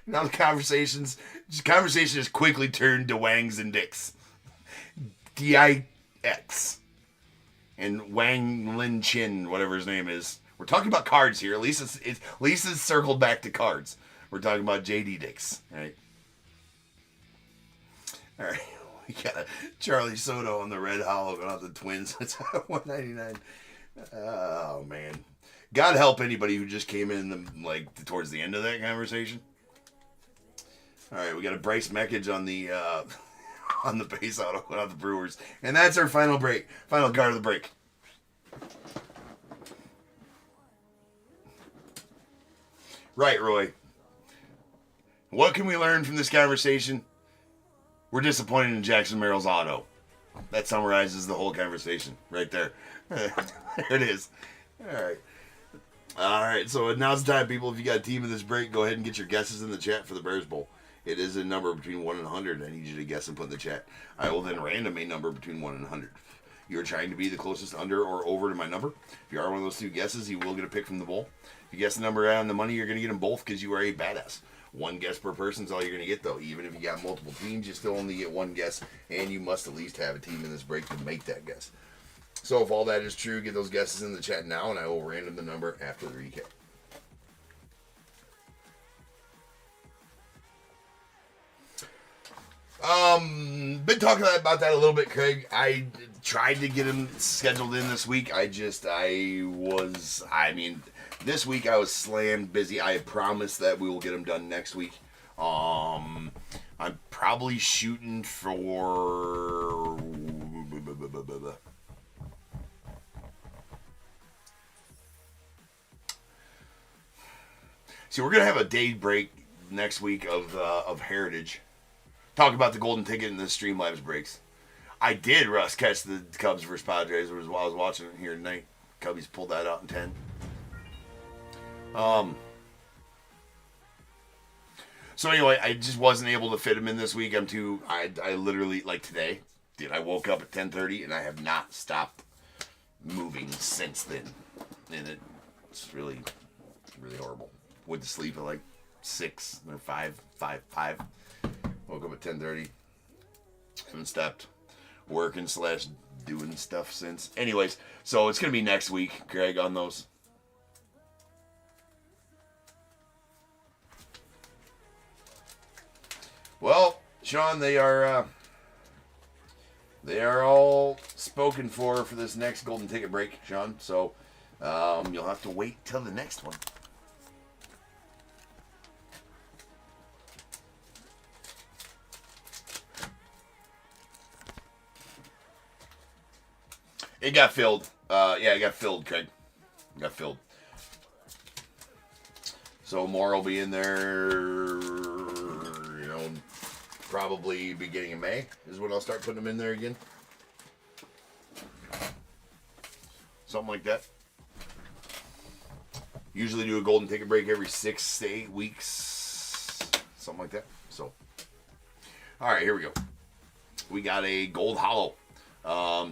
now the conversation has quickly turned to Wangs and Dicks. DIX. And Wang Lin Chin, whatever his name is. We're talking about cards here. At least it's circled back to cards. We're talking about JD Dix, right? All right. We got a Charlie Soto on the Red Hollow going out the Twins. That's 199. Oh, man. God help anybody who just came in towards the end of that conversation. All right, we got a Bryce Meckage on the base auto going out the Brewers. And that's our final break. Final card of the break. Right, Roy. What can we learn from this conversation? We're disappointed in Jackson Merrill's auto. That summarizes the whole conversation right there. There it is. All right, so now's the time, people. If you got a team in this break, go ahead and get your guesses in the chat for the Bears Bowl. It is a number between 1 and 100. I need you to guess and put in the chat. I will then random a number between 1 and 100. You're trying to be the closest under or over to my number. If you are one of those 2 guesses, you will get a pick from the bowl. If you guess the number on the money, you're going to get them both because you are a badass. 1 guess per person is all you're going to get, though. Even if you got multiple teams, you still only get 1 guess, and you must at least have a team in this break to make that guess. So if all that is true, get those guesses in the chat now, and I will random the number after the recap. Been talking about that a little bit, Craig. I tried to get him scheduled in this week. This week I was slammed busy. I promise that we will get him done next week. I'm probably shooting for... See, we're going to have a day break next week of Heritage. Talk about the golden ticket and the Streamlabs breaks. I did, Russ, catch the Cubs versus Padres while I was watching it here tonight. Cubbies pulled that out in 10. So anyway, I just wasn't able to fit him in this week. I literally, like today, I woke up at 10:30 and I have not stopped moving since then. And it's really, really horrible. Went to sleep at like 6 or 5. Woke up at 10:30. Haven't stopped working / doing stuff since. Anyways, so it's going to be next week, Greg, on those. Well, Sean, they are all spoken for this next golden ticket break, Sean. So you'll have to wait till the next one. It got filled. It got filled, Craig. It got filled. So more will be in there, probably beginning of May is when I'll start putting them in there again. Something like that. Usually do a golden ticket break every 6 to 8 weeks. Something like that. So, all right, here we go. We got a gold hollow.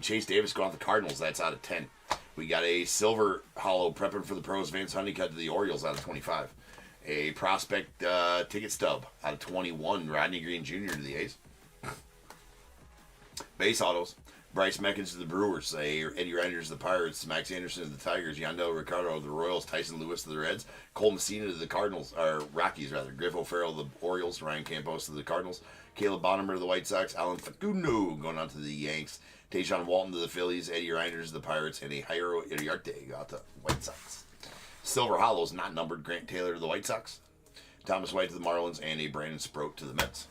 Chase Davis going off the Cardinals. That's out of 10. We got a silver hollow prepping for the pros. Vance Honeycutt to the Orioles out of 25. A prospect ticket stub out of 21. Rodney Green Jr. to the A's. Base autos. Bryce Meckins to the Brewers. Eddie Reinders to the Pirates. Max Anderson to the Tigers. Yandel Ricardo to the Royals. Tyson Lewis to the Reds. Cole Messina to the Cardinals. Or Rockies, rather. Griff O'Farrell to the Orioles. Ryan Campos to the Cardinals. Caleb Bonham to the White Sox. Alan Facundo going on to the Yanks. Tayshaun Walton to the Phillies. Eddie Reinders to the Pirates. And a Jairo Iriarte got the White Sox. Silver hollows not numbered. Grant Taylor to the White Sox. Thomas White to the Marlins. And a Brandon Sproat to the Mets.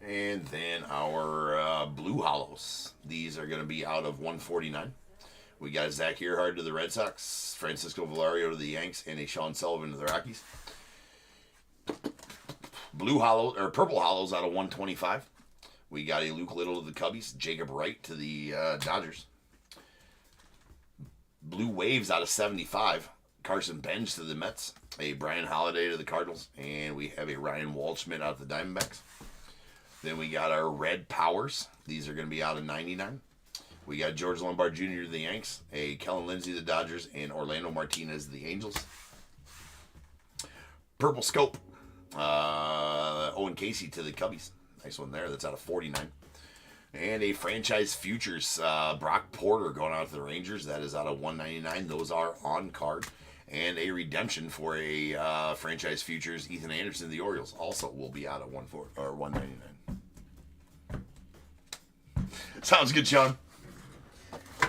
And then our blue hollows. These are going to be out of 149. We got Zach Earhart to the Red Sox. Francisco Valario to the Yanks. And a Sean Sullivan to the Rockies. Purple hollows out of 125. We got a Luke Little to the Cubbies. Jacob Wright to the Dodgers. Blue waves out of 75. Carson Bench to the Mets. A Brian Holiday to the Cardinals. And we have a Ryan Waldschmidt out of the Diamondbacks. Then we got our red powers. These are going to be out of 99. We got George Lombard Jr. to the Yanks. A Kellen Lindsey to the Dodgers. And Orlando Martinez to the Angels. Purple scope. Owen Casey to the Cubbies. Nice one there. That's out of 49. And a franchise futures. Brock Porter going out to the Rangers. That is out of 199. Those are on card. And a redemption for a franchise futures. Ethan Anderson to the Orioles. Also will be out of 199. Sounds good, Sean.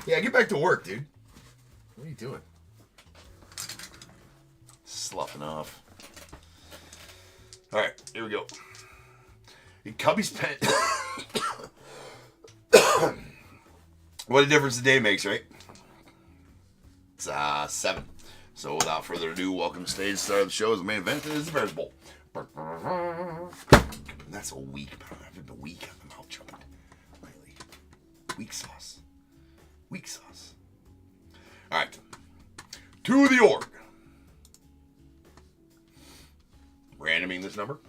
Yeah, get back to work, dude. What are you doing? Sloughing off. All right, here we go. The Cubbies pen. What a difference a day makes, right? It's 7. So without further ado, welcome to stage. Start of the show is the main event. It is the Bears Bowl. That's a weak. I've been weak on the mouth jumping lately. Weak sauce. Weak sauce. All right. To the org. Randoming this number.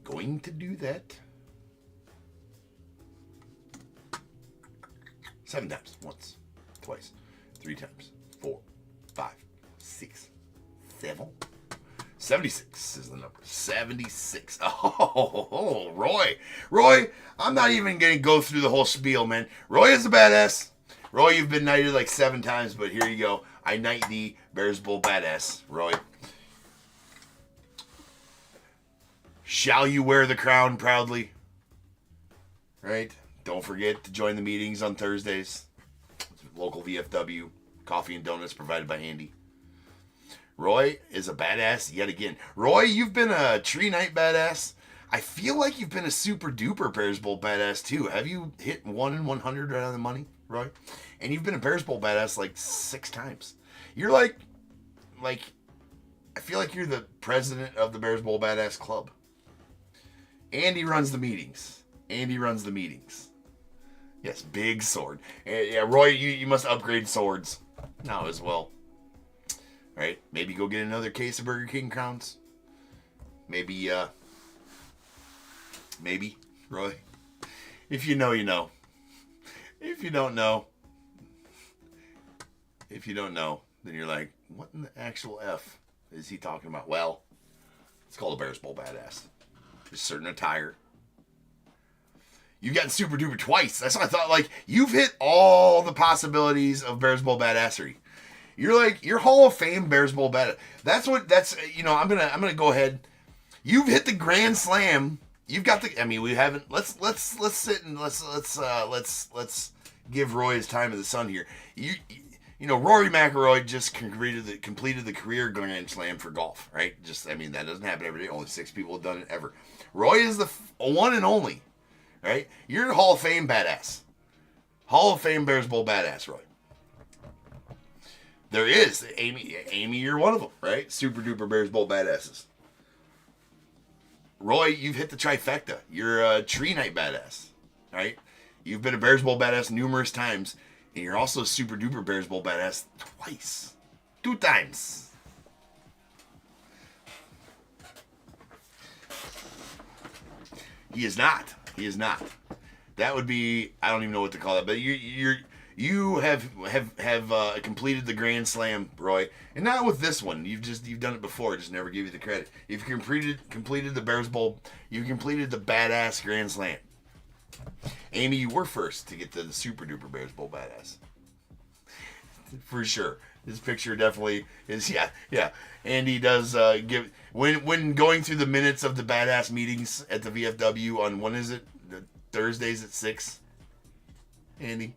Going to do that 7 times. Once, twice, 3 times, 4, 5, 6, 7. 76 is the number. 76. Oh, Roy. Roy, I'm not even going to go through the whole spiel, man. Roy is a badass. Roy, you've been knighted like 7 times, but here you go. I knight thee, Bears Bowl badass, Roy. Shall you wear the crown proudly? right? Don't forget to join the meetings on Thursdays. Local VFW, coffee and donuts provided by Andy. Roy is a badass yet again. Roy, you've been a tree night badass. I feel like you've been a super duper Bears Bowl badass too. Have you hit 1 in 100 right on the money, Roy? And you've been a Bears Bowl badass like 6 times. You're like, I feel like you're the president of the Bears Bowl Badass Club. Andy runs the meetings. Yes, big sword. Yeah, Roy, you must upgrade swords now as well. Right? Maybe go get another case of Burger King crowns. Maybe, Roy. If you know, you know. If you don't know, then you're like, what in the actual F is he talking about? Well, it's called a Bears Bowl Badass. There's certain attire. You've gotten super duper twice. That's what I thought. Like, you've hit all the possibilities of Bears Bowl badassery. You're Hall of Fame Bears Bowl badass. I'm gonna go ahead. You've hit the Grand Slam. You've got the. I mean, we haven't. Let's sit and let's give Roy his time in the sun here. Rory McIlroy just completed the career Grand Slam for golf, right? That doesn't happen every day. Only 6 people have done it ever. Roy is the one and only, right? You're a Hall of Fame badass. Hall of Fame Bears Bowl badass, Roy. There is. Amy, you're one of them, right? Super duper Bears Bowl badasses. Roy, you've hit the trifecta. You're a tree night badass, right? You've been a Bears Bowl badass numerous times. And you're also a super duper Bears Bowl badass twice. 2 times. He is not. That would be, I don't even know what to call that, but you have completed the Grand Slam, Roy. And not with this one. You've done it before, just never give you the credit. You've completed the Bears Bowl. You've completed the badass Grand Slam. Amy, you were first to get to the super duper Bears Bowl badass. For sure. This picture definitely is, yeah. Andy does give, when going through the minutes of the badass meetings at the VFW on, when is it? The Thursdays at 6? Andy?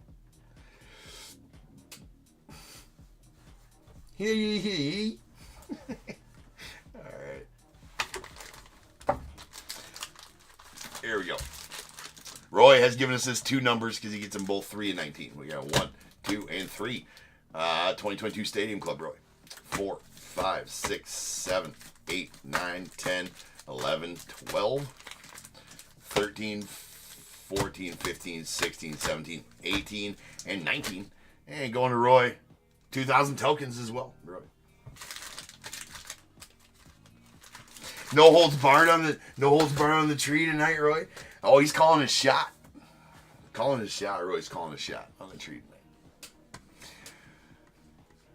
Hey. Alright. Here we go. Roy has given us his 2 numbers because he gets them both 3 and 19. We got 1, 2, and 3. 2022 Stadium Club, Roy. 4, 5, 6, 7, 8, 9, 10, 11, 12, 13, 14, 15, 16, 17, 18, and 19. And going to Roy, 2,000 tokens as well, Roy. No holds barred on the tree tonight, Roy. Oh, he's calling his shot. Roy's calling his shot on the tree tonight.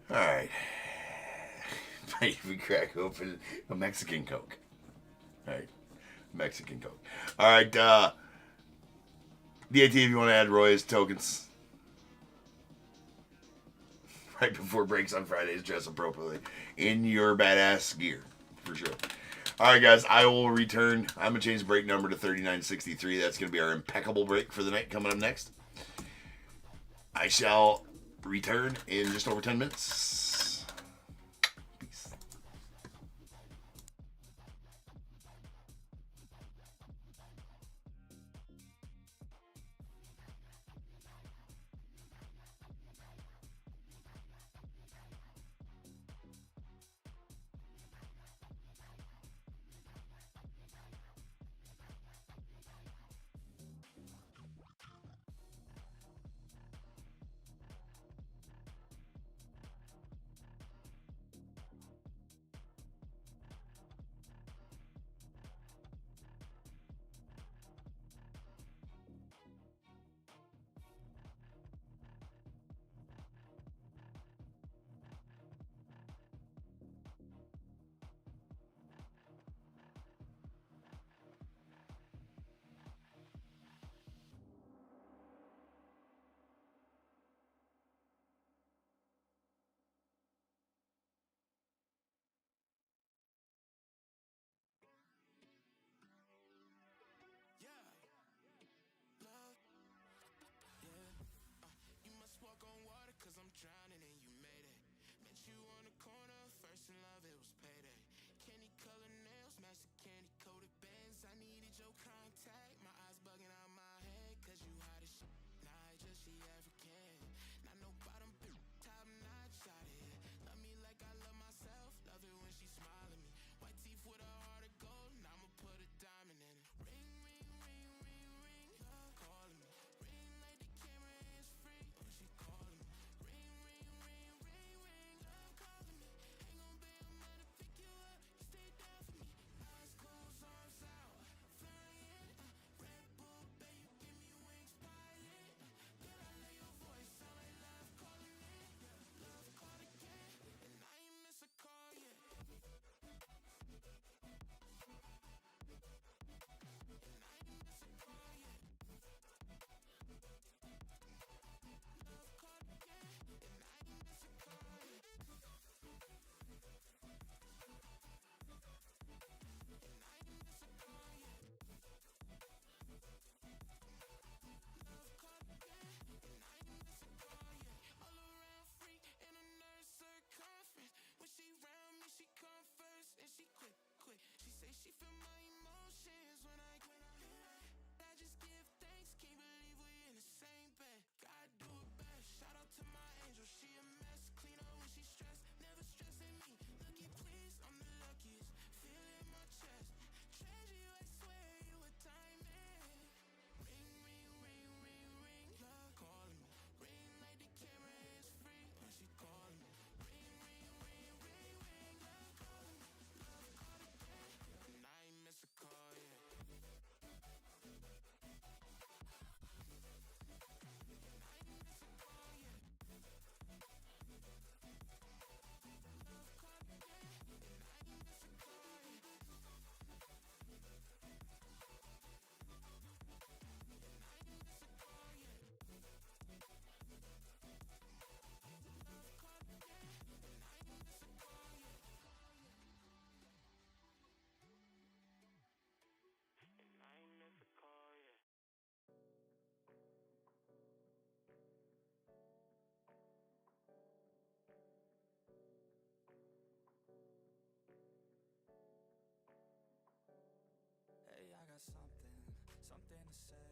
All right. Might even crack open a Mexican Coke. All right. Mexican Coke. All right. DAT, if you want to add Roy's tokens. Right before breaks on Fridays, dress appropriately in your badass gear. For sure. All right, guys, I will return. I'm going to change the break number to 3963. That's going to be our impeccable break for the night coming up next. I shall return in just over 10 minutes. Peace. she African. Not no bottom, top notch shot it. Love me like I love myself, love it when she smile at me. White teeth with a heart of gold, and I'ma put a diamond in it. Ring, ring, ring, ring, ring, love calling me. Ring like the camera is free, when she calling me. Ring, ring, ring, ring, ring, love calling me. Ain't gon' be a man to pick you up, you stay down for me. Eyes closed, arms out, flying. Red Bull, babe, give me wings, pilot. Girl, I love your voice, sound like love calling it. Love called again, and I ain't miss a call yet. And I ain't miss a call yet. Love called again, and I ain't miss a call yet. And I ain't miss a call yet. Love called again, and I ain't miss a call yet. All around free in a nurse circumference. When she round me, she come first, and she quick, quick. She say she feel my emotions when I just give thanks, can't believe we in the same bed. God do it best. Shout out to my angel, she a mess. Clean up when she stressed, never stressing me. Lucky please, I'm the luckiest. Feel it in my chest. Treasure you, I swear you a diamond. Ring, ring, ring, ring, ring. Love calling me. Ring like the camera is free when she calling me. Ring, ring, ring, ring, ring. Love calling me. Love called again, and I ain't miss a call yet. I ain't miss a call yet. Love called again, and I ain't miss a call yet. And I ain't miss a call yet. Love called again, and I ain't miss a call yet. And I ain't miss a call yet. Hey, I got something to say.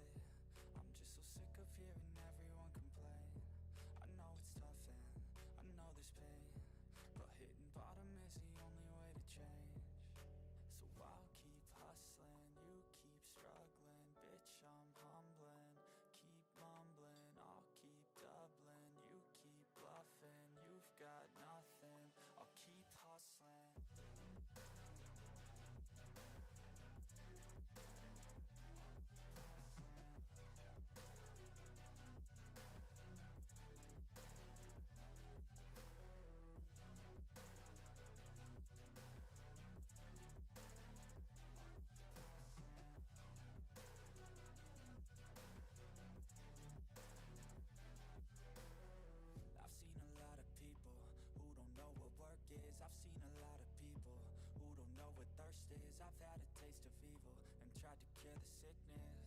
I'm just so sick of hearing everyone complain. I know it's tough and I know there's pain, but hitting bottom is the only way to change. So I'll keep hustling, you keep struggling. Bitch, I'm humbling, keep mumbling. I'll keep doubling, you keep bluffing. You've got nothing, I'll keep hustling. I've seen a lot of people who don't know what work is. I've seen a lot of people who don't know what thirst is. I've had a taste of evil and tried to cure the sickness,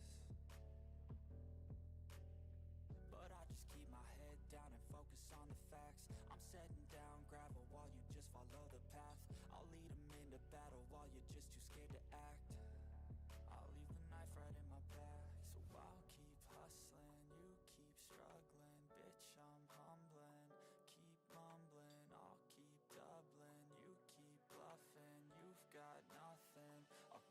but I just keep my head down and focus on the facts. I'm setting down gravel while you just follow the path. I'll lead them into battle while you're just too scared to act. I'll leave the knife right in my back. So I'll keep hustling, you keep struggling. Bitch, I'm humbling, keep mumbling. I'll keep doubling, you keep bluffing. You've got nothing, I'll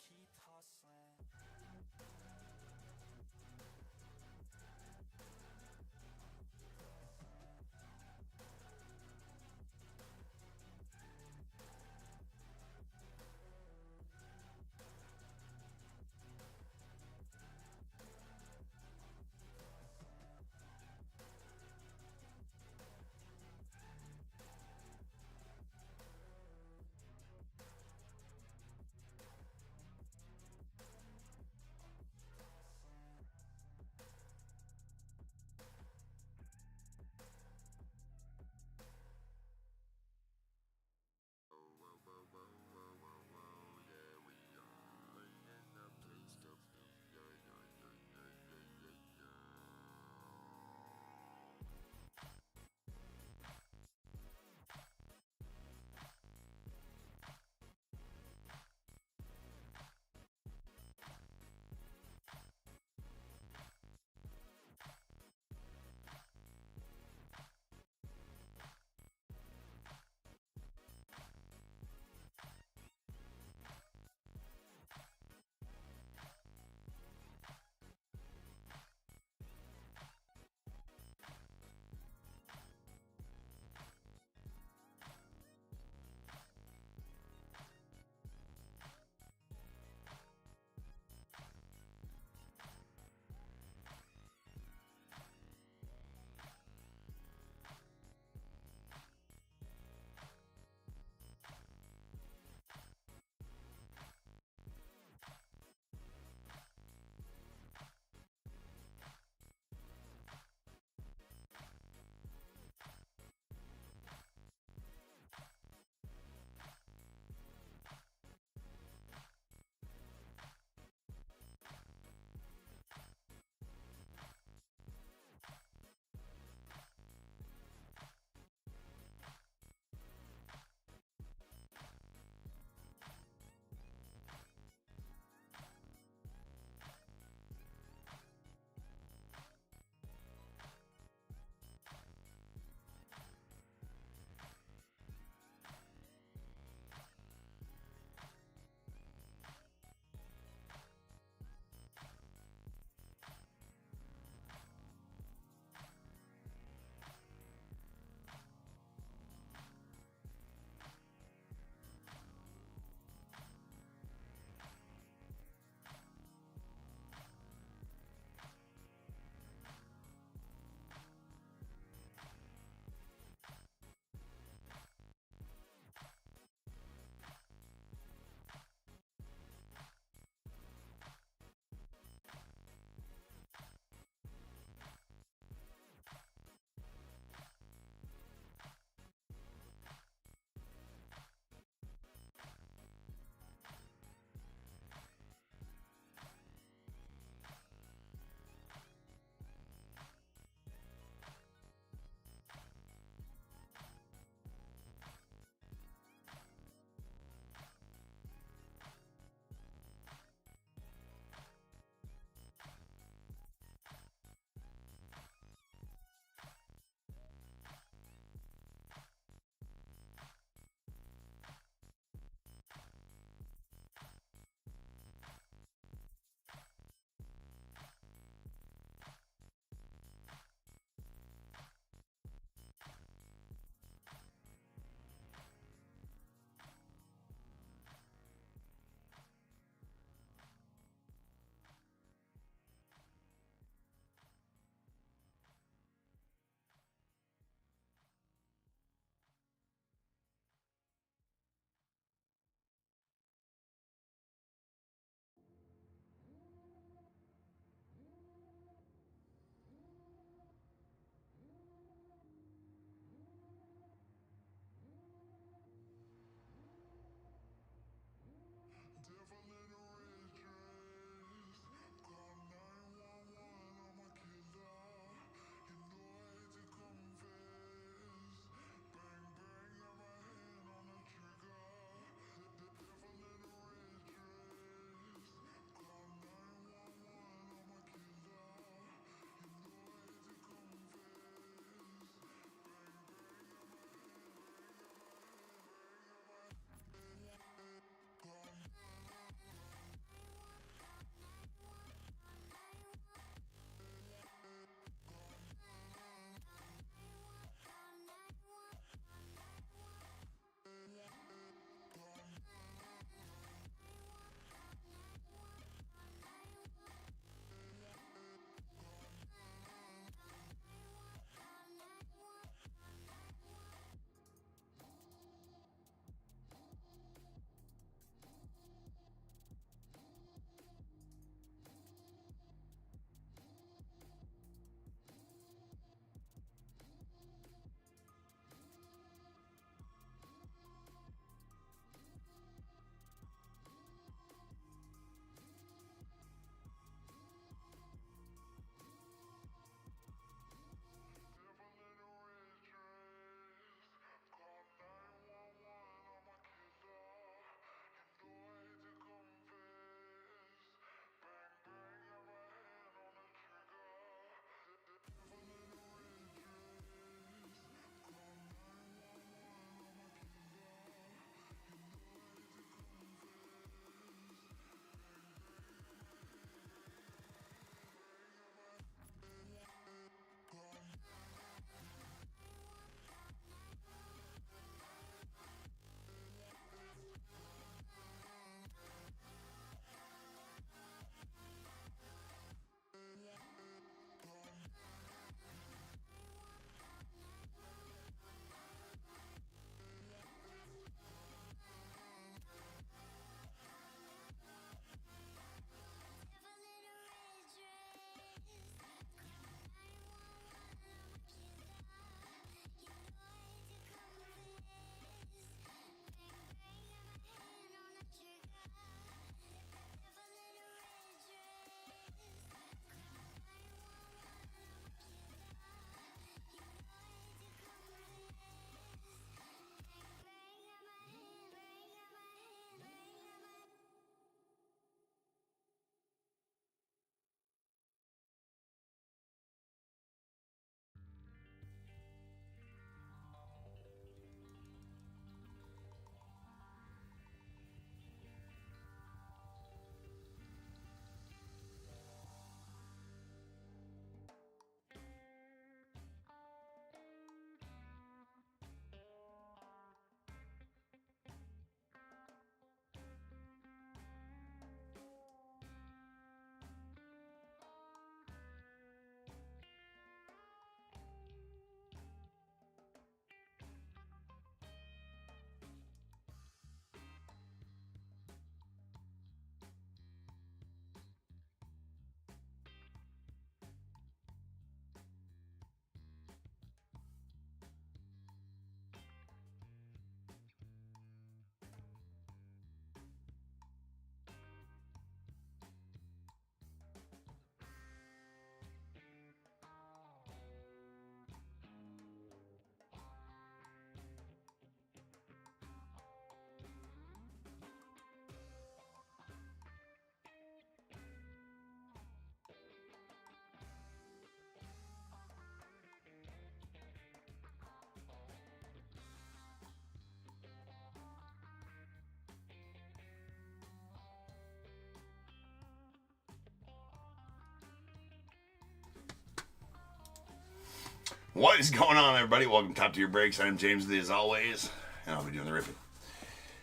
What is going on, everybody? Welcome to Top Tier Breaks. I'm James, as always, and I'll be doing the ripping.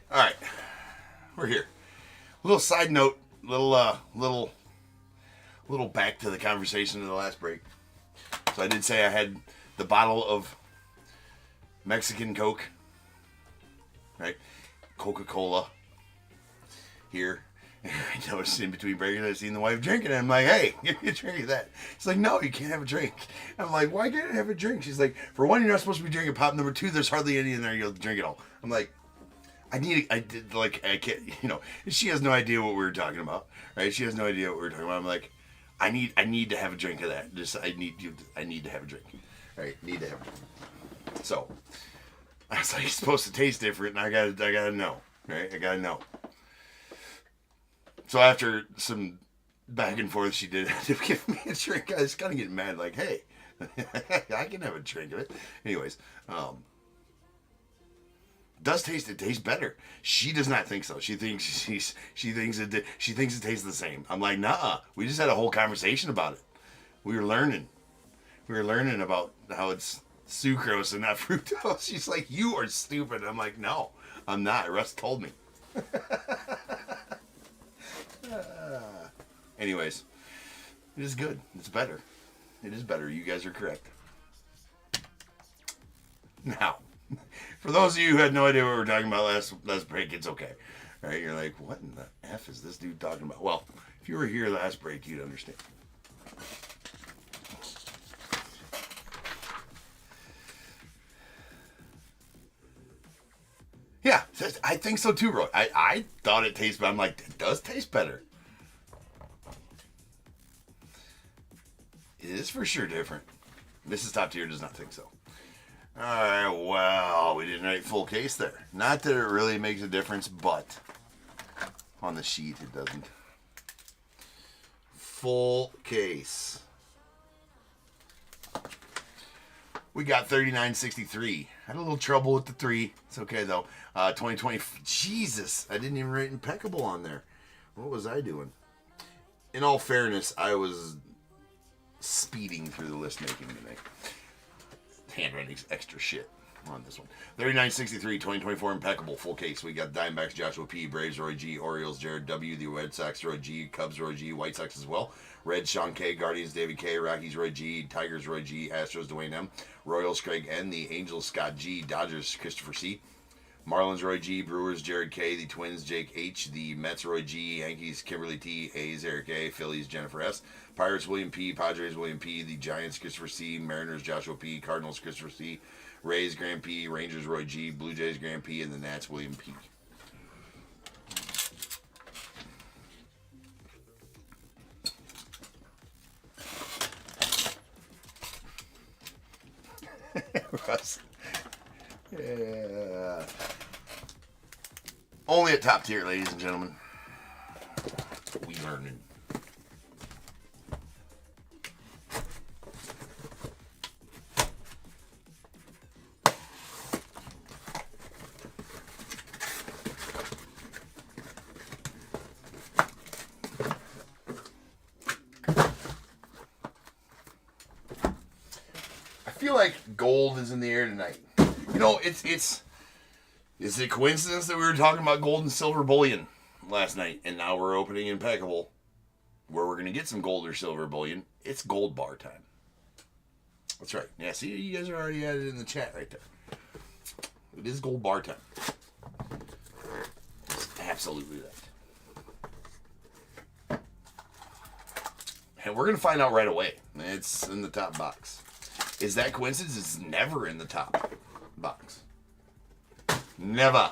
All right, we're here. A little side note, little back to the conversation of the last break. So I did say I had the bottle of Mexican Coke, right? Coca-Cola here. And I noticed in between breaks, I seen the wife drinking it. I'm like, hey, give me a drink of that. She's like, no, you can't have a drink. I'm like, why can't I have a drink? She's like, for one, you're not supposed to be drinking pop. Number two, there's hardly any in there. You'll drink it all. I'm like, I can't, she has no idea what we were talking about, right? She has no idea what we were talking about. I'm like, I need to have a drink of that. I need to have a drink, right? Need to have a drink. So, I was like, it's supposed to taste different, and I gotta know, right? I gotta know. So after some back and forth, she did end up giving me a drink. I was kind of getting mad, like, hey, I can have a drink of it. Anyways, it tastes better. She does not think so. She thinks it tastes the same. I'm like, nah. We just had a whole conversation about it. We were learning about how it's sucrose and not fructose. She's like, you are stupid. I'm like, no, I'm not. Russ told me. Anyways, it is good. It's better. It is better. You guys are correct. Now, for those of you who had no idea what we were talking about last break, it's okay. Right? You're like, what in the F is this dude talking about? Well, if you were here last break, you'd understand. Yeah, I think so too, Roy. I thought it tasted, but I'm like, it does taste better. It is for sure different. Mrs. Top Tier does not think so. Alright, well, we didn't write full case there. Not that it really makes a difference, but on the sheet it doesn't. Full case. We got 3963. Had a little trouble with the 3. It's okay though. 2020. Jesus, I didn't even write Impeccable on there. What was I doing? In all fairness, I was speeding through the list making today. Handwriting's extra shit on this one. 3963, 2024 Impeccable, full case. We got Diamondbacks, Joshua P., Braves, Roy G., Orioles, Jared W., the Red Sox, Roy G., Cubs, Roy G., White Sox as well. Reds, Sean K., Guardians, David K., Rockies, Roy G., Tigers, Roy G., Astros, Dwayne M., Royals, Craig N., the Angels, Scott G., Dodgers, Christopher C., Marlins, Roy G., Brewers, Jared K., the Twins, Jake H., the Mets, Roy G., Yankees, Kimberly T., A's, Eric A., Phillies, Jennifer S., Pirates, William P., Padres, William P., the Giants, Christopher C., Mariners, Joshua P., Cardinals, Christopher C., Rays, Graham P., Rangers, Roy G., Blue Jays, Graham P., and the Nats, William P. Russ. Yeah. Only at Top Tier, ladies and gentlemen. We learning. I feel like gold is in the air tonight. You know, is it a coincidence that we were talking about gold and silver bullion last night, and now we're opening Impeccable, where we're going to get some gold or silver bullion? It's gold bar time. That's right. Yeah, see, you guys are already at it in the chat right there. It is gold bar time. It's absolutely that. And we're going to find out right away. It's in the top box. Is that coincidence? It's never in the top box. Never.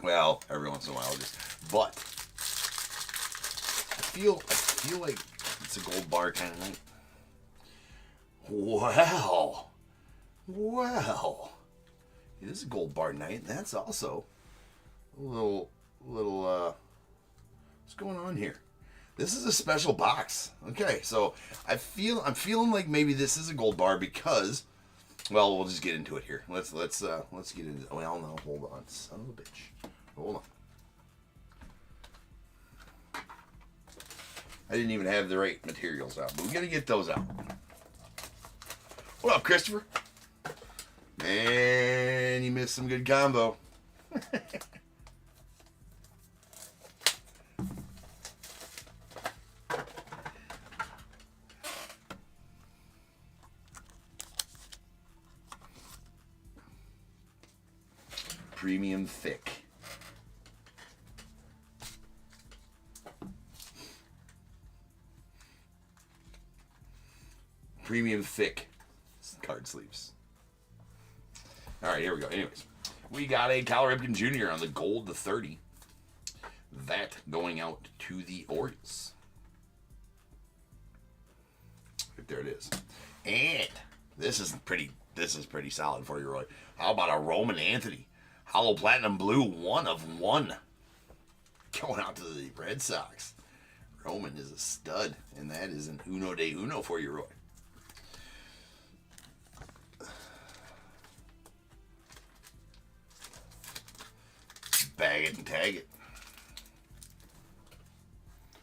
Well, every once in a while, but I feel like it's a gold bar kind of night. Well, it is a gold bar night. That's also a little. What's going on here? This is a special box. Okay, so I'm feeling like maybe this is a gold bar because, well, we'll just get into it here. Let's get into it. Well, no, hold on, son of a bitch. Hold on. I didn't even have the right materials out, but we gotta get those out. What up, Christopher? Man, you missed some good combo. Premium thick. Premium thick card sleeves. All right, here we go. Anyways, we got a Cal Ripken Jr. on the gold, the 30. That going out to the Orioles. Right there it is. And this is pretty solid for you, Roy. How about a Roman Anthony? Hollow Platinum Blue, 1 of 1. Going out to the Red Sox. Roman is a stud, and that is an uno de uno for you, Roy. Bag it and tag it.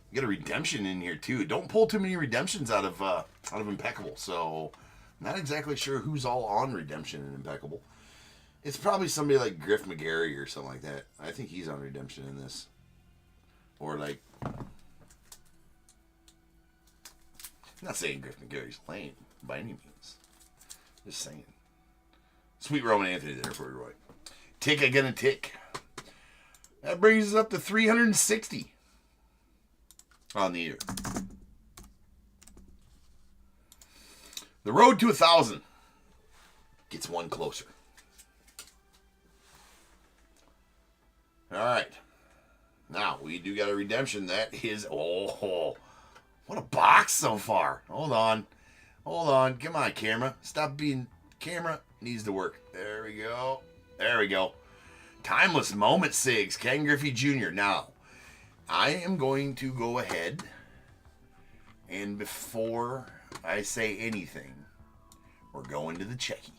You got a redemption in here too. Don't pull too many redemptions out of Impeccable. So, not exactly sure who's all on redemption in Impeccable. It's probably somebody like Griff McGarry or something like that. I think he's on redemption in this. Or like, I'm not saying Griff McGarry's lame by any means. Just saying. Sweet Roman Anthony there for you, Roy. Tick again a tick. That brings us up to 360 on the year. The road to 1,000 gets one closer. All right. Now, we do got a redemption. That is, oh, what a box so far. Hold on. Come on, camera. Stop being, camera needs to work. There we go. Timeless Moment Sigs, Ken Griffey Jr. Now, I am going to go ahead, and before I say anything, we're going to the Checky.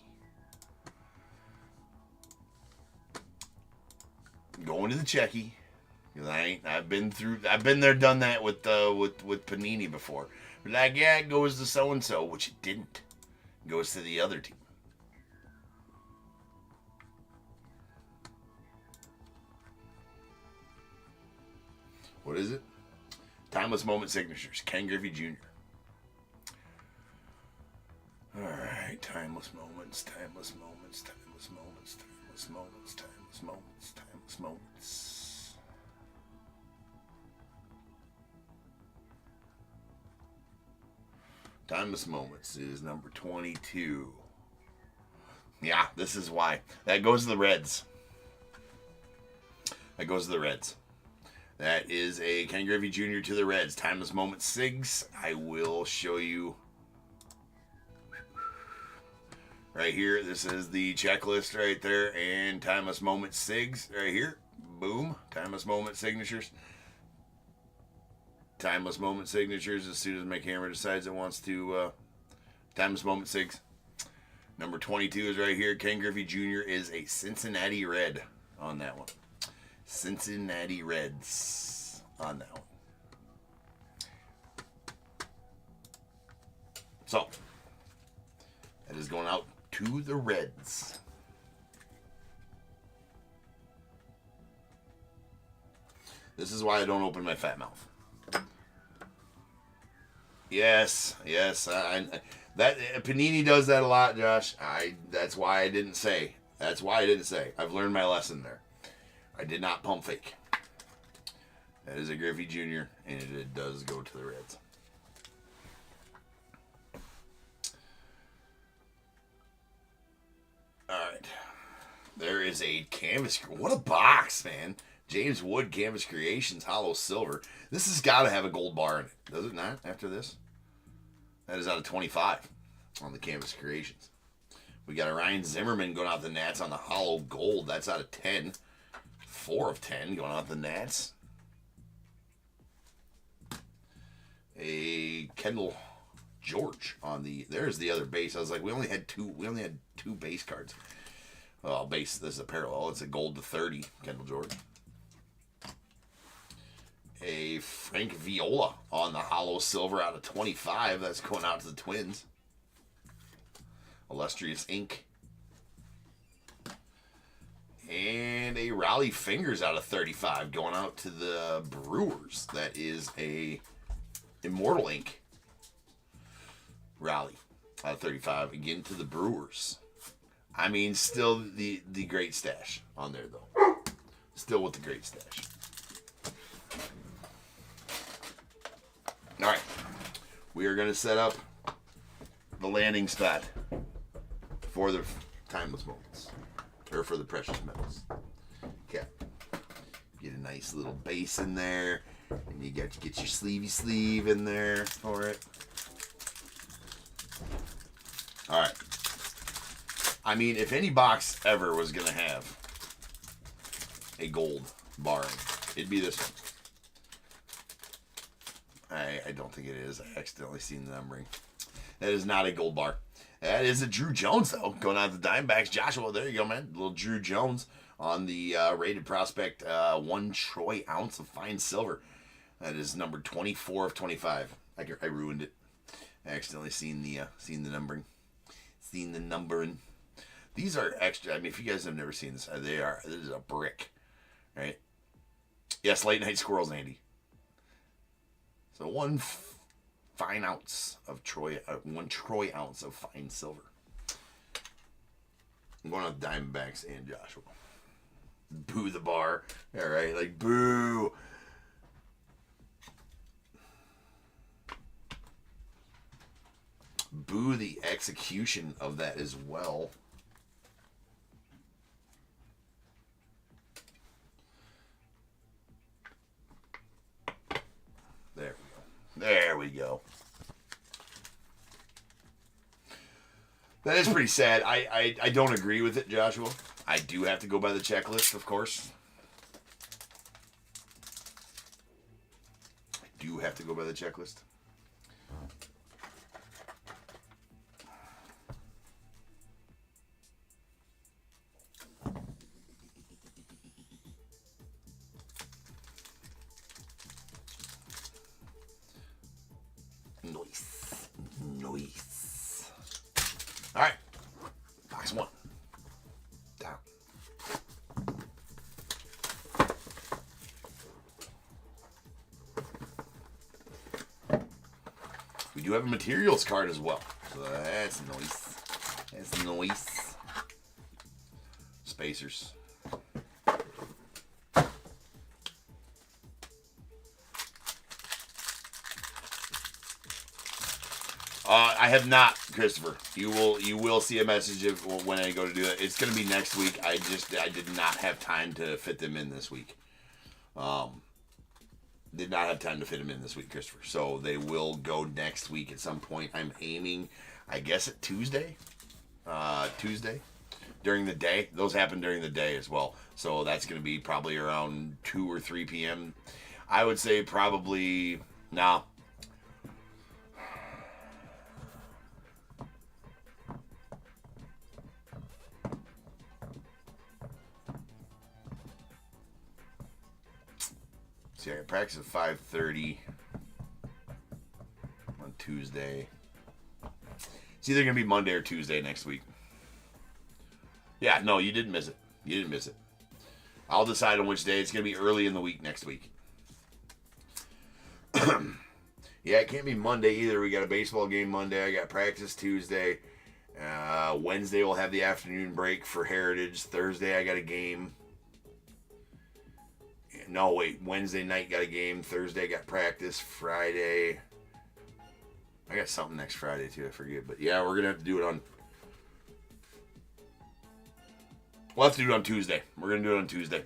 Because I've been there, done that with Panini before. Like, yeah, it goes to so and so, which it didn't. It goes to the other team. What is it? Timeless Moment Signatures, Ken Griffey Jr. All right, timeless moments. Timeless moments. Timeless Moments is number 22. Yeah, this is why. That goes to the Reds. That is a Ken Griffey Jr. to the Reds. Timeless Moment Sigs. I will show you right here. This is the checklist right there. And Timeless Moment Sigs right here. Boom. Timeless Moment Signatures. Timeless Moment Signatures as soon as my camera decides it wants to. Timeless Moment Sigs. Number 22 is right here. Ken Griffey Jr. is a Cincinnati Red on that one. Cincinnati Reds on that one. So, that is going out to the Reds. This is why I don't open my fat mouth. Yes, that Panini does that a lot, Josh. That's why I didn't say. I've learned my lesson there. I did not pump fake. That is a Griffey Jr. and it does go to the Reds. All right. There is a canvas. What a box, man. James Wood Canvas Creations Hollow Silver. This has got to have a gold bar in it. Does it not after this? That is out of 25 on the Canvas Creations. We got a Ryan Zimmerman going out the Nats on the Hollow Gold. That's out of 10. 4 of 10 going out the Nats. A Kendall George on the. There's the other base. I was like, we only had two base cards. Well, base. This is a parallel. It's a gold to 30. Kendall George. A Frank Viola on the Hollow Silver out of 25. That's going out to the Twins. Illustrious Ink. And a Raleigh Fingers out of 35 going out to the Brewers. That is a Immortal Ink. Raleigh out of 35 again to the Brewers. I mean, still the great stash on there, though. Still with the great stash. All right. We are going to set up the landing spot for the timeless moments. Or for the precious metals. Okay. Get a nice little base in there. And you got to get your sleevey sleeve in there for it. Alright. I mean, if any box ever was going to have a gold bar, it'd be this one. I don't think it is. I accidentally seen the numbering. That is not a gold bar. That is a Drew Jones, though. Going out to the Diamondbacks. Joshua, there you go, man. Little Drew Jones on the rated prospect 1 troy ounce of fine silver. That is number 24 of 25. I ruined it. I accidentally seen the numbering. Seen the numbering. These are extra. I mean, if you guys have never seen this, this is a brick. Right? Yes, late night squirrels, Andy. So 1 fine ounce of troy, 1 troy ounce of fine silver. I'm going on Diamondbacks and Joshua. Boo the bar. All right, like boo. Boo the execution of that as well. There we go. There we go. That is pretty sad. I don't agree with it, Joshua. I do have to go by the checklist, of course. I do have to go by the checklist. Nice. All right. Box 1. Down. We do have a materials card as well. So that's nice. That's nice. Spacers. I have not, Christopher. You will see a message when I go to do it. It's going to be next week. I did not have time to fit them in this week. Did not have time to fit them in this week, Christopher. So they will go next week at some point. I'm aiming, I guess, at Tuesday. Tuesday during the day. Those happen during the day as well. So that's going to be probably around 2 or 3 p.m. I would say probably now. See, I got practice at 5:30 on Tuesday. It's either going to be Monday or Tuesday next week. Yeah, no, you didn't miss it. You didn't miss it. I'll decide on which day. It's going to be early in the week next week. Yeah, it can't be Monday either. We got a baseball game Monday. I got practice Tuesday. Wednesday we'll have the afternoon break for Heritage. Thursday I got a game. No, wait. Wednesday night got a game. Thursday got practice. Friday. I got something next Friday too. I forget. But yeah, we're going to have to do it on. We'll have to do it on Tuesday. We're going to do it on Tuesday.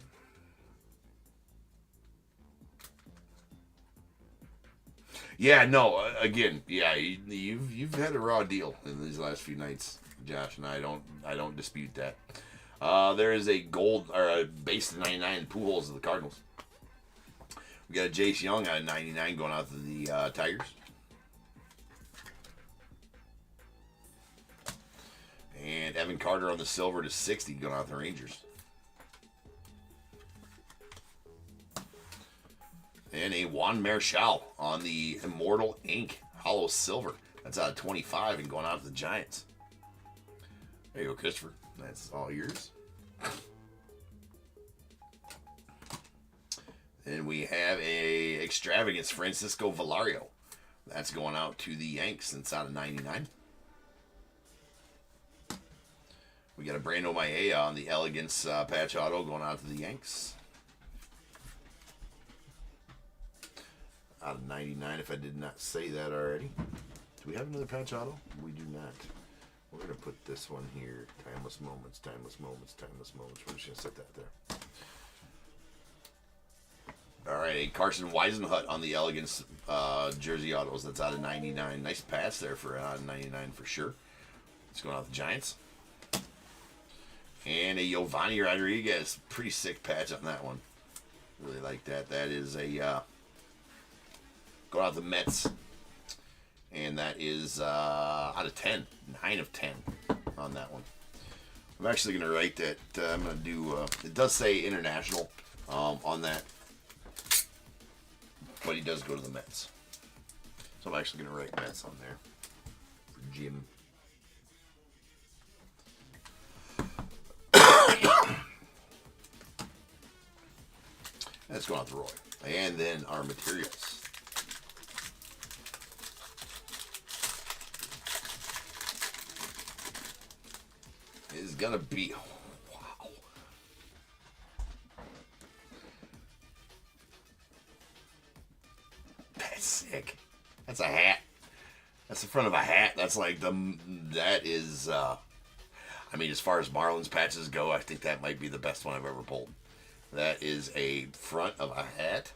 Yeah, no. Again, yeah. You've had a raw deal in these last few nights, Josh, and I don't dispute that. There is a gold or a base to 99 Pujols of the Cardinals. We got a Jace Young out of 99 going out to the Tigers. And Evan Carter on the silver to 60 going out to the Rangers. And a Juan Marichal on the Immortal Ink Hollow Silver. That's out of 25 and going out to the Giants. There you go, Christopher. That's all yours. Then we have a Extravagance Francisco Valario. That's going out to the Yanks. That's out of 99. We got a Brando Maia on the Elegance patch auto going out to the Yanks. Out of 99, if I did not say that already. Do we have another patch auto? We do not. We're going to put this one here. Timeless Moments, Timeless Moments, Timeless Moments. We're just going to set that there. All right, a Carson Weisenhut on the Elegance jersey autos. That's out of 99. Nice patch there for out of 99 for sure. It's going out to the Giants. And a Giovanni Rodriguez. Pretty sick patch on that one. Really like that. That is a going out to the Mets. And that is out of 10. 9 of 10 on that one. I'm actually going to write that. I'm going to do, it does say international on that. But he does go to the Mets. So I'm actually going to write Mets on there for Jim. That's going out to Roy. And then our materials. Is going to be... Wow. That's sick. That's a hat. That's the front of a hat. That's like the... That is... I mean, as far as Marlins patches go, I think that might be the best one I've ever pulled. That is a front of a hat.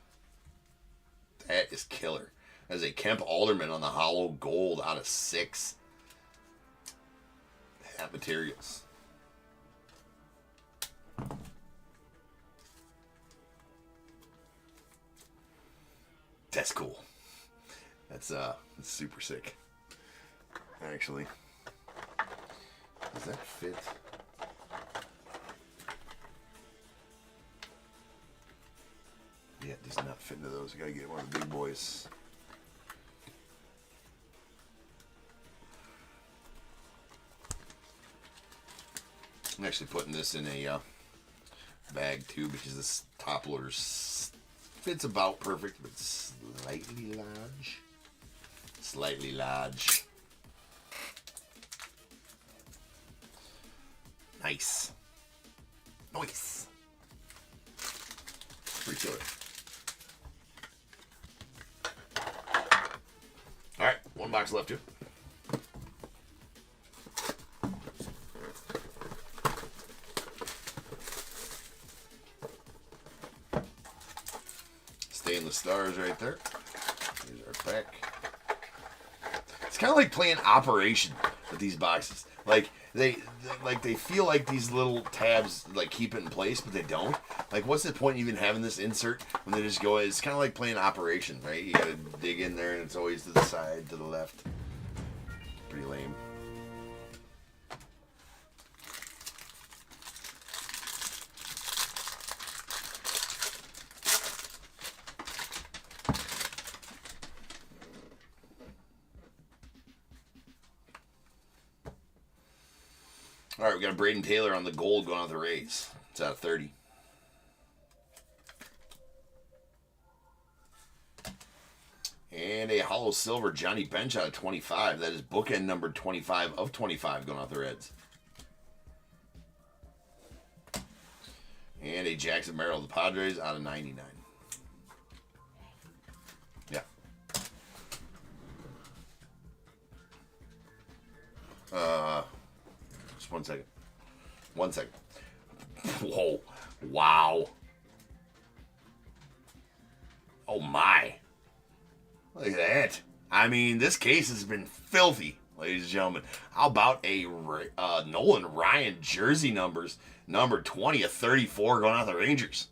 That is killer. That is a Kemp Alderman on the hollow gold out of 6. Hat materials. That's cool. That's super sick. Actually. Does that fit? Yeah, it does not fit into those. I gotta get one of the big boys. I'm actually putting this in a bag too because this top loader fits about perfect, but slightly large. Slightly large. Nice. Nice. Pretty killer. Alright, one box left here. Stainless stars right there. Here's our pack. It's kind of like playing Operation with these boxes. Like they feel like these little tabs like keep it in place, but they don't. Like, what's the point in even having this insert when they just go? It's kind of like playing Operation, right? You gotta dig in there, and it's always to the side, to the left. Pretty lame. All right, we got a Braden Taylor on the gold going on the Rays. It's out of 30. And a hollow silver Johnny Bench out of 25. That is bookend number 25 of 25 going out the Reds. And a Jackson Merrill, the Padres, out of 99. Yeah. Just 1 second. 1 second. Whoa. Wow. Oh, my. Look at that. I mean, this case has been filthy, ladies and gentlemen. How about a Nolan Ryan jersey numbers, number 20 of 34 going out the Rangers?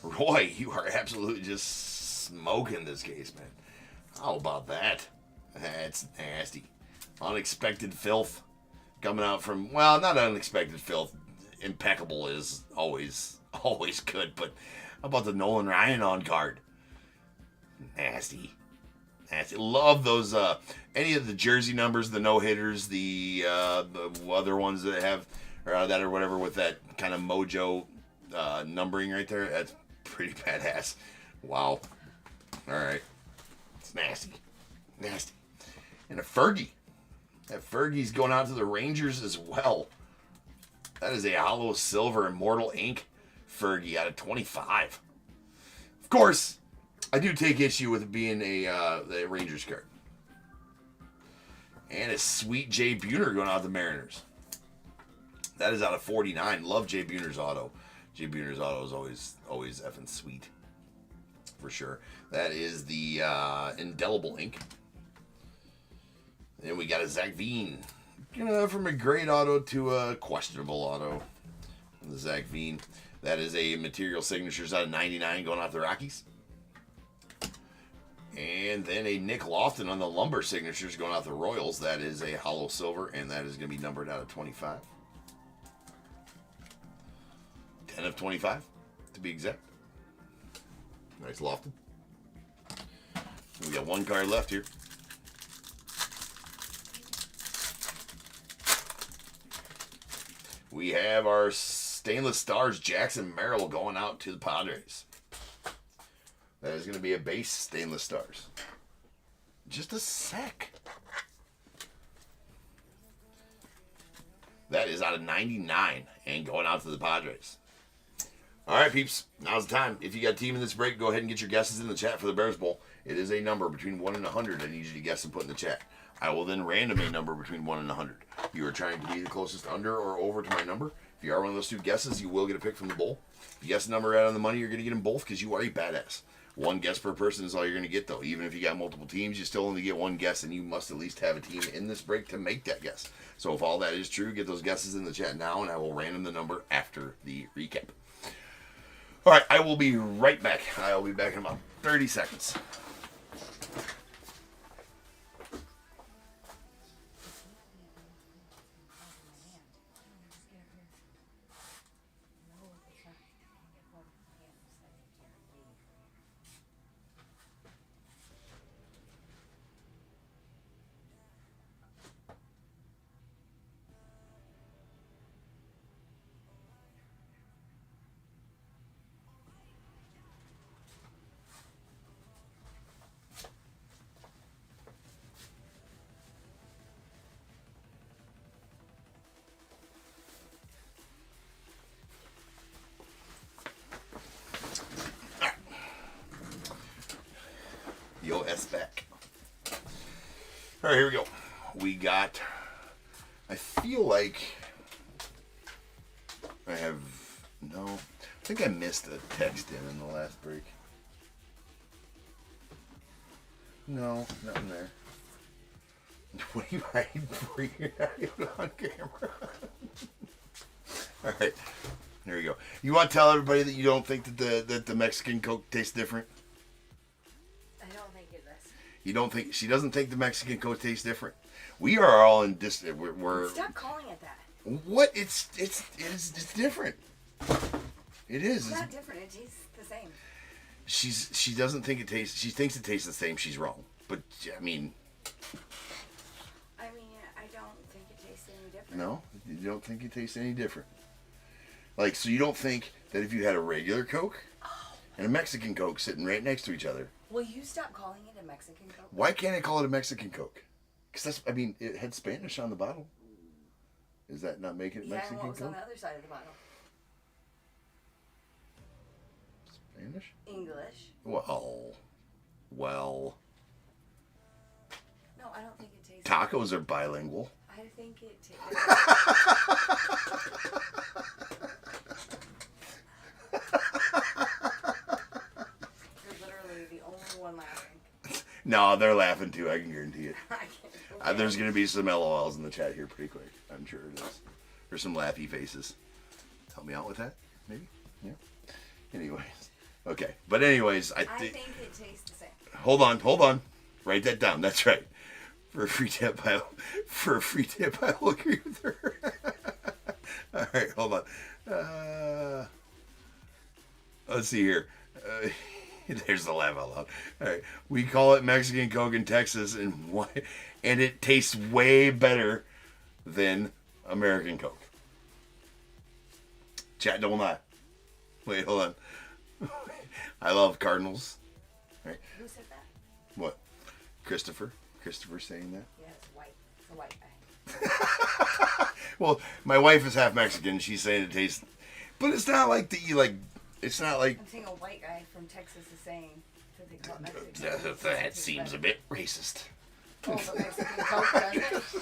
Roy, you are absolutely just smoking this case, man. How about that? That's nasty. Unexpected filth coming out from, well, not unexpected filth. Impeccable is always good, but how about the Nolan Ryan on card? Nasty. Nasty. Love those. Any of the jersey numbers, the no hitters, the other ones that have or that or whatever with that kind of mojo numbering right there. That's pretty badass. Wow. All right. It's nasty. Nasty. And a Fergie. That Fergie's going out to the Rangers as well. That is a hollow silver Immortal Ink Fergie out of 25. Of course, I do take issue with it being the Rangers card. And a sweet Jay Buhner going out to the Mariners. That is out of 49. Love Jay Buhner's auto. Jay Buhner's auto is always effing sweet. For sure. That is the indelible ink. Then we got a Zach Veen. From a great auto to a questionable auto. The Zach Veen. That is a material signatures out of 99 going off the Rockies. And then a Nick Lofton on the lumber signatures going out the Royals. That is a hollow silver, and that is going to be numbered out of 25. 10 of 25, to be exact. Nice Lofton. We got one card left here. We have our Stainless Stars Jackson Merrill going out to the Padres. That is going to be a base Stainless Stars. Just a sec. That is out of 99 and going out to the Padres. All right, peeps. Now's the time. If you got a team in this break, go ahead and get your guesses in the chat for the Bears Bowl. It is a number between 1 and 100 I need you to guess and put in the chat. I will then random a number between 1 and 100. You are trying to be the closest under or over to my number. If you are one of those two guesses, you will get a pick from the bowl. If you guess a number out on the money, you're going to get them both because you are a badass. One guess per person is all you're going to get, though. Even if you got multiple teams, you still only get one guess, and you must at least have a team in this break to make that guess. So if all that is true, get those guesses in the chat now, and I will random the number after the recap. All right, I will be right back. I'll be back in about 30 seconds. Yo, S back. All right, here we go. We got, I feel like I have, no, I think I missed a text in the last break. No, nothing there. What are you hiding for? You're not even on camera. All right, there you go. You want to tell everybody that you don't think that the Mexican Coke tastes different? I don't think it does. You don't think she doesn't think the Mexican Coke tastes different? We are all in we're Stop calling it that. what? It's different. It is. It's not different. It tastes the same. She doesn't think it tastes. She thinks it tastes the same. She's wrong. But I mean, I don't think it tastes any different. no, you don't think it tastes any different. Like, so you don't think that if you had a regular Coke and a Mexican Coke sitting right next to each other, Will you stop calling it a Mexican Coke? why can't I call it a Mexican Coke? Because that's, I mean, it had Spanish on the bottle. Is that not making it Yeah, and Mexican what was Coke? on the other side of the bottle? Spanish? English. Well. No, I don't think it tastes. Tacos are bilingual. I think it tastes. You're literally the only one laughing. No, they're laughing too. I can guarantee it. I can't. There's going to be some LOLs in the chat here pretty quick. I'm sure it is. Or some laughy faces. Help me out with that, maybe? Yeah. Anyways. Okay. But anyways, I think think... it tastes the same. Hold on. Write that down. That's right. For a free tip, I will agree with her. All right, hold on. Let's see here. There's the laugh out loud. All right. We call it Mexican Coke in Texas, and it tastes way better than American Coke. Chat, don't lie. Wait, hold on. I love Cardinals. Right. Who said that? What? Christopher? Christopher saying that? Yeah, it's white. It's a white guy. Well, my wife is half Mexican. She's saying it tastes, but it's not like it's not like. I'm saying a white guy from Texas is saying that they call it Mexican. That seems a bit racist. Oh, but Mexican Coke does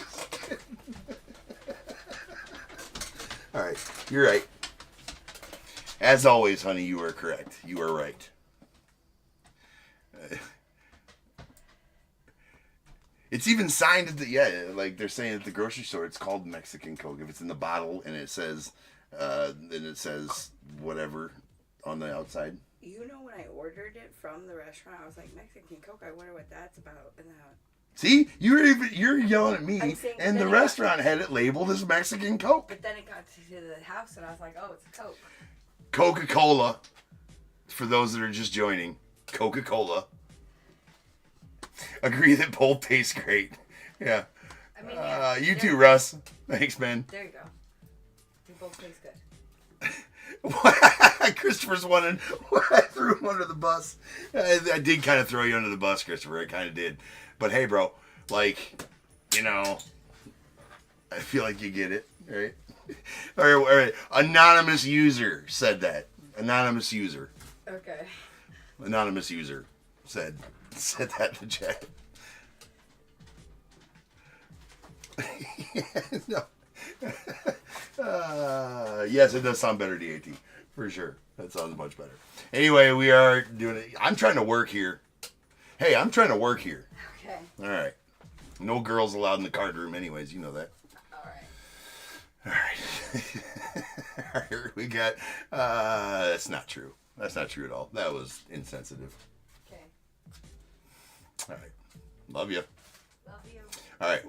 it? All right, you're right. As always, honey, you are correct. You are right. It's even signed at the like they're saying at the grocery store. It's called Mexican Coke. If it's in the bottle and it says, then it says whatever on the outside. You know, when I ordered it from the restaurant, I was like, Mexican Coke, I wonder what that's about. And then See, you're yelling at me, I'm saying, and the then restaurant had it labeled as Mexican Coke. but then it got to the house, and I was like, oh, it's a Coke. Coca-Cola, for those that are just joining, Coca-Cola. Agree that both taste great. Yeah. I mean, yeah, you too, Russ. Thanks, man. There you go. They both taste good. Christopher's wondering why I threw him under the bus. I did kind of throw you under the bus, Christopher. I kind of did. But hey, bro, like, you know, I feel like you get it, right? All right. Anonymous user said that. Anonymous user. Okay. Anonymous user said that in the chat. No. Yes, it does sound better, DAT. For sure. That sounds much better. Anyway, we are doing it. I'm trying to work here. Hey, I'm trying to work here. Okay. All right. No girls allowed in the card room anyways. You know that. All right. All right. All right. We got... that's not true. That's not true at all. That was insensitive. Okay. All right. Love you. Love you. All right,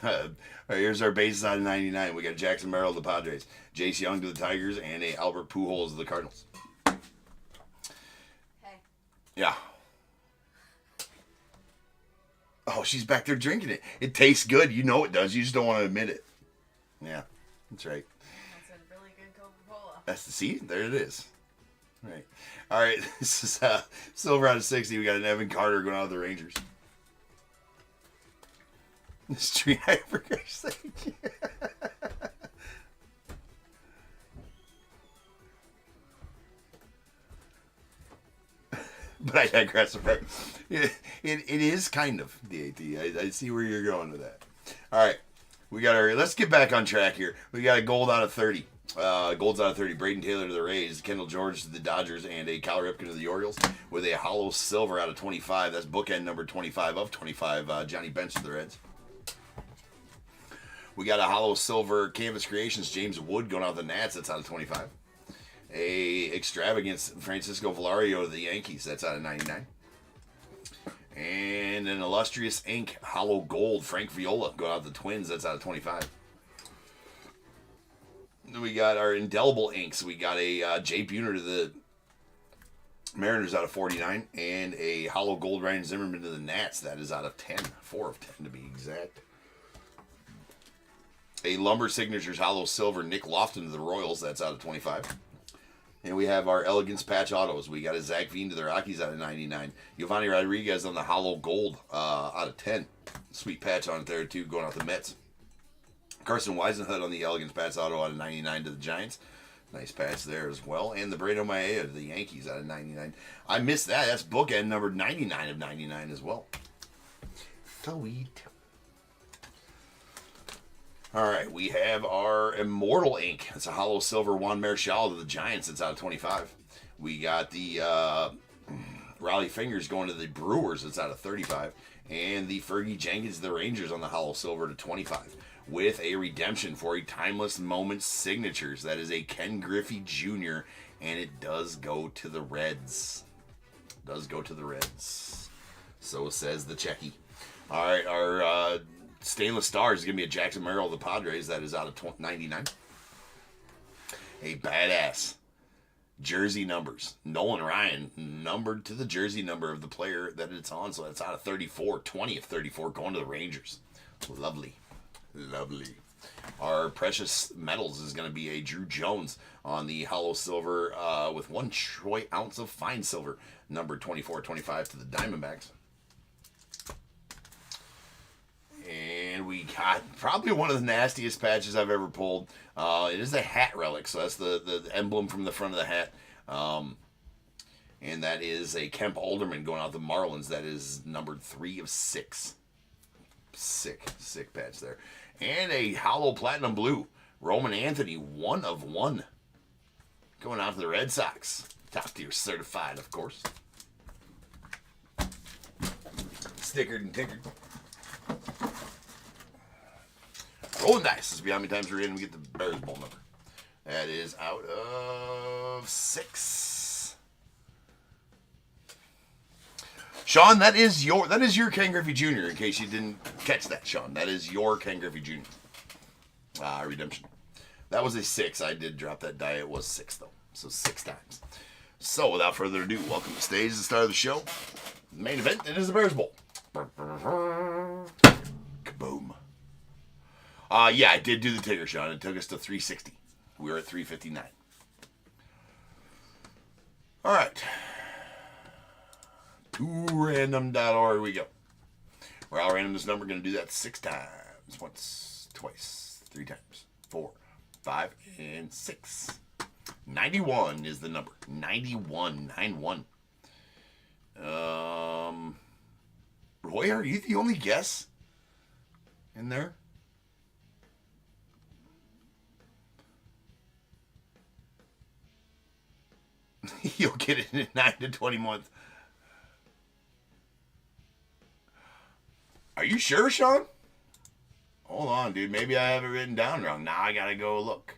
all right, here's our bases out of 99. We got Jackson Merrill to the Padres, Jace Young to the Tigers, and a Albert Pujols to the Cardinals. Hey. Yeah. Oh, she's back there drinking it. It tastes good. You know it does. You just don't want to admit it. Yeah, that's right. That's a really good Coca-Cola. See, there it is. All right, this is silver out of 60. We got an Evan Carter going out with the Rangers. Street Eye for Christ's sake. But I digress. It is kind of DAT. I see where you're going with that. All right, let's get back on track here. We got a gold out of 30. Gold's out of 30. Braden Taylor to the Rays, Kendall George to the Dodgers, and a Cal Ripken to the Orioles with a hollow silver out of 25. That's bookend number 25 of 25. Johnny Bench to the Reds. We got a hollow silver Canvas Creations James Wood going out the Nats. That's out of 25. A extravagance Francisco Valario to the Yankees. That's out of 99. And an illustrious ink hollow gold Frank Viola going out the Twins. That's out of 25. Then we got our indelible inks. We got a Jay Buhner to the Mariners out of 49. And a hollow gold Ryan Zimmerman to the Nats. That is out of 10. 4 of 10 to be exact. A Lumber Signatures hollow silver Nick Lofton to the Royals. That's out of 25. And we have our Elegance patch autos. We got a Zach Veen to the Rockies out of 99. Giovanni Rodriguez on the hollow gold out of 10. Sweet patch on it there too, going out the Mets. Carson Weisenhut on the Elegance patch auto out of 99 to the Giants. Nice patch there as well. And the Brado Maeda to the Yankees out of 99. I missed that. That's bookend number 99 of 99 as well. Sweet. All right, we have our Immortal ink. It's a hollow silver Juan Marichal to the Giants. It's out of 25. We got the Raleigh Fingers going to the Brewers. It's out of 35. And the Fergie Jenkins to the Rangers on the hollow silver to 25. With a redemption for a Timeless Moments Signatures. That is a Ken Griffey Jr. And it does go to the Reds. Does go to the Reds. So says the Checky. All right, our... Stainless Stars is going to be a Jackson Merrill of the Padres. That is out of 99. A badass jersey numbers. Nolan Ryan numbered to the jersey number of the player that it's on, so that's out of 34. 20 of 34 going to the Rangers. Lovely. Lovely. Our precious metals is going to be a Drew Jones on the hollow silver with 1 troy ounce of fine silver, number 24-25 to the Diamondbacks. And we got probably one of the nastiest patches I've ever pulled. It is a hat relic, so that's the emblem from the front of the hat. And that is a Kemp Alderman going out the Marlins. That is numbered 3 of 6. Sick patch there. And a hollow platinum blue, Roman Anthony, 1 of 1. Going out to the Red Sox. Top tier certified, of course. Stickered and tinkered. Rolling dice. This will be how many times we're in and we get the Bears Bowl number. That is out of 6. Sean, that is your Ken Griffey Jr. In case you didn't catch that, Sean. That is your Ken Griffey Jr. Redemption. That was a 6. I did drop that die. It was 6 though. So 6 times. So without further ado, welcome to stage, the start of the show. The main event, it is the Bears Bowl. Kaboom. Yeah, I did do the ticker, Sean. It took us to 360. We were at 359. All right. TooRandom.org we go. We're all random this number. Going to do that 6 times. Once, twice, 3 times, 4, 5, and 6. 91 is the number. 91. 91. Roy, are you the only guess in there? You'll get it in 9 to 20 months. Are you sure, Sean? Hold on, dude. Maybe I have it written down wrong. Now I gotta go look.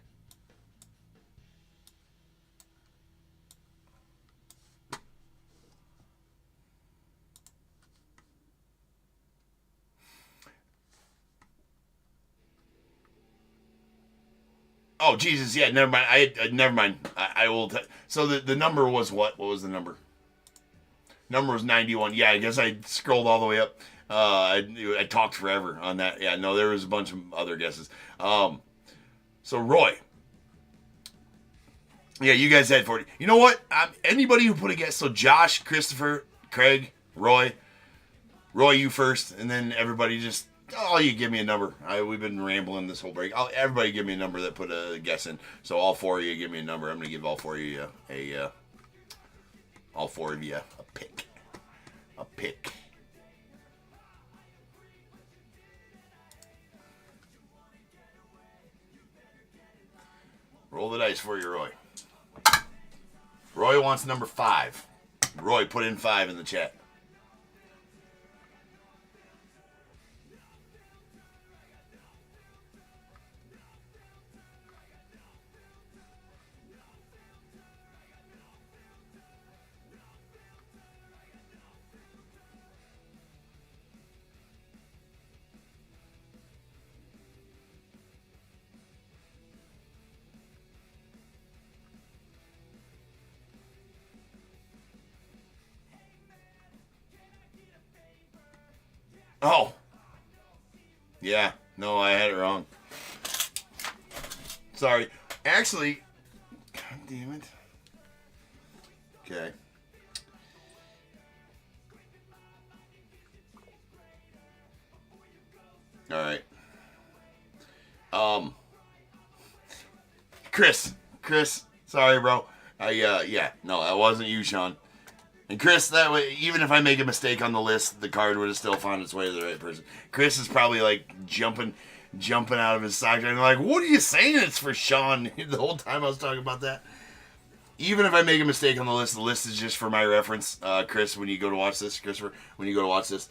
Oh, Jesus, yeah, never mind. Never mind. I will. So the number was what? What was the number? Number was 91. Yeah, I guess I scrolled all the way up. I talked forever on that. Yeah, no, there was a bunch of other guesses. So Roy. Yeah, you guys had 40. You know what? Anybody who put a guess. So Josh, Christopher, Craig, Roy, you first, and then everybody just. Oh, you give me a number. We've been rambling this whole break. Everybody give me a number that put a guess in. So all 4 of you give me a number. I'm going to give all 4 of you a pick. A pick. Roll the dice for you, Roy. Roy wants number 5. Roy, put in 5 in the chat. Oh. Yeah. No, I had it wrong. Sorry. Actually, God damn it. Okay. All right. Chris, sorry, bro. Yeah, no, that wasn't you, Sean. And Chris, that way, even if I make a mistake on the list, the card would have still found its way to the right person. Chris is probably like jumping out of his socks and like, what are you saying? It's for Sean. The whole time I was talking about that. Even if I make a mistake on the list is just for my reference. Chris, when you go to watch this, Christopher, when you go to watch this,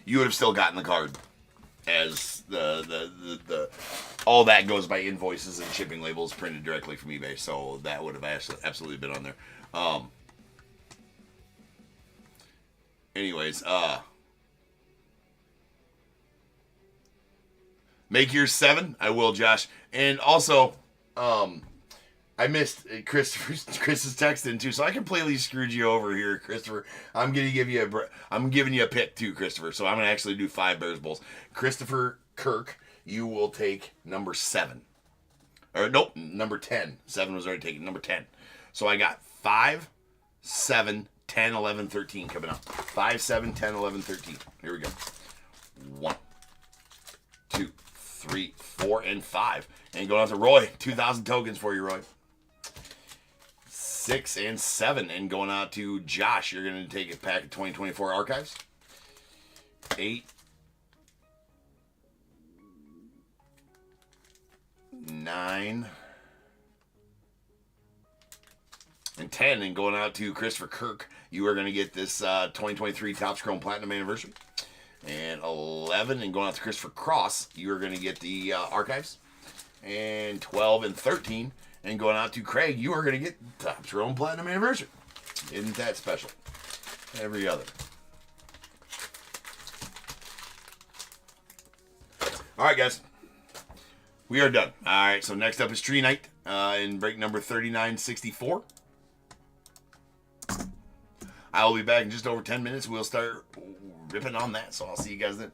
you would have still gotten the card as the all that goes by invoices and shipping labels printed directly from eBay, so that would have absolutely been on there. Anyways, make yours 7. I will, Josh. And also, I missed Chris's texting too, so I completely screwed you over here, Christopher. I'm giving you a pick too, Christopher. So I'm gonna actually do 5 Bears Bowls. Christopher Kirk, you will take number 7. Or nope, number 10. 7 was already taken. Number 10. So I got 5, 7, 10, 11, 13 coming up. 5, 7, 10, 11, 13. Here we go. 1, 2, 3, 4, and 5. And going out to Roy. 2,000 tokens for you, Roy. 6 and 7. And going out to Josh. You're going to take a pack of 2024 archives. 8, 9, and 10. And going out to Christopher Kirk. You are going to get this 2023 Topps Chrome Platinum Anniversary. And 11. And going out to Christopher Cross. You are going to get the archives. And 12 and 13. And going out to Craig, you are going to get Topps Chrome Platinum Anniversary. Isn't that special? Every other. All right, guys. We are done. All right, so next up is Tree Night in break number 3964. I will be back in just over 10 minutes. We'll start ripping on that, so I'll see you guys then.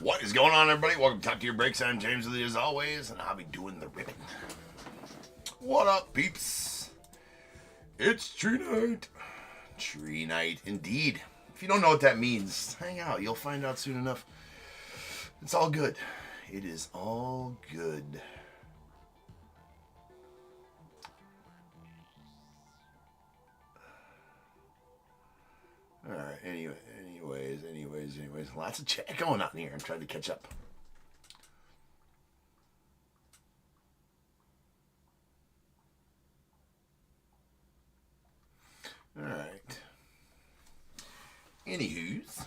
What is going on, everybody? Welcome to Top Tier Breaks. I'm James with you as always, and I'll be doing the ribbon. What up, peeps? It's tree night. Tree night, indeed. If you don't know what that means, hang out. You'll find out soon enough. It's all good. It is all good. All right. Anyways. Lots of chat going on here. I'm trying to catch up. All right. Anywho's.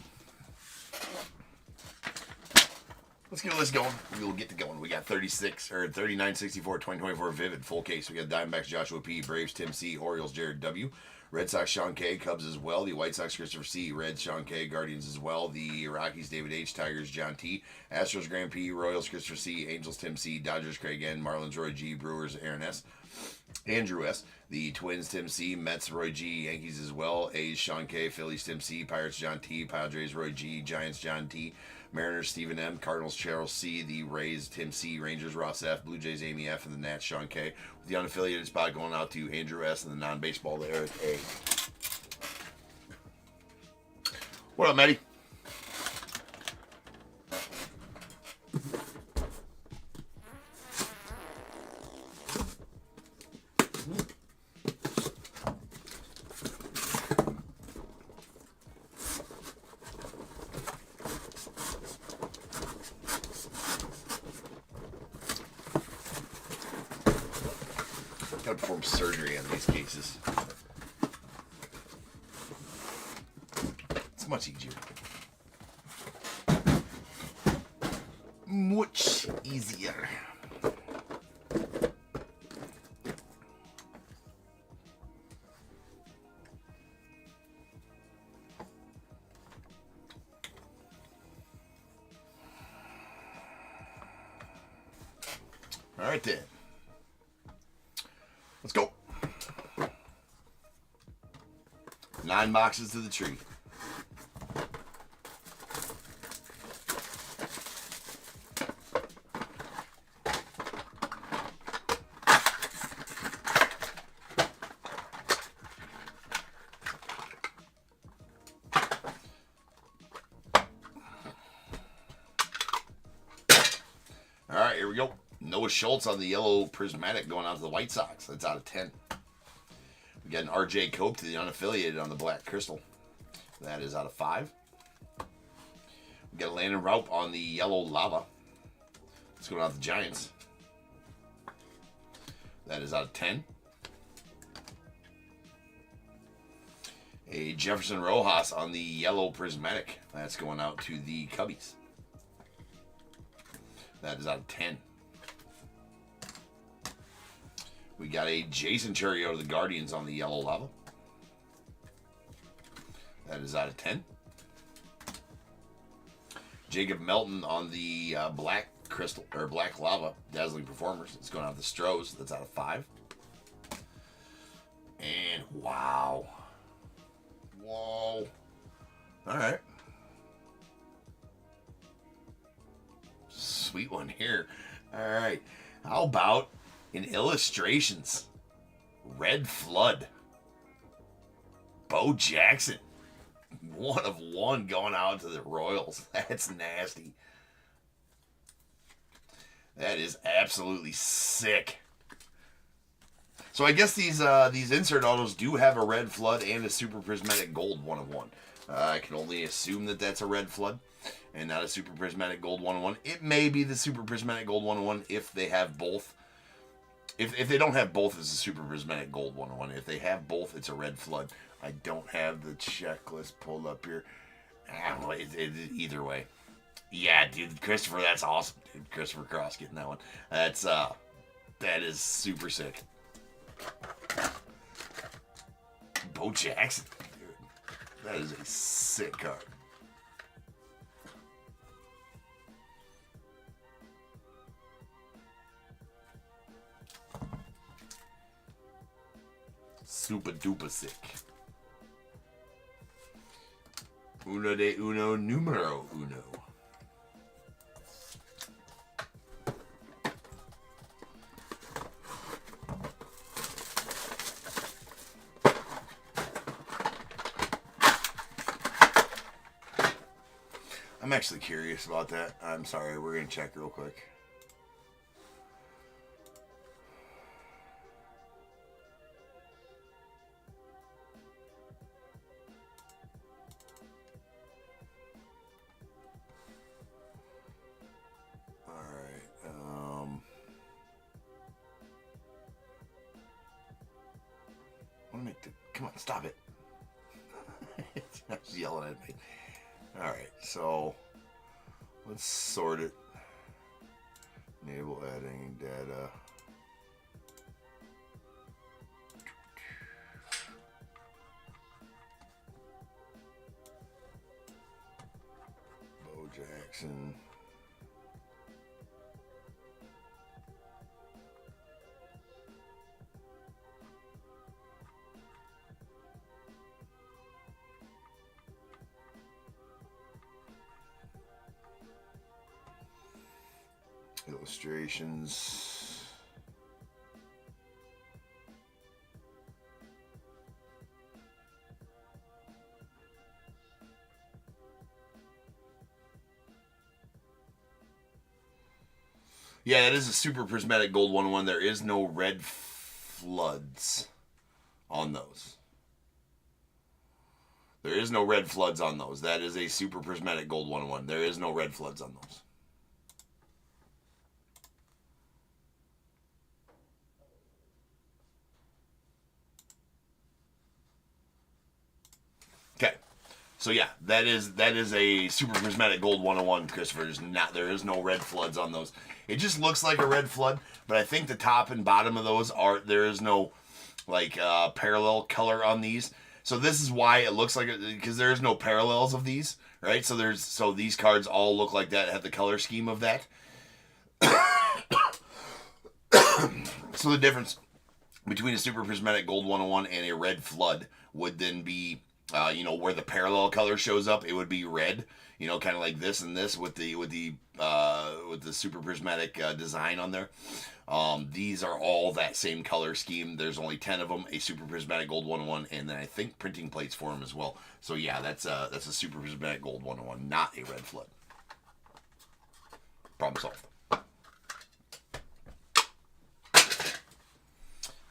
Let's get this going. We'll get to going. We got 3964 2024 Vivid full case. We got Diamondbacks Joshua P, Braves Tim C, Orioles Jared W, Red Sox Sean K, Cubs as well, the White Sox Christopher C, Reds Sean K, Guardians as well, the Rockies David H, Tigers John T, Astros Graham P, Royals Christopher C, Angels Tim C, Dodgers Craig N, Marlins Roy G, Brewers Aaron S, Andrew S, the Twins Tim C, Mets Roy G, Yankees as well, A's Sean K, Phillies Tim C, Pirates John T, Padres Roy G, Giants John T, Mariners Stephen M, Cardinals Cheryl C, the Rays Tim C, Rangers Ross F, Blue Jays Amy F, and the Nats Sean K. With the unaffiliated spot going out to Andrew S and the non-baseball to Eric A. What up, Matty? Gotta perform surgery on these cases. It's much easier. Much easier. All right then. Let's go. 9 boxes to the tree. All right, here we go. Noah Schultz on the yellow prismatic going out to the White Sox. That's out of 10. We got an RJ Cope to the unaffiliated on the black crystal. That is out of 5. We got Landon Raup on the yellow lava. Let's go out to the Giants. That is out of 10. A Jefferson Rojas on the yellow prismatic. That's going out to the Cubbies. That is out of 10. We got a Jason Churio to the Guardians on the yellow lava. That is out of 10. Jacob Melton on the black crystal or black lava, dazzling performers. It's going out to the Stros. That's out of 5. And wow, whoa! All right, sweet one here. All right, how about in illustrations, Red Flood, Bo Jackson, 1 of 1 going out to the Royals. That's nasty. That is absolutely sick. So I guess these insert autos do have a Red Flood and a Super Prismatic Gold 1 of 1. I can only assume that that's a Red Flood and not a Super Prismatic Gold 1 of 1. It may be the Super Prismatic Gold 1 of 1 if they have both. If they don't have both, it's a Super Prismatic Gold 1 of 1. If they have both, it's a Red Flood. I don't have the checklist pulled up here. Either way. Yeah, dude, Christopher, that's awesome, dude. Christopher Cross getting that one. That is super sick. Bo Jackson, dude. That is a sick card. Super duper sick. Uno de uno, numero uno. I'm actually curious about that. I'm sorry, we're going to check real quick. Come on, stop it. It's yelling at me. Alright, so let's sort it. Enable adding data. Bo Jackson. Illustrations. Yeah, it is a super prismatic gold 101. There is no red floods on those. There is no red floods on those. That is a super prismatic gold 101. There is no red floods on those. Okay, so yeah, that is a super prismatic gold 101, Christopher. There is no red floods on those. It just looks like a red flood, but I think the top and bottom of those there is no like parallel color on these. So this is why it looks like it, because there is no parallels of these, right? So these cards all look like that, have the color scheme of that. So the difference between a super prismatic gold 101 and a red flood would then be, where the parallel color shows up, it would be red, kind of like this and this with the super prismatic design on there. These are all that same color scheme. There's only 10 of them, a super prismatic gold 101, and then I think printing plates for them as well. So yeah, that's a super prismatic gold 101, not a red flood. Problem solved.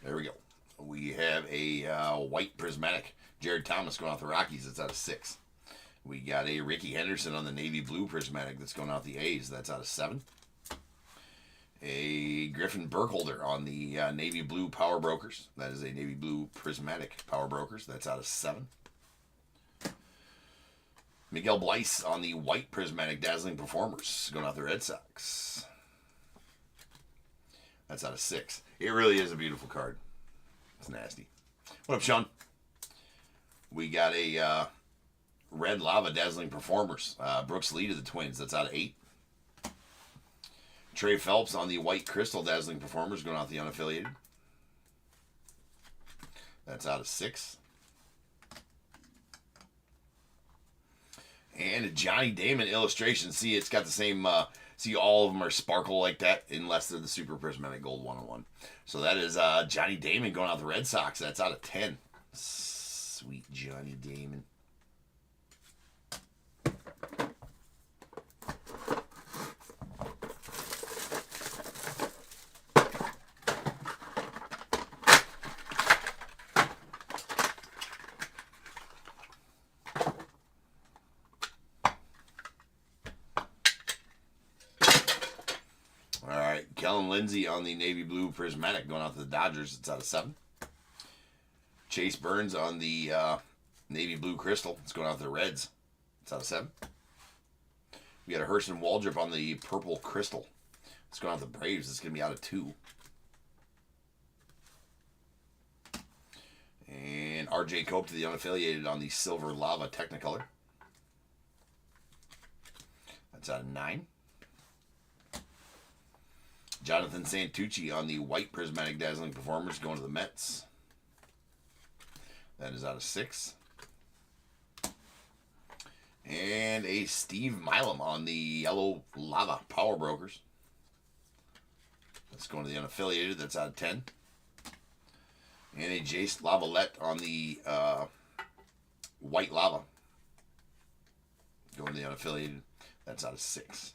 There we go. We have a white prismatic Jared Thomas going out the Rockies. That's out of 6. We got a Ricky Henderson on the navy blue prismatic that's going out the A's. That's out of 7. A Griffin Burkholder on the navy blue Power Brokers. That is a navy blue prismatic Power Brokers. That's out of 7. Miguel Bleis on the white prismatic Dazzling Performers going out the Red Sox. That's out of 6. It really is a beautiful card. It's nasty. What up, Sean? We got a red lava Dazzling Performers. Brooks Lee to the Twins. That's out of 8. Trey Phelps on the white crystal Dazzling Performers going out the unaffiliated. That's out of 6. And a Johnny Damon illustration. See, it's got the same... see, all of them are sparkle like that unless they're the super prismatic gold 101. So that is Johnny Damon going out the Red Sox. That's out of 10. Sweet Johnny Damon. Kellen Lindsay on the navy blue prismatic going out to the Dodgers. It's out of 7. Chase Burns on the navy blue crystal. It's going out to the Reds. It's out of 7. We got a Hurston Waldrop on the purple crystal. It's going out to the Braves. It's going to be out of 2. And RJ Cope to the unaffiliated on the silver lava Technicolor. That's out of 9. Jonathan Santucci on the white prismatic Dazzling Performers going to the Mets. That is out of 6. And a Steve Milam on the yellow lava Power Brokers. That's going to the unaffiliated. That's out of 10. And a Jace Lavalette on the white lava going to the unaffiliated. That's out of 6.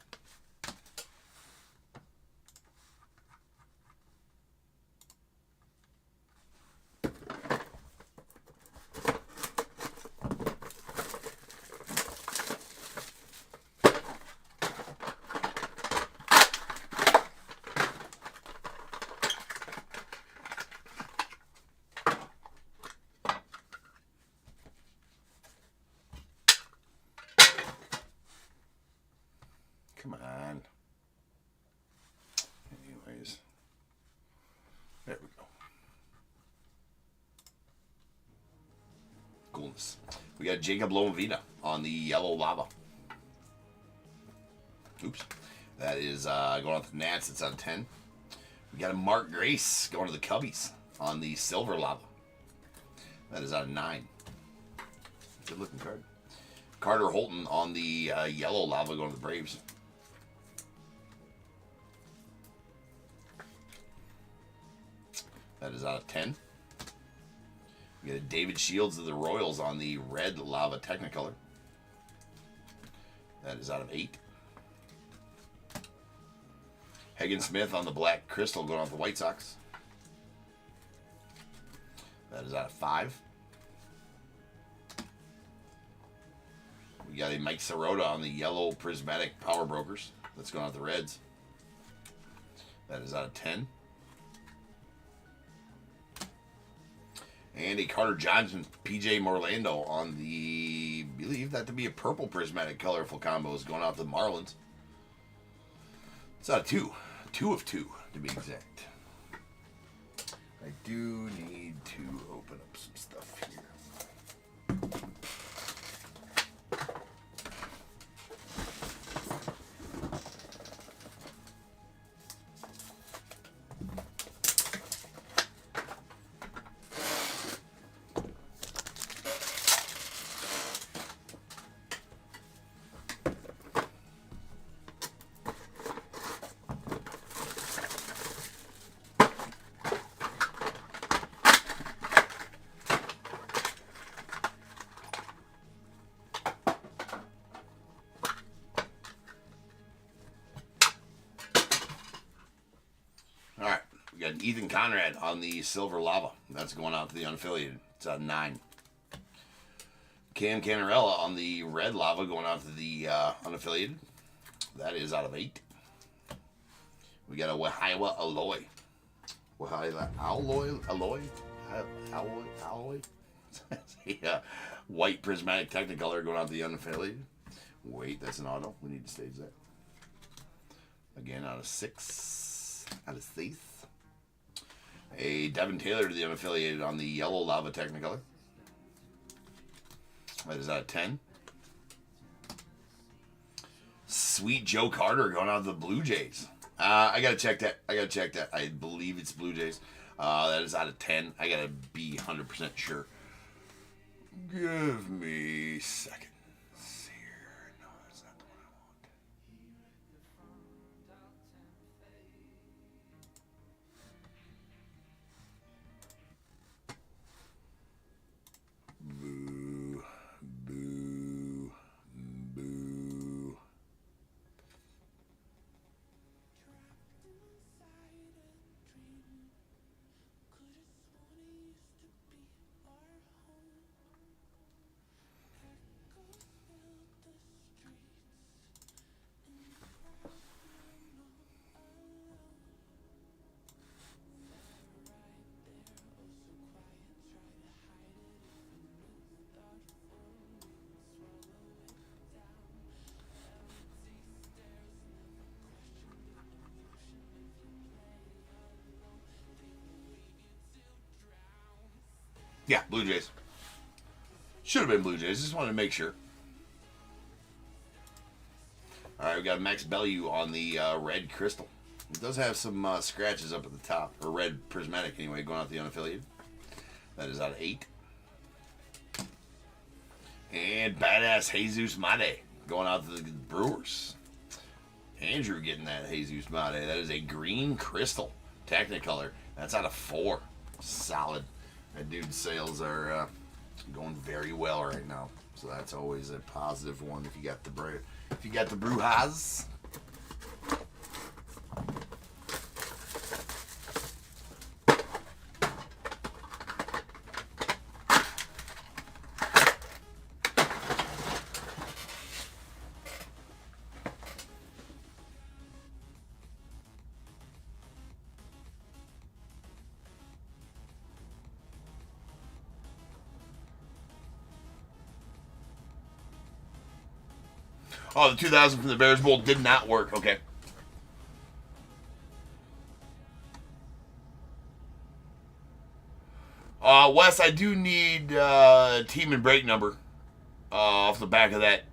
Come on. Anyways. There we go. Coolness. We got Jacob Lomovina on the yellow lava. Oops. That is going on to the Nats. It's out of 10. We got a Mark Grace going to the Cubbies on the silver lava. That is out of 9. Good looking card. Carter Holton on the yellow lava going to the Braves. That is out of 10. We got a David Shields of the Royals on the red lava Technicolor. That is out of 8. Hagen Smith on the black crystal going off the White Sox. That is out of 5. We got a Mike Sirota on the yellow prismatic Power Brokers. That's going off the Reds. That is out of 10. And a Carter Johnson PJ Morlando on the, believe that to be a purple prismatic colorful combos going out to the Marlins. It's out of 2. 2 of 2 to be exact. I do need to open up some stuff here. We got Ethan Conrad on the silver lava. That's going out to the unaffiliated. It's out of 9. Cam Canarella on the red lava going out to the unaffiliated. That is out of 8. We got a Wahiwa Alloy. Wahiwa Alloy? Alloy? Yeah. White prismatic Technicolor going out to the unaffiliated. Wait, that's an auto. We need to stage that. Again, out of 6. Out of 6. A Devin Taylor to the unaffiliated on the yellow lava Technicolor. That is out of 10. Sweet Joe Carter going out to the Blue Jays. I gotta check that. I believe it's Blue Jays. That is out of 10. I gotta be 100% sure. Give me a second. Here. No, that's not the one I want. Boo, boo, boo. Yeah, Blue Jays. Should have been Blue Jays. Just wanted to make sure. All right, we got Max Bellew on the red crystal. It does have some scratches up at the top, or red prismatic anyway, going out the unaffiliated. That is out of 8. And badass Jesus Mate going out to the Brewers. Andrew getting that Jesus Mate. That is a green crystal Technicolor. That's out of 4. Solid. That dude's sales are Going very well right now. So that's always a positive one if you got the Brujas. Oh, the 2000 from the Bears Bowl did not work. Okay. Wes, I do need team and break number off the back of that.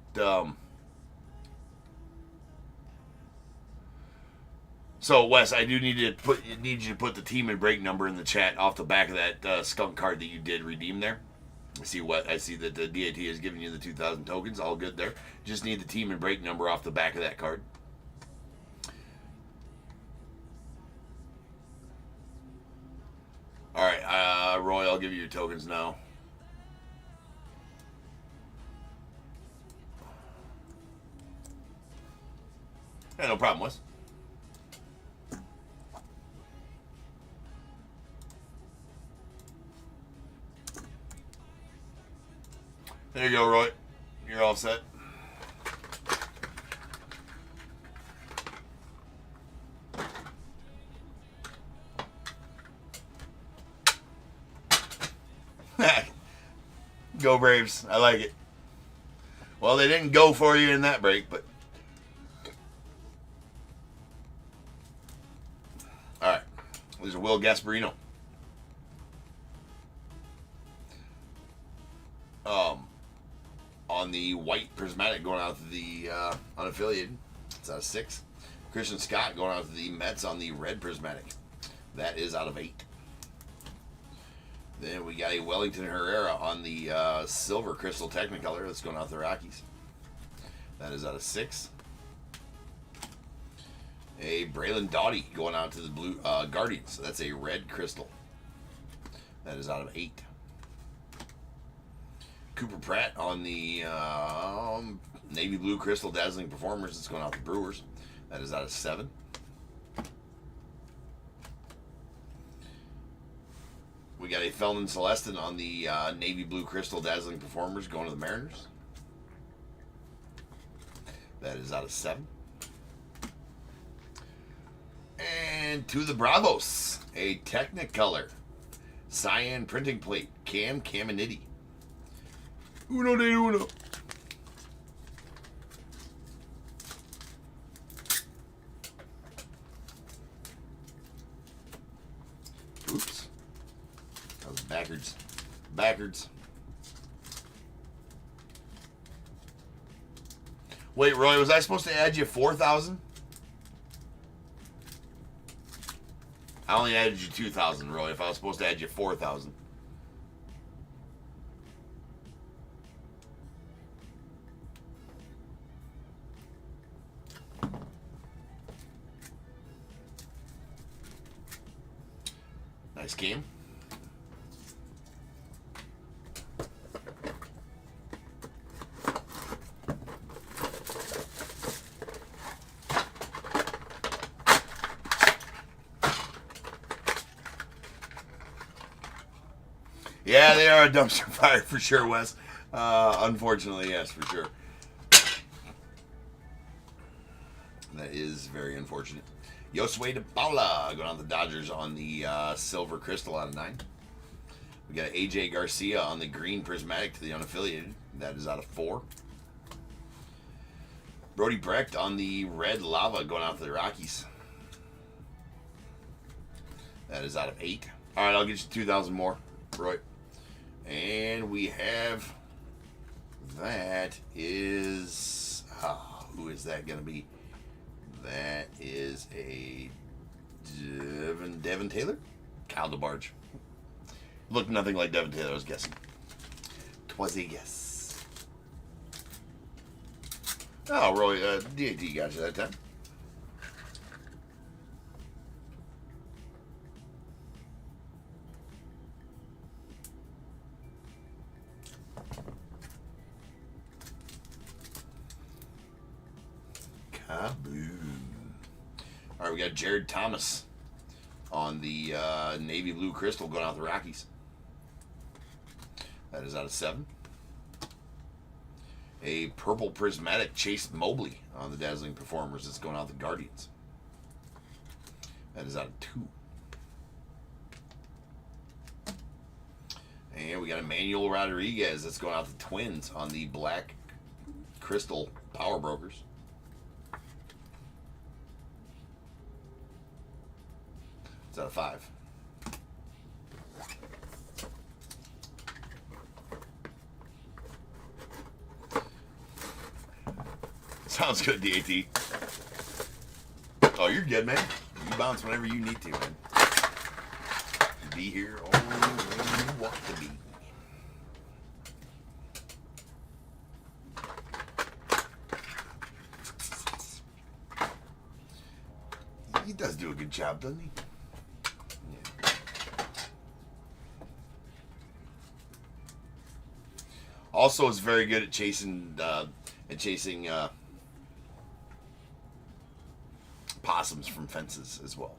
So, Wes, I do need you to put the team and break number in the chat off the back of that skunk card that you did redeem there. I see that the DAT has given you the 2,000 tokens. All good there. Just need the team and break number off the back of that card. All right, Roy, I'll give you your tokens now. Yeah, no problem, Wes. There you go, Roy. You're all set. Go Braves. I like it. Well, they didn't go for you in that break, but... All right. There's a Will Gasparino. On the white prismatic going out to the unaffiliated. It's out of 6. Christian Scott going out to the Mets on the red prismatic. That is out of 8. Then we got a Wellington Herrera on the silver crystal Technicolor that's going out to the Rockies. That is out of 6. A Braylon Doughty going out to the blue Guardians. That's a red crystal. That is out of 8. Cooper Pratt on the navy blue crystal dazzling performers. It's going out to Brewers. That is out of 7. We got a Feldman Celestin on the navy blue crystal dazzling performers going to the Mariners. That is out of 7. And to the Bravos, a Technicolor cyan printing plate, Cam Caminiti. Uno de uno. Oops. That was backwards. Backwards. Wait, Roy, was I supposed to add you 4,000? I only added you 2,000, Roy, if I was supposed to add you 4,000. Nice game. Yeah, they are a dumpster fire for sure, Wes. Unfortunately, yes, for sure. That is very unfortunate. Josue de Paula going on the Dodgers on the silver crystal out of 9. We got AJ Garcia on the green prismatic to the unaffiliated. That is out of 4. Brody Brecht on the red lava going out to the Rockies. That is out of 8. All right, I'll get you 2,000 more, Roy. And we have, that is, who is that going to be? That is a Devin Taylor? Kyle DeBarge. Looked nothing like Devin Taylor, I was guessing. 'Twas a guess. Oh, Roy, DAT got you that time. we got Jared Thomas on the navy blue crystal going out the Rockies. That is out of 7. A purple prismatic Chase Mobley on the Dazzling Performers that's going out the Guardians. That is out of 2. And we got Emmanuel Rodriguez that's going out the Twins on the black crystal Power Brokers. It's out of 5. Sounds good, DAT. Oh, you're good, man. You bounce whenever you need to, man. Be here only when you want to be. He does do a good job, doesn't he? Yeah. Also, is very good at chasing possums from fences as well.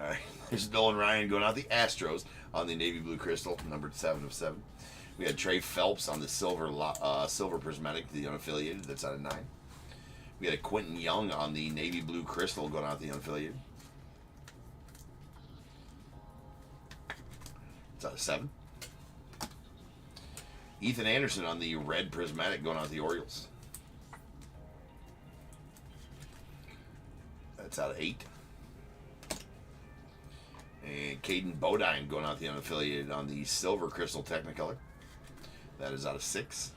All right, there's Nolan Ryan going out the Astros on the navy blue crystal, numbered 7 of 7. We had Trey Phelps on the silver prismatic, the unaffiliated. That's out of 9. We had a Quentin Young on the navy blue crystal going out the unaffiliated. It's out of 7. Ethan Anderson on the red prismatic going out the Orioles. That's out of 8. And Caden Bodine going out the unaffiliated on the silver crystal Technicolor. That is out of 6.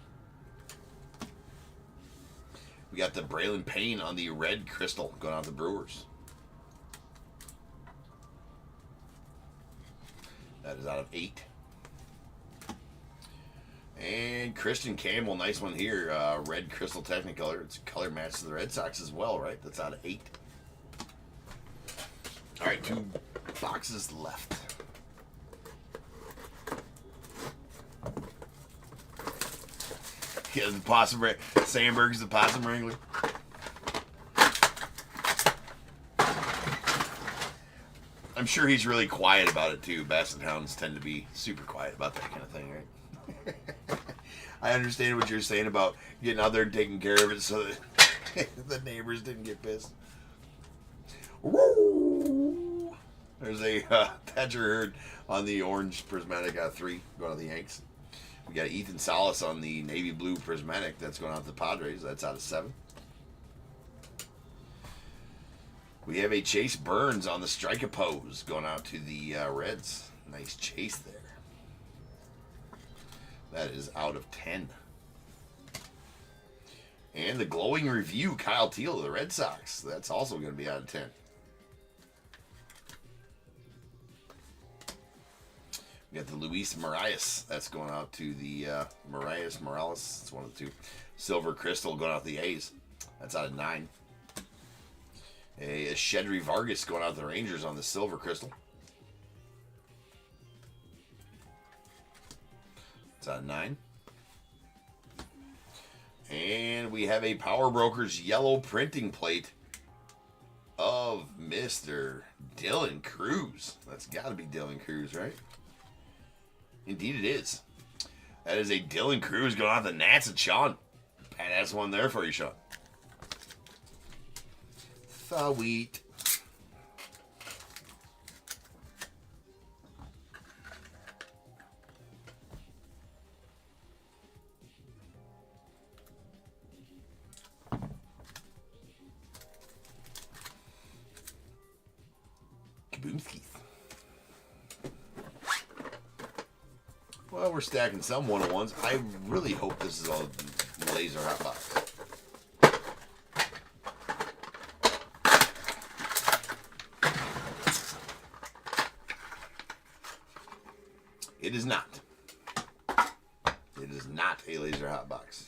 We got the Braylon Payne on the red crystal going out the Brewers. That is out of 8. And Christian Campbell, nice one here. Red crystal Technicolor. It's a color match to the Red Sox as well, right? That's out of 8. All right, 2 boxes left. Yeah, the possum. Sandberg's the possum wrangler. I'm sure he's really quiet about it too. Basset hounds tend to be super quiet about that kind of thing, right? I understand what you're saying about getting out there and taking care of it so that the neighbors didn't get pissed. Woo! There's a Thatcher Hurd on the orange prismatic out 3 going to the Yanks. We got Ethan Salas on the navy blue prismatic that's going out to the Padres. That's out of 7. We have a Chase Burns on the Strike-A-Pose going out to the Reds. Nice chase there. That is out of 10. And the glowing review, Kyle Teal of the Red Sox. That's also going to be out of 10. We got the Luis Marias. That's going out to the Morales. It's one of the 2. Silver Crystal going out to the A's. That's out of 9. A Shedry Vargas going out to the Rangers on the Silver Crystal. It's out of 9. And we have a Power Brokers yellow printing plate of Mr. Dylan Cruz. That's got to be Dylan Cruz, right? Indeed it is. That is a Dylan Cruz going out the Nats and Sean. Badass one there for you, Sean. Sweet. Kaboomskis. Well, we're stacking some 101s. I really hope this is all laser hot box. It is not. It is not a laser hot box.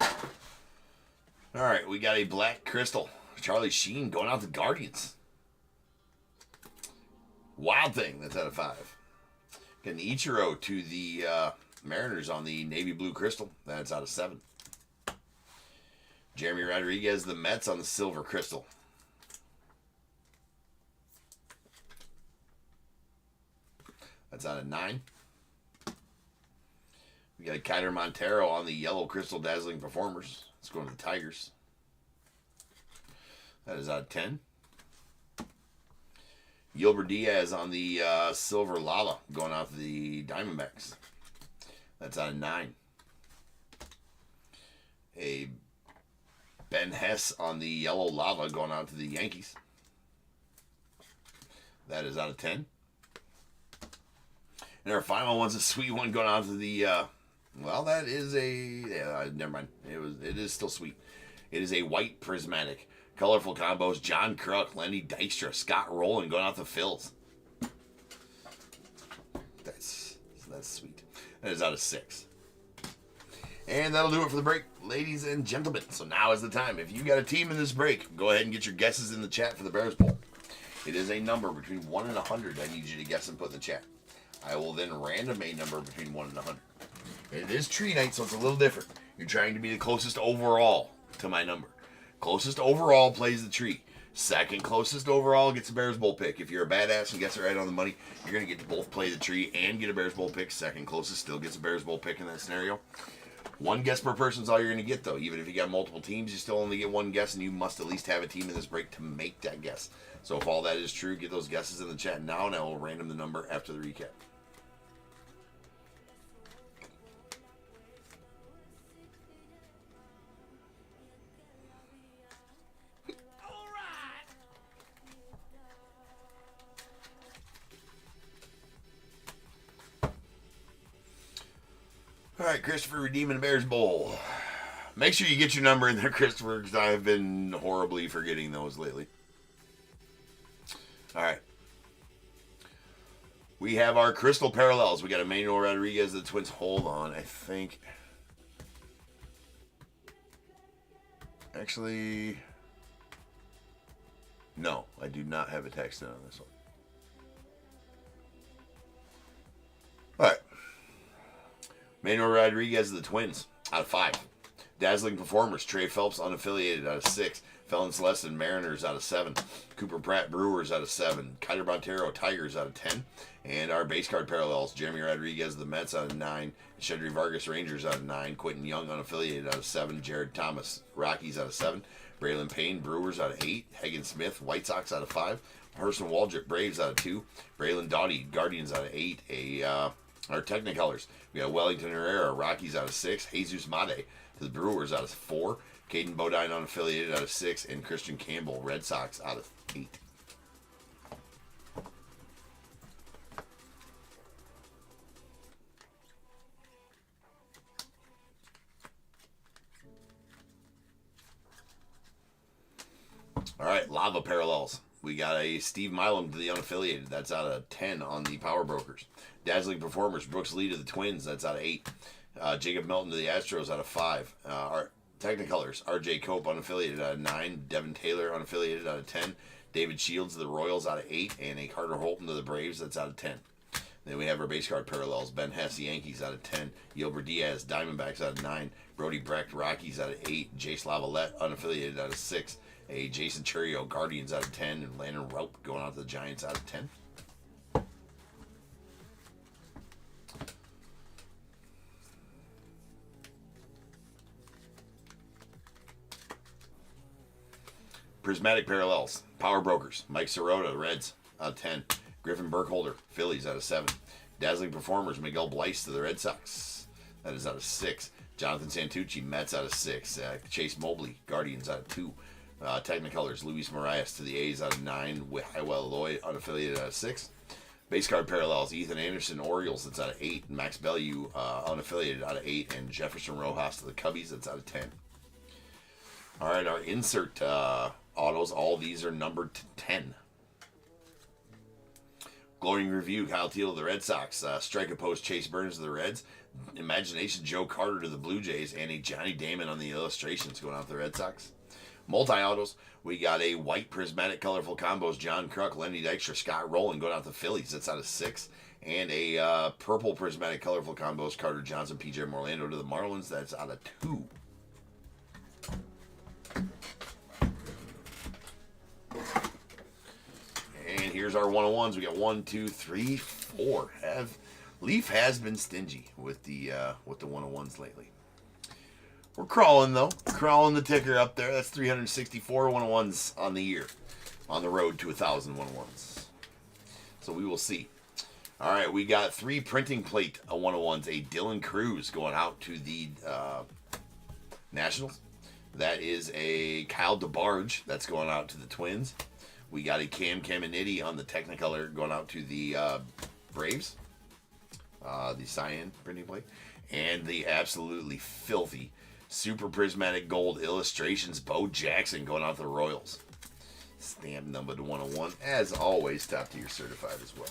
All right, we got a black crystal. Charlie Sheen going out to Guardians. Wild Thing, that's out of 5. Getting Ichiro to the Mariners on the navy blue crystal. That's out of 7. Jeremy Rodriguez, the Mets on the silver crystal. That's out of 9. We got Kyler Montero on the yellow Crystal Dazzling Performers. Let's go to the Tigers. That is out of 10. Gilbert Diaz on the Silver Lava, going out to the Diamondbacks. That's out of 9. A Ben Hess on the Yellow Lava, going out to the Yankees. That is out of 10. And our final one's a sweet one going out to the, well, that is a, yeah, never mind. It is still sweet. It is a white prismatic. Colorful combos, John Kruk, Lenny Dykstra, Scott Rowland going out to Phils. That's sweet. That is out of 6. And that'll do it for the break, ladies and gentlemen. So now is the time. If you got a team in this break, go ahead and get your guesses in the chat for the Bears Bowl. It is a number between 1 and 100 I need you to guess and put in the chat. I will then random a number between 1 and 100. It is tree night, so it's a little different. You're trying to be the closest overall to my number. Closest overall plays the tree. Second closest overall gets a Bears Bowl pick. If you're a badass and gets it right on the money, you're going to get to both play the tree and get a Bears Bowl pick. Second closest still gets a Bears Bowl pick in that scenario. One guess per person is all you're going to get, though. Even if you got multiple teams, you still only get one guess, and you must at least have a team in this break to make that guess. So if all that is true, get those guesses in the chat now, and I will random the number after the recap. All right, Christopher, redeeming the Bears Bowl. Make sure you get your number in there, Christopher, because I have been horribly forgetting those lately. All right. We have our Crystal Parallels. We got Emmanuel Rodriguez, the Twins. Hold on, I think. Actually, no, I do not have a text in on this one. All right. Manuel Rodriguez of the Twins, out of 5. Dazzling Performers, Trey Phelps, unaffiliated, out of 6. Felon Celestin, Mariners, out of 7. Cooper Pratt, Brewers, out of 7. Kyler Montero, Tigers, out of 10. And our base card parallels, Jeremy Rodriguez of the Mets, out of 9. Shedry Vargas, Rangers, out of 9. Quentin Young, unaffiliated, out of 7. Jared Thomas, Rockies, out of 7. Braylon Payne, Brewers, out of 8. Hagen Smith, White Sox, out of 5. Harrison Waldrop, Braves, out of 2. Braylon Doughty, Guardians, out of 8. Our Technicolors, we got Wellington Herrera, Rockies, out of 6. Jesus Mate to the Brewers, out of 4. Caden Bodine, unaffiliated, out of 6. And Christian Campbell, Red Sox, out of 8. All right, Lava Parallels. We got a Steve Milam to the unaffiliated. That's out of 10 on the Power Brokers. Dazzling Performers, Brooks Lee to the Twins. That's out of 8. Jacob Melton to the Astros, out of 5. Our Technicolors, RJ Cope, unaffiliated, out of 9. Devin Taylor, unaffiliated, out of 10. David Shields to the Royals, out of 8. And a Carter Holton to the Braves. That's out of 10. Then we have our base card parallels. Ben Hess, Yankees, out of 10. Gilbert Diaz, Diamondbacks, out of 9. Brody Brecht, Rockies, out of 8. Jace Lavalette, unaffiliated, out of 6. A Jason Churio, Guardians, out of 10. And Landon Raup going out to the Giants, out of 10. Prismatic Parallels. Power Brokers. Mike Sirota, Reds, out of 10. Griffin Burkholder, Phillies, out of 7. Dazzling Performers, Miguel Bleis to the Red Sox. That is out of 6. Jonathan Santucci, Mets, out of 6. Chase Mobley, Guardians, out of 2. Technicolors, Luis Marias to the A's, out of 9. With Highwell Lloyd, unaffiliated, out of 6. Base card parallels, Ethan Anderson, Orioles, that's out of 8. Max Bellew, unaffiliated, out of 8. And Jefferson Rojas to the Cubbies, that's out of 10. All right, our insert autos, all these are numbered to 10. Glowing Review, Kyle Teel to the Red Sox. Strike Opposed, Chase Burns to the Reds. Imagination, Joe Carter to the Blue Jays. And a Johnny Damon on the illustrations going out to the Red Sox. Multi-autos, we got a white prismatic colorful combos, John Kruk, Lenny Dykstra, Scott Rowland going out to Phillies. That's out of 6. And a purple prismatic colorful combos, Carter Johnson, PJ Morlando to the Marlins. That's out of 2. And here's our 101s. We got 1, 2, 3, 4. 4. Leaf has been stingy with the 101s lately. We're crawling though, crawling the ticker up there. That's 364 101s on the year, on the road to 1,000 101s. So we will see. All right, we got 3 printing plate 101s. A Dylan Cruz going out to the Nationals. That is a Kyle DeBarge that's going out to the Twins. We got a Cam Caminiti on the Technicolor going out to the Braves. The cyan printing plate. And the absolutely filthy Super Prismatic Gold Illustrations Bo Jackson going out to the Royals. Stamp number to 101. As always, top tier certified as well.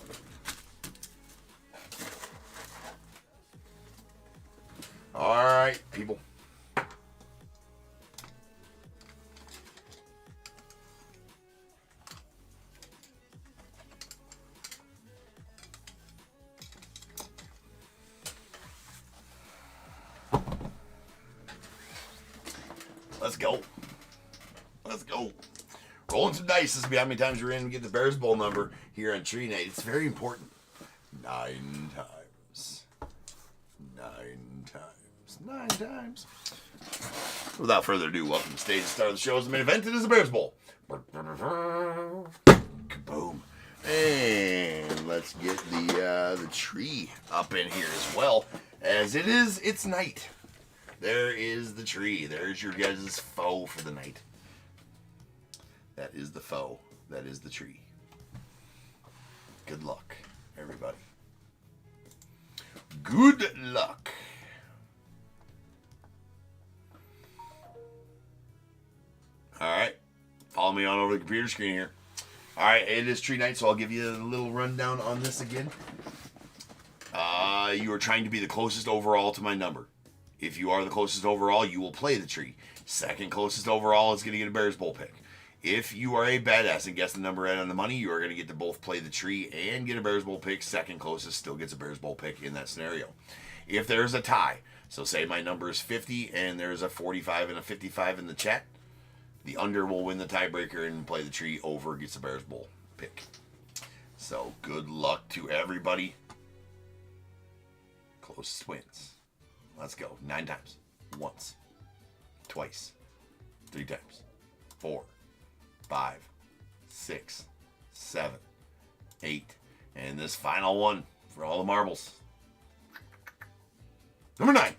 All right, people. Let's go. Let's go. Rolling some dice. This will be how many times we're in to get the Bears Bowl number here on Tree Night. It's very important. 9 times. 9 times. 9 times. Without further ado, welcome to the stage. The start of the show is the main event. It is the Bears Bowl. Kaboom. And let's get the tree up in here as well. As it's night. There is the tree. There's your guys' foe for the night. That is the foe. That is the tree. Good luck, everybody. Good luck. All right. Follow me on over the computer screen here. All right. It is tree night, so I'll give you a little rundown on this again. You are trying to be the closest overall to my number. If you are the closest overall, you will play the tree. Second closest overall is going to get a Bears Bowl pick. If you are a badass and guess the number right on the money, you are going to get to both play the tree and get a Bears Bowl pick. Second closest still gets a Bears Bowl pick in that scenario. If there's a tie, so say my number is 50 and there's a 45 and a 55 in the chat, the under will win the tiebreaker and play the tree. Over gets a Bears Bowl pick. So good luck to everybody. Closest wins. Let's go. 9 times. Once. Twice. 3 times. 4. 5. 6. 7. 8. And this final one for all the marbles. Number 9.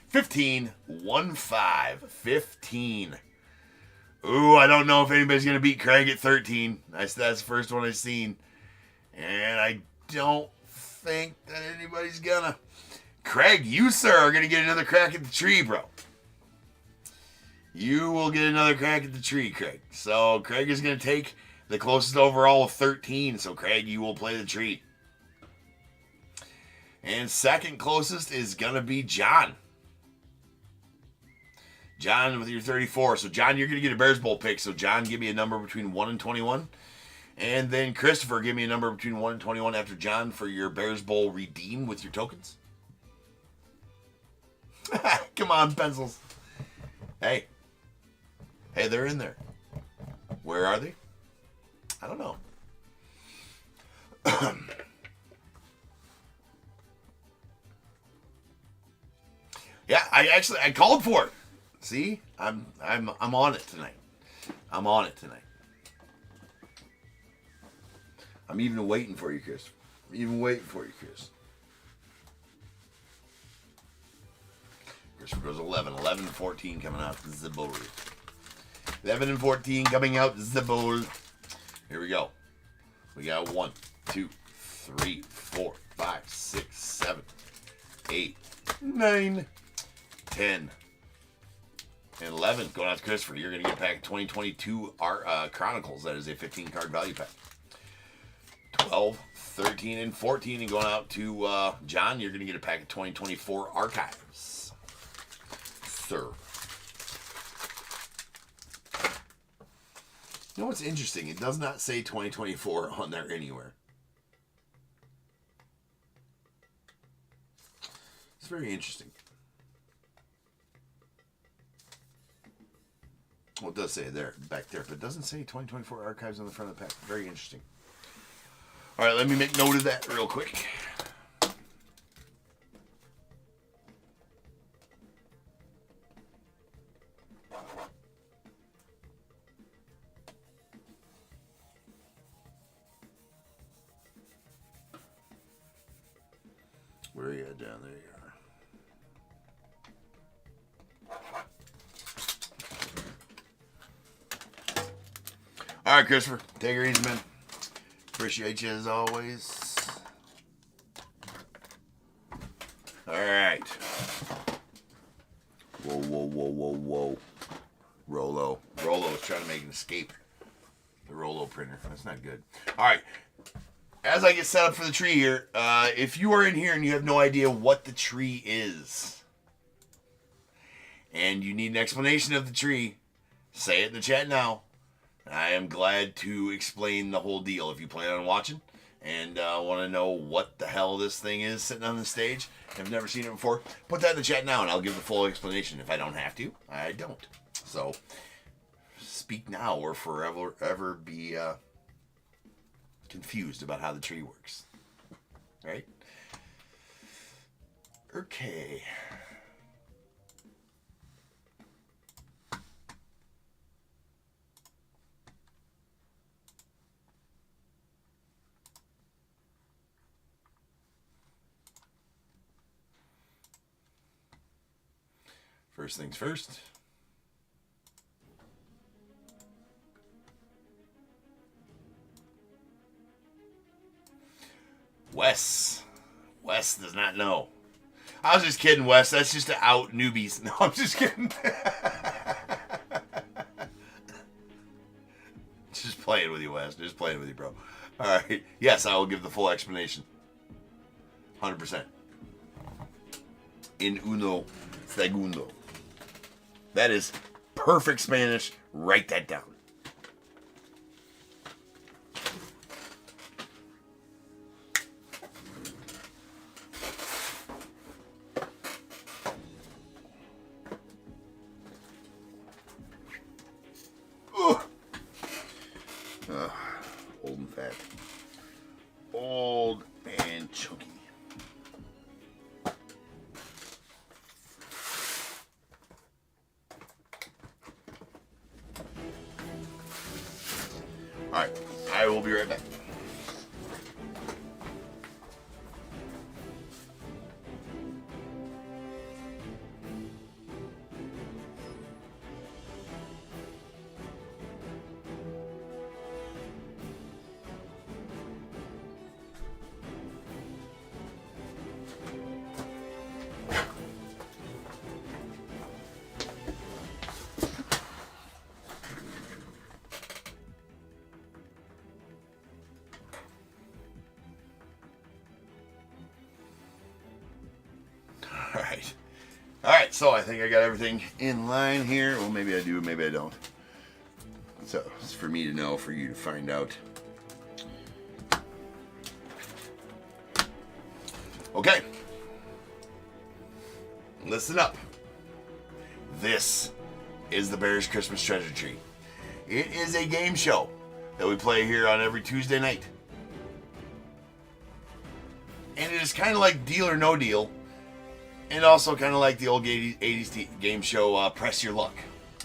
15. 1-5. 15. Ooh, I don't know if anybody's going to beat Craig at 13. That's the first one I've seen. And I don't think that anybody's going to. Craig, you, sir, are going to get another crack at the tree, bro. You will get another crack at the tree, Craig. So, Craig is going to take the closest overall of 13. So, Craig, you will play the tree. And second closest is going to be John. John with your 34. So, John, you're going to get a Bears Bowl pick. So, John, give me a number between 1 and 21. And then, Christopher, give me a number between 1 and 21 after John for your Bears Bowl redeem with your tokens. Come on, pencils. Hey, they're in there. Where are they? I don't know. Yeah, I called for it. See, I'm on it tonight. I'm on it tonight. I'm even waiting for you, Chris. I'm even waiting for you, Chris. Christopher goes 11. 11 and 14 coming out the bowl. 11 and 14 coming out the bowl. Here we go. We got 1, 2, 3, 4, 5, 6, 7, 8, 9, 10, and 11. Going out to Christopher. You're going to get a pack of 2022 Chronicles. That is a 15-card value pack. 12, 13, and 14. And going out to John, you're going to get a pack of 2024 Archives. Sir. You know what's interesting? It does not say 2024 on there anywhere. It's very interesting. Well, it does say it there, back there, but it doesn't say 2024 Archives on the front of the pack. Very interesting. All right, let me make note of that real quick. Where are you at down there? You are. All right, Christopher, take her easy, man. Appreciate you as always. All right. Whoa, whoa, whoa, whoa, whoa. Rolo. Rolo is trying to make an escape. The Rolo printer. That's not good. All right. As I get set up for the tree here, if you are in here and you have no idea what the tree is, and you need an explanation of the tree, say it in the chat now. I am glad to explain the whole deal. If you plan on watching and want to know what the hell this thing is sitting on the stage, have never seen it before, put that in the chat now and I'll give the full explanation. If I don't have to, I don't. So, speak now or forever ever be confused about how the tree works. Right? Okay. First things first. Wes. Wes does not know. I was just kidding, Wes. That's just to out newbies. No, I'm just kidding. Just playing with you, Wes. Just playing with you, bro. All right. Yes, I will give the full explanation. 100%. In uno segundo. That is perfect Spanish. Write that down. Old and fat. Old and chunky. Alright, I will be right back. Alright, so I think I got everything in line here. Well, maybe I do, maybe I don't. So, it's for me to know, for you to find out. Okay. Listen up. This is the Bears Christmas Treasure Tree. It is a game show that we play here on every Tuesday night. And it is kind of like Deal or No Deal. And also kind of like the old 80s game show, Press Your Luck.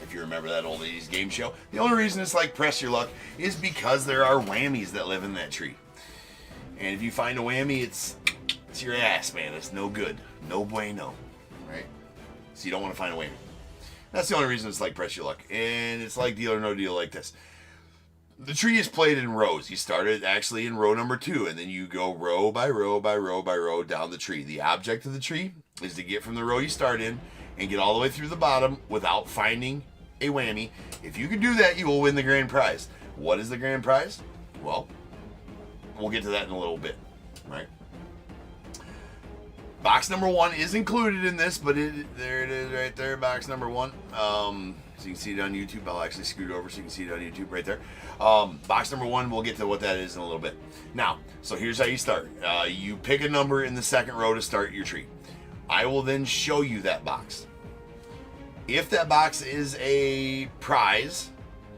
If you remember that old 80s game show. The only reason it's like Press Your Luck is because there are whammies that live in that tree. And if you find a whammy, it's your ass, man. It's no good. No bueno. Right? So you don't want to find a whammy. That's the only reason it's like Press Your Luck. And it's like Deal or No Deal like this. The tree is played in rows. You started actually in row number 2, and then you go row by row by row by row down the tree. The object of the tree is to get from the row you start in and get all the way through the bottom without finding a whammy. If you can do that, you will win the grand prize. What is the grand prize? Well, we'll get to that in a little bit, right? Box number 1 is included in this, but there it is right there, box number 1. So you can see it on YouTube. I'll actually scoot over so you can see it on YouTube right there. Box number 1, we'll get to what that is in a little bit. Now, so here's how you start. You pick a number in the second row to start your tree. I will then show you that box. If that box is a prize,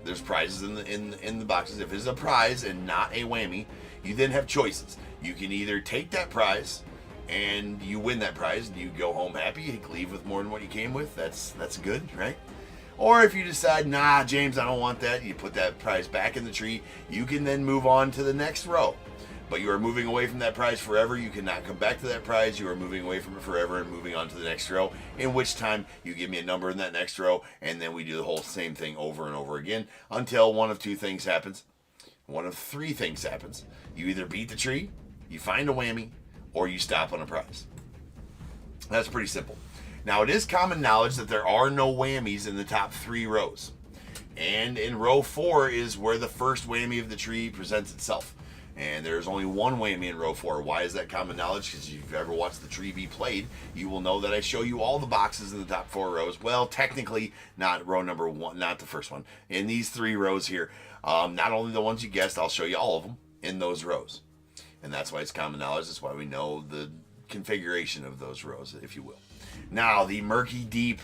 there's prizes in the boxes. If it's a prize and not a whammy, You then have choices. You can either take that prize and you win that prize and you go home happy, you leave with more than what you came with. That's good, right? Or if you decide, nah, James, I don't want that, you put that prize back in the tree, you can then move on to the next row. But you are moving away from that prize forever. You cannot come back to that prize. You are moving away from it forever and moving on to the next row, in which time you give me a number in that next row, and then we do the whole same thing over and over again until one of two things happens. One of three things happens. You either beat the tree, you find a whammy, or you stop on a prize. That's pretty simple. Now, it is common knowledge that there are no whammies in the top 3 rows. And in row 4 is where the first whammy of the tree presents itself. And there's only one whammy in row 4. Why is that common knowledge? Because if you've ever watched the tree be played, you will know that I show you all the boxes in the top 4 rows. Well, technically, not row number 1, not the first one. In these 3 rows here, not only the ones you guessed, I'll show you all of them in those rows. And that's why it's common knowledge. That's why we know the configuration of those rows, if you will. Now, the murky deep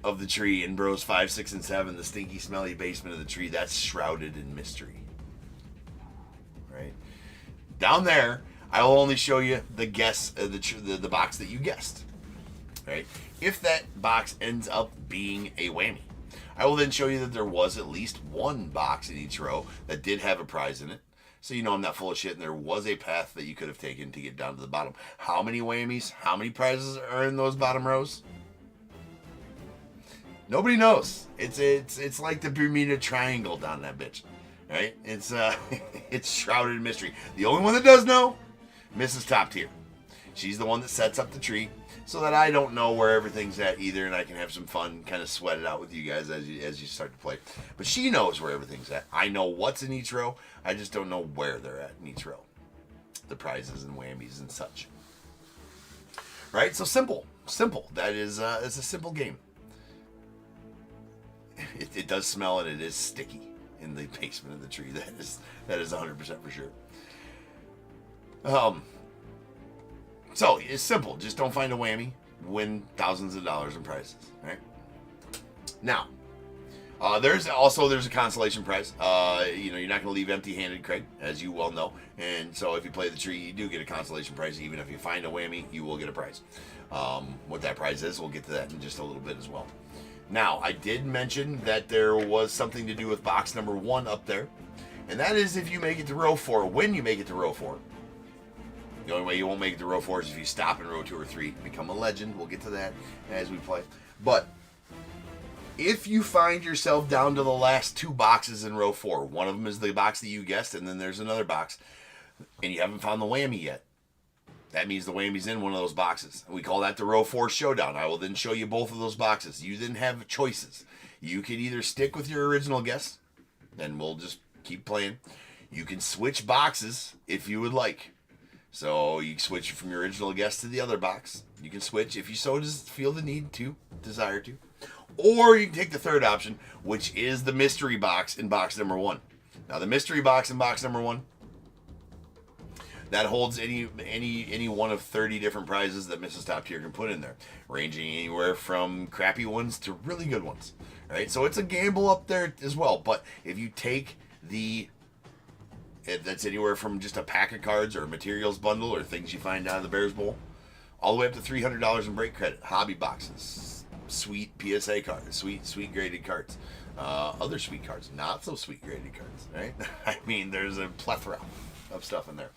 of the tree in rows 5, 6, and 7, the stinky, smelly basement of the tree, that's shrouded in mystery. Right? Down there, I will only show you the guess, the box that you guessed. Right? If that box ends up being a whammy, I will then show you that there was at least one box in each row that did have a prize in it. So you know I'm not full of shit, and there was a path that you could have taken to get down to the bottom. How many whammies, how many prizes are in those bottom rows? Nobody knows. It's like the Bermuda Triangle down that bitch, right? It's it's shrouded in mystery. The only one that does know, Mrs. Top Tier. She's the one that sets up the tree so that I don't know where everything's at either, and I can have some fun, kind of sweat it out with you guys as you start to play. But she knows where everything's at. I know what's in each row. I just don't know where they're at in each row. The prizes and whammies and such. Right? So simple. That is it's a simple game. It does smell and it is sticky in the basement of the tree. That is 100% for sure. So it's simple. Just don't find a whammy. Win thousands of dollars in prizes. Right? Now, there's a consolation prize. You're not going to leave empty-handed, Craig, as you well know. And so if you play the tree, you do get a consolation prize. Even if you find a whammy, you will get a prize. What that prize is, we'll get to that in just a little bit as well. Now, I did mention that there was something to do with box number 1 up there. And that is if you make it to row 4. When you make it to row 4. The only way you won't make it to row 4 is if you stop in row 2 or 3. Become a legend. We'll get to that as we play. But if you find yourself down to the last 2 boxes in row 4, one of them is the box that you guessed, and then there's another box, and you haven't found the whammy yet, that means the whammy's in one of those boxes. We call that the row 4 showdown. I will then show you both of those boxes. You then have choices. You can either stick with your original guess, and we'll just keep playing. You can switch boxes if you would like. So you switch from your original guess to the other box. You can switch if you so feel the need to, desire to. Or you can take the third option, which is the mystery box in box number 1. Now the mystery box in box number 1, that holds any one of 30 different prizes that Mrs. Top Tier can put in there, ranging anywhere from crappy ones to really good ones. Right? So it's a gamble up there as well. But if you take that's anywhere from just a pack of cards or a materials bundle or things you find down in the Bears Bowl, all the way up to $300 in break credit, hobby boxes, sweet PSA cards, sweet graded cards, other sweet cards, not so sweet graded cards, right? I mean, there's a plethora of stuff in there.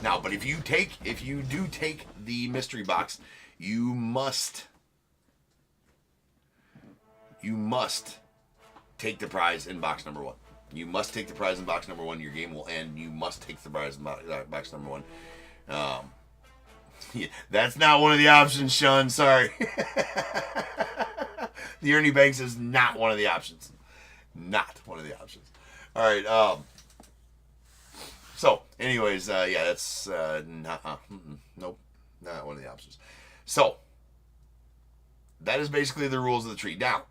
Now, but if you do take the mystery box, you must take the prize in box number 1. You must take the prize in box number 1. Your game will end. You must take the prize in box number 1. Yeah, that's not one of the options, Sean. Sorry. The Ernie Banks is not one of the options. Not one of the options. All right. So, anyways, yeah, that's nope, not one of the options. So, that is basically the rules of the tree. Now,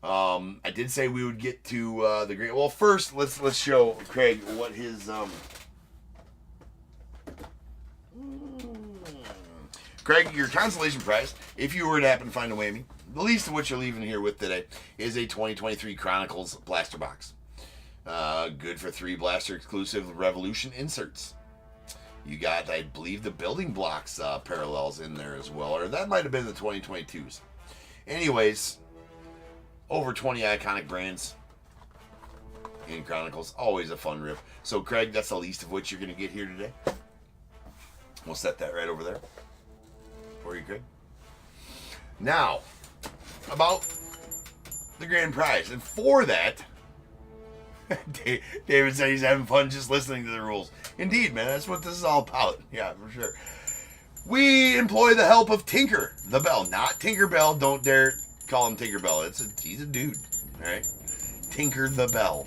I did say we would get to the great. Well, first, let's show Craig what his Craig, your consolation prize, if you were to happen to find a whammy, the least of what you're leaving here with today is a 2023 Chronicles blaster box. Good for 3 blaster exclusive Revolution inserts. You got, I believe, the building blocks parallels in there as well, or that might have been the 2022s. Anyways, over 20 iconic brands in Chronicles. Always a fun rip. So, Craig, that's the least of what you're going to get here today. We'll set that right over there for you, Craig. Now, about the grand prize. And for that, David said he's having fun just listening to the rules. Indeed, man, that's what this is all about. Yeah, for sure. We employ the help of Tinker the Bell. Not Tinker Bell. Don't dare call him Tinker Bell. He's a dude. All right? Tinker the Bell.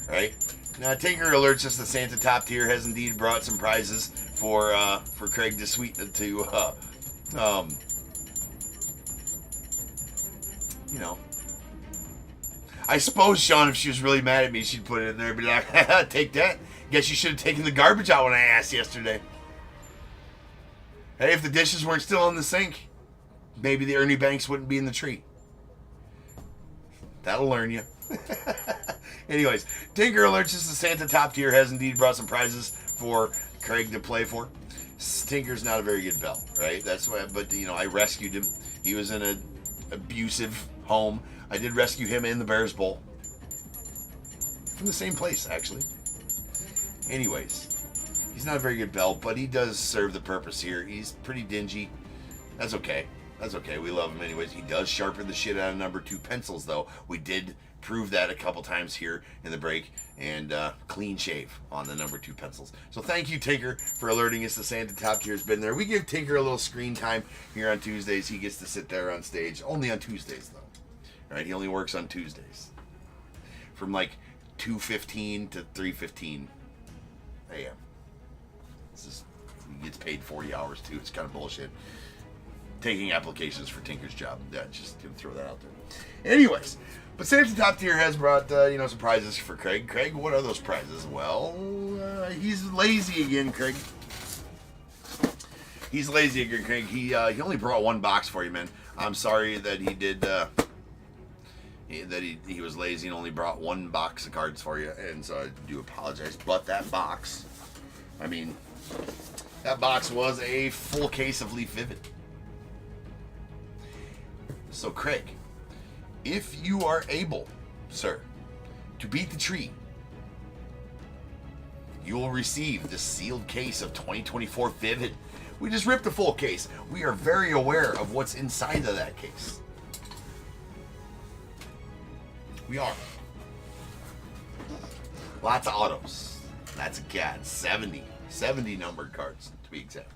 All right? Now, Tinker alerts us that Santa Top Tier has indeed brought some prizes for Craig to sweeten to, you know. I suppose, Sean, if she was really mad at me, she'd put it in there and be like, take that. Guess you should have taken the garbage out when I asked yesterday. Hey, if the dishes weren't still in the sink, maybe the Ernie Banks wouldn't be in the tree. That'll learn you. Anyways, Tinker alerts us that Santa Top Tier has indeed brought some prizes for Craig to play for. Tinker's not a very good bell, right? That's why, but, you know, I rescued him. He was in an abusive home. I did rescue him in the Bears Bowl. From the same place, actually. Anyways, he's not a very good bell, but he does serve the purpose here. He's pretty dingy. That's okay. That's okay. We love him anyways. He does sharpen the shit out of number 2 pencils, though. We did prove that a couple times here in the break. And clean shave on the number 2 pencils. So thank you, Tinker, for alerting us the Santa Top Tier has been there. We give Tinker a little screen time here on Tuesdays. He gets to sit there on stage. Only on Tuesdays, though. All right, he only works on Tuesdays. From like 2:15 to 3:15 a.m. He gets paid 40 hours, too. It's kind of bullshit. Taking applications for Tinker's job. Yeah, just gonna throw that out there. Anyways, but Santa Top Tier has brought, some prizes for Craig. Craig, what are those prizes? Well, he's lazy again, Craig. He's lazy again, Craig. He only brought one box for you, man. I'm sorry that he did, he was lazy and only brought one box of cards for you, and so I do apologize. But that box was a full case of Leaf Vivid. So, Craig, if you are able, sir, to beat the tree, you will receive the sealed case of 2024 Vivid. We just ripped the full case. We are very aware of what's inside of that case. We are. Lots of autos. That's a cat. 70 numbered cards, to be exact.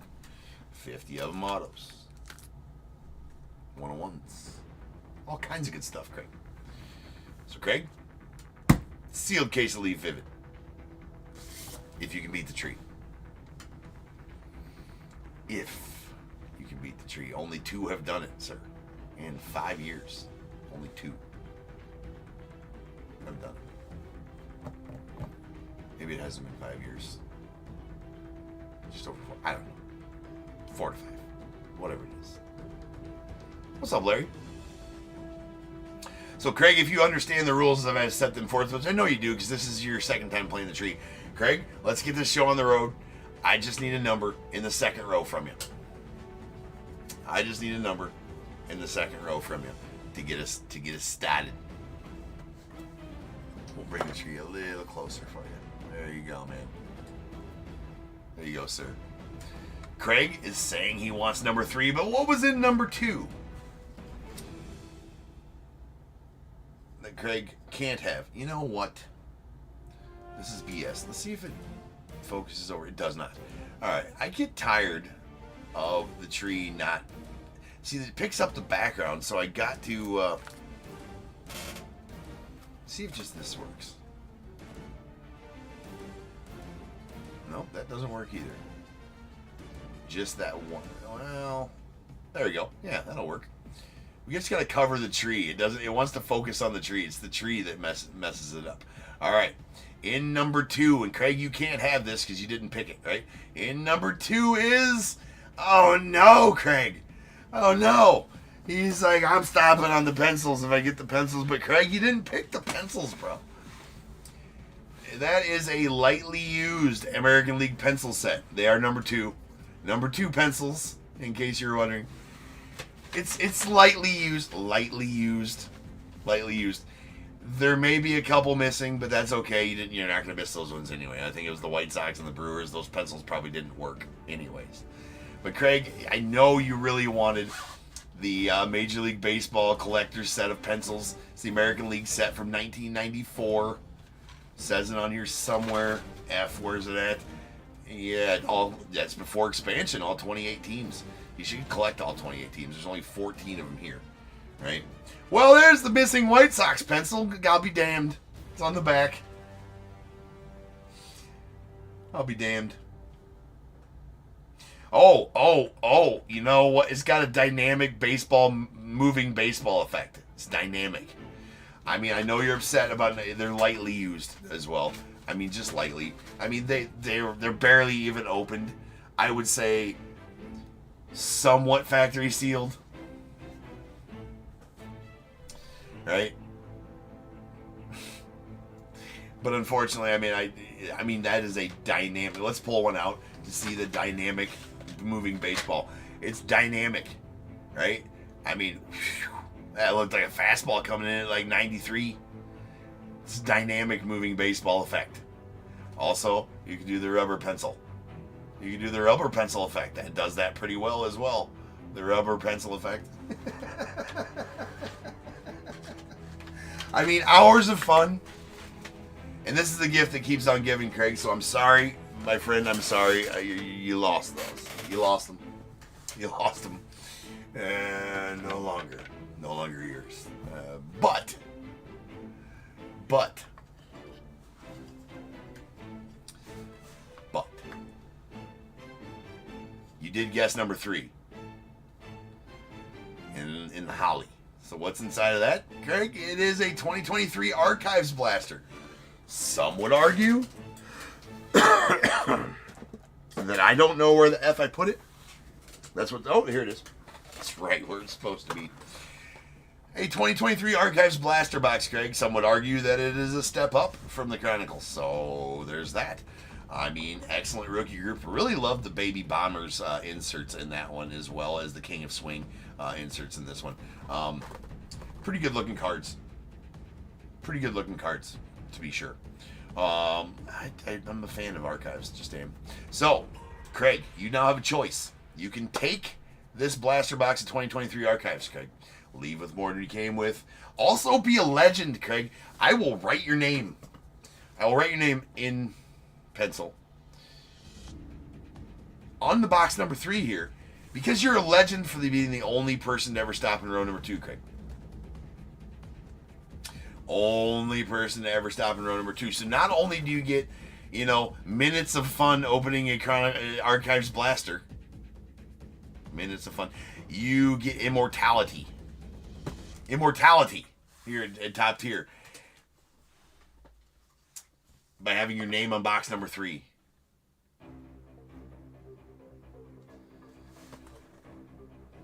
50 of them autos. 101s. All kinds of good stuff, Craig. So, Craig, sealed case of Leaf Vivid. If you can beat the tree. If you can beat the tree. Only 2 have done it, sir. In 5 years. Only 2 have done it. Maybe it hasn't been 5 years. Just over 4. I don't know. 4 to 5. Whatever it is. What's up, Larry? So, Craig, if you understand the rules as I've set them forth, which I know you do because this is your second time playing the tree. Craig, let's get this show on the road. I just need a number in the second row from you. I just need a number in the second row from you to get us started. We'll bring the tree a little closer for you. There you go, man. There you go, sir. Craig is saying he wants number 3, but what was in number 2? That Craig can't have. You know what? This is BS. Let's see if it focuses over. It does not. Alright, I get tired of the tree not... See, it picks up the background, so I got to see if just this works. Nope, that doesn't work either. Just that one. Well, there we go. Yeah, that'll work. We just gotta cover the tree. It wants to focus on the tree. It's the tree that messes it up. Alright. In number 2, and Craig, you can't have this because you didn't pick it, right? In number 2 is... Oh no, Craig. Oh no. He's like, I'm stopping on the pencils if I get the pencils. But Craig, you didn't pick the pencils, bro. that is a lightly used American League pencil set. They are number 2. Number 2 pencils, in case you're wondering. It's lightly used. Lightly used. Lightly used. There may be a couple missing, but that's okay. You're not going to miss those ones anyway. I think it was the White Sox and the Brewers. Those pencils probably didn't work anyways. But Craig, I know you really wanted the Major League Baseball collector's set of pencils. It's the American League set from 1994. Says it on here somewhere. Where's it at? Yeah, that's before expansion, all 28 teams. You should collect all 28 teams. There's only 14 of them here, right? Well, there's the missing White Sox pencil. I'll be damned. It's on the back. I'll be damned. Oh, you know what? It's got a dynamic moving baseball effect. It's dynamic. I mean, I know you're upset about it. They're lightly used as well. I mean, just lightly. I mean, they're barely even opened. I would say somewhat factory sealed. Right? But unfortunately, I mean that is a dynamic. Let's pull one out to see the dynamic moving baseball. It's dynamic, right? I mean, that looked like a fastball coming in at like 93. It's dynamic moving baseball effect. Also, you can do the rubber pencil. You can do the rubber pencil effect. That does that pretty well as well. The rubber pencil effect. I mean, hours of fun. And this is the gift that keeps on giving, Craig. So I'm sorry, my friend. I'm sorry. You lost those. You lost them. You lost them. And no longer yours. But you did guess number 3 in the Holly. So what's inside of that, Craig? It is a 2023 Archives Blaster. Some would argue that I don't know where the F I put it. That's what. Oh, here it is. That's right where it's supposed to be. A 2023 Archives Blaster box, Craig. Some would argue that it is a step up from the Chronicles. So there's that. I mean, excellent rookie group. Really loved the Baby Bombers inserts in that one, as well as the King of Swing inserts in this one. Pretty good looking cards. Pretty good looking cards, to be sure. I'm a fan of Archives, just am. So, Craig, you now have a choice. You can take this blaster box of 2023 Archives, Craig. Leave with more than you came with. Also be a legend, Craig. I will write your name. I will write your name in pencil on the box number 3 here, because you're a legend for being the only person to ever stop in row number 2, Craig. Only person to ever stop in row number 2. So not only do you get, minutes of fun opening a Archives Blaster, minutes of fun, you get immortality. Immortality here at Top Tier by having your name on box number 3.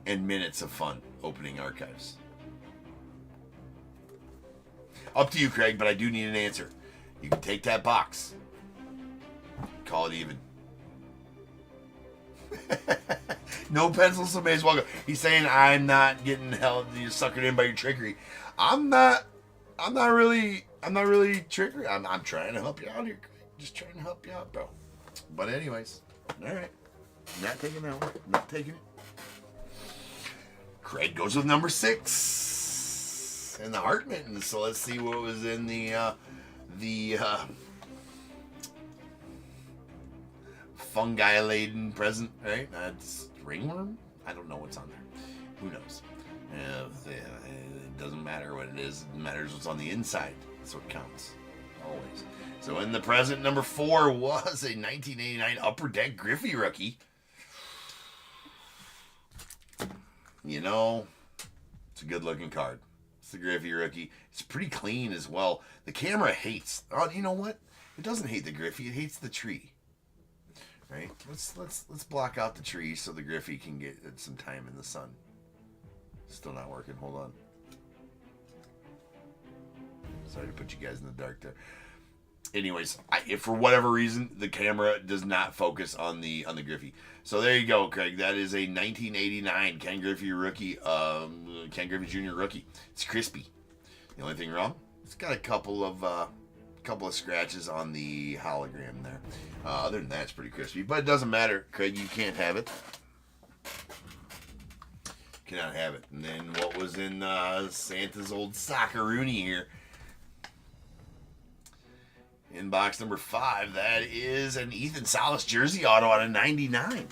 And minutes of fun opening Archives. Up to you, Craig, but I do need an answer. You can take that box. Call it even. No pencils, so may as well go. He's saying I'm not getting held, you're suckered in by your trickery. I'm not really trickery. I'm trying to help you out here, Craig. Just trying to help you out, bro. But anyways, all right. Not taking that one. Not taking it. Craig goes with number 6 in the Heart Mittens. So let's see what was in the fungi-laden present, right? That's ringworm? I don't know what's on there. Who knows? It doesn't matter what it is. It matters what's on the inside. That's what counts. Always. So in the present, number 4 was a 1989 Upper Deck Griffey rookie. It's a good-looking card. It's the Griffey rookie. It's pretty clean as well. The camera hates. Oh, you know what? It doesn't hate the Griffey. It hates the tree. Right? Let's block out the tree so the Griffey can get some time in the sun. Still not working. Hold on. Sorry to put you guys in the dark there. anyways, if for whatever reason the camera does not focus on the Griffey. So there you go, Craig. That is a 1989 Ken Griffey rookie, Ken Griffey Jr. rookie. It's crispy. The only thing wrong, it's got a couple of scratches on the hologram there. Other than that, it's pretty crispy. But it doesn't matter, Craig. You can't have it. Cannot have it. And then what was in Santa's old socceroonie here? In box number 5, that is an Ethan Salas jersey auto out of 99.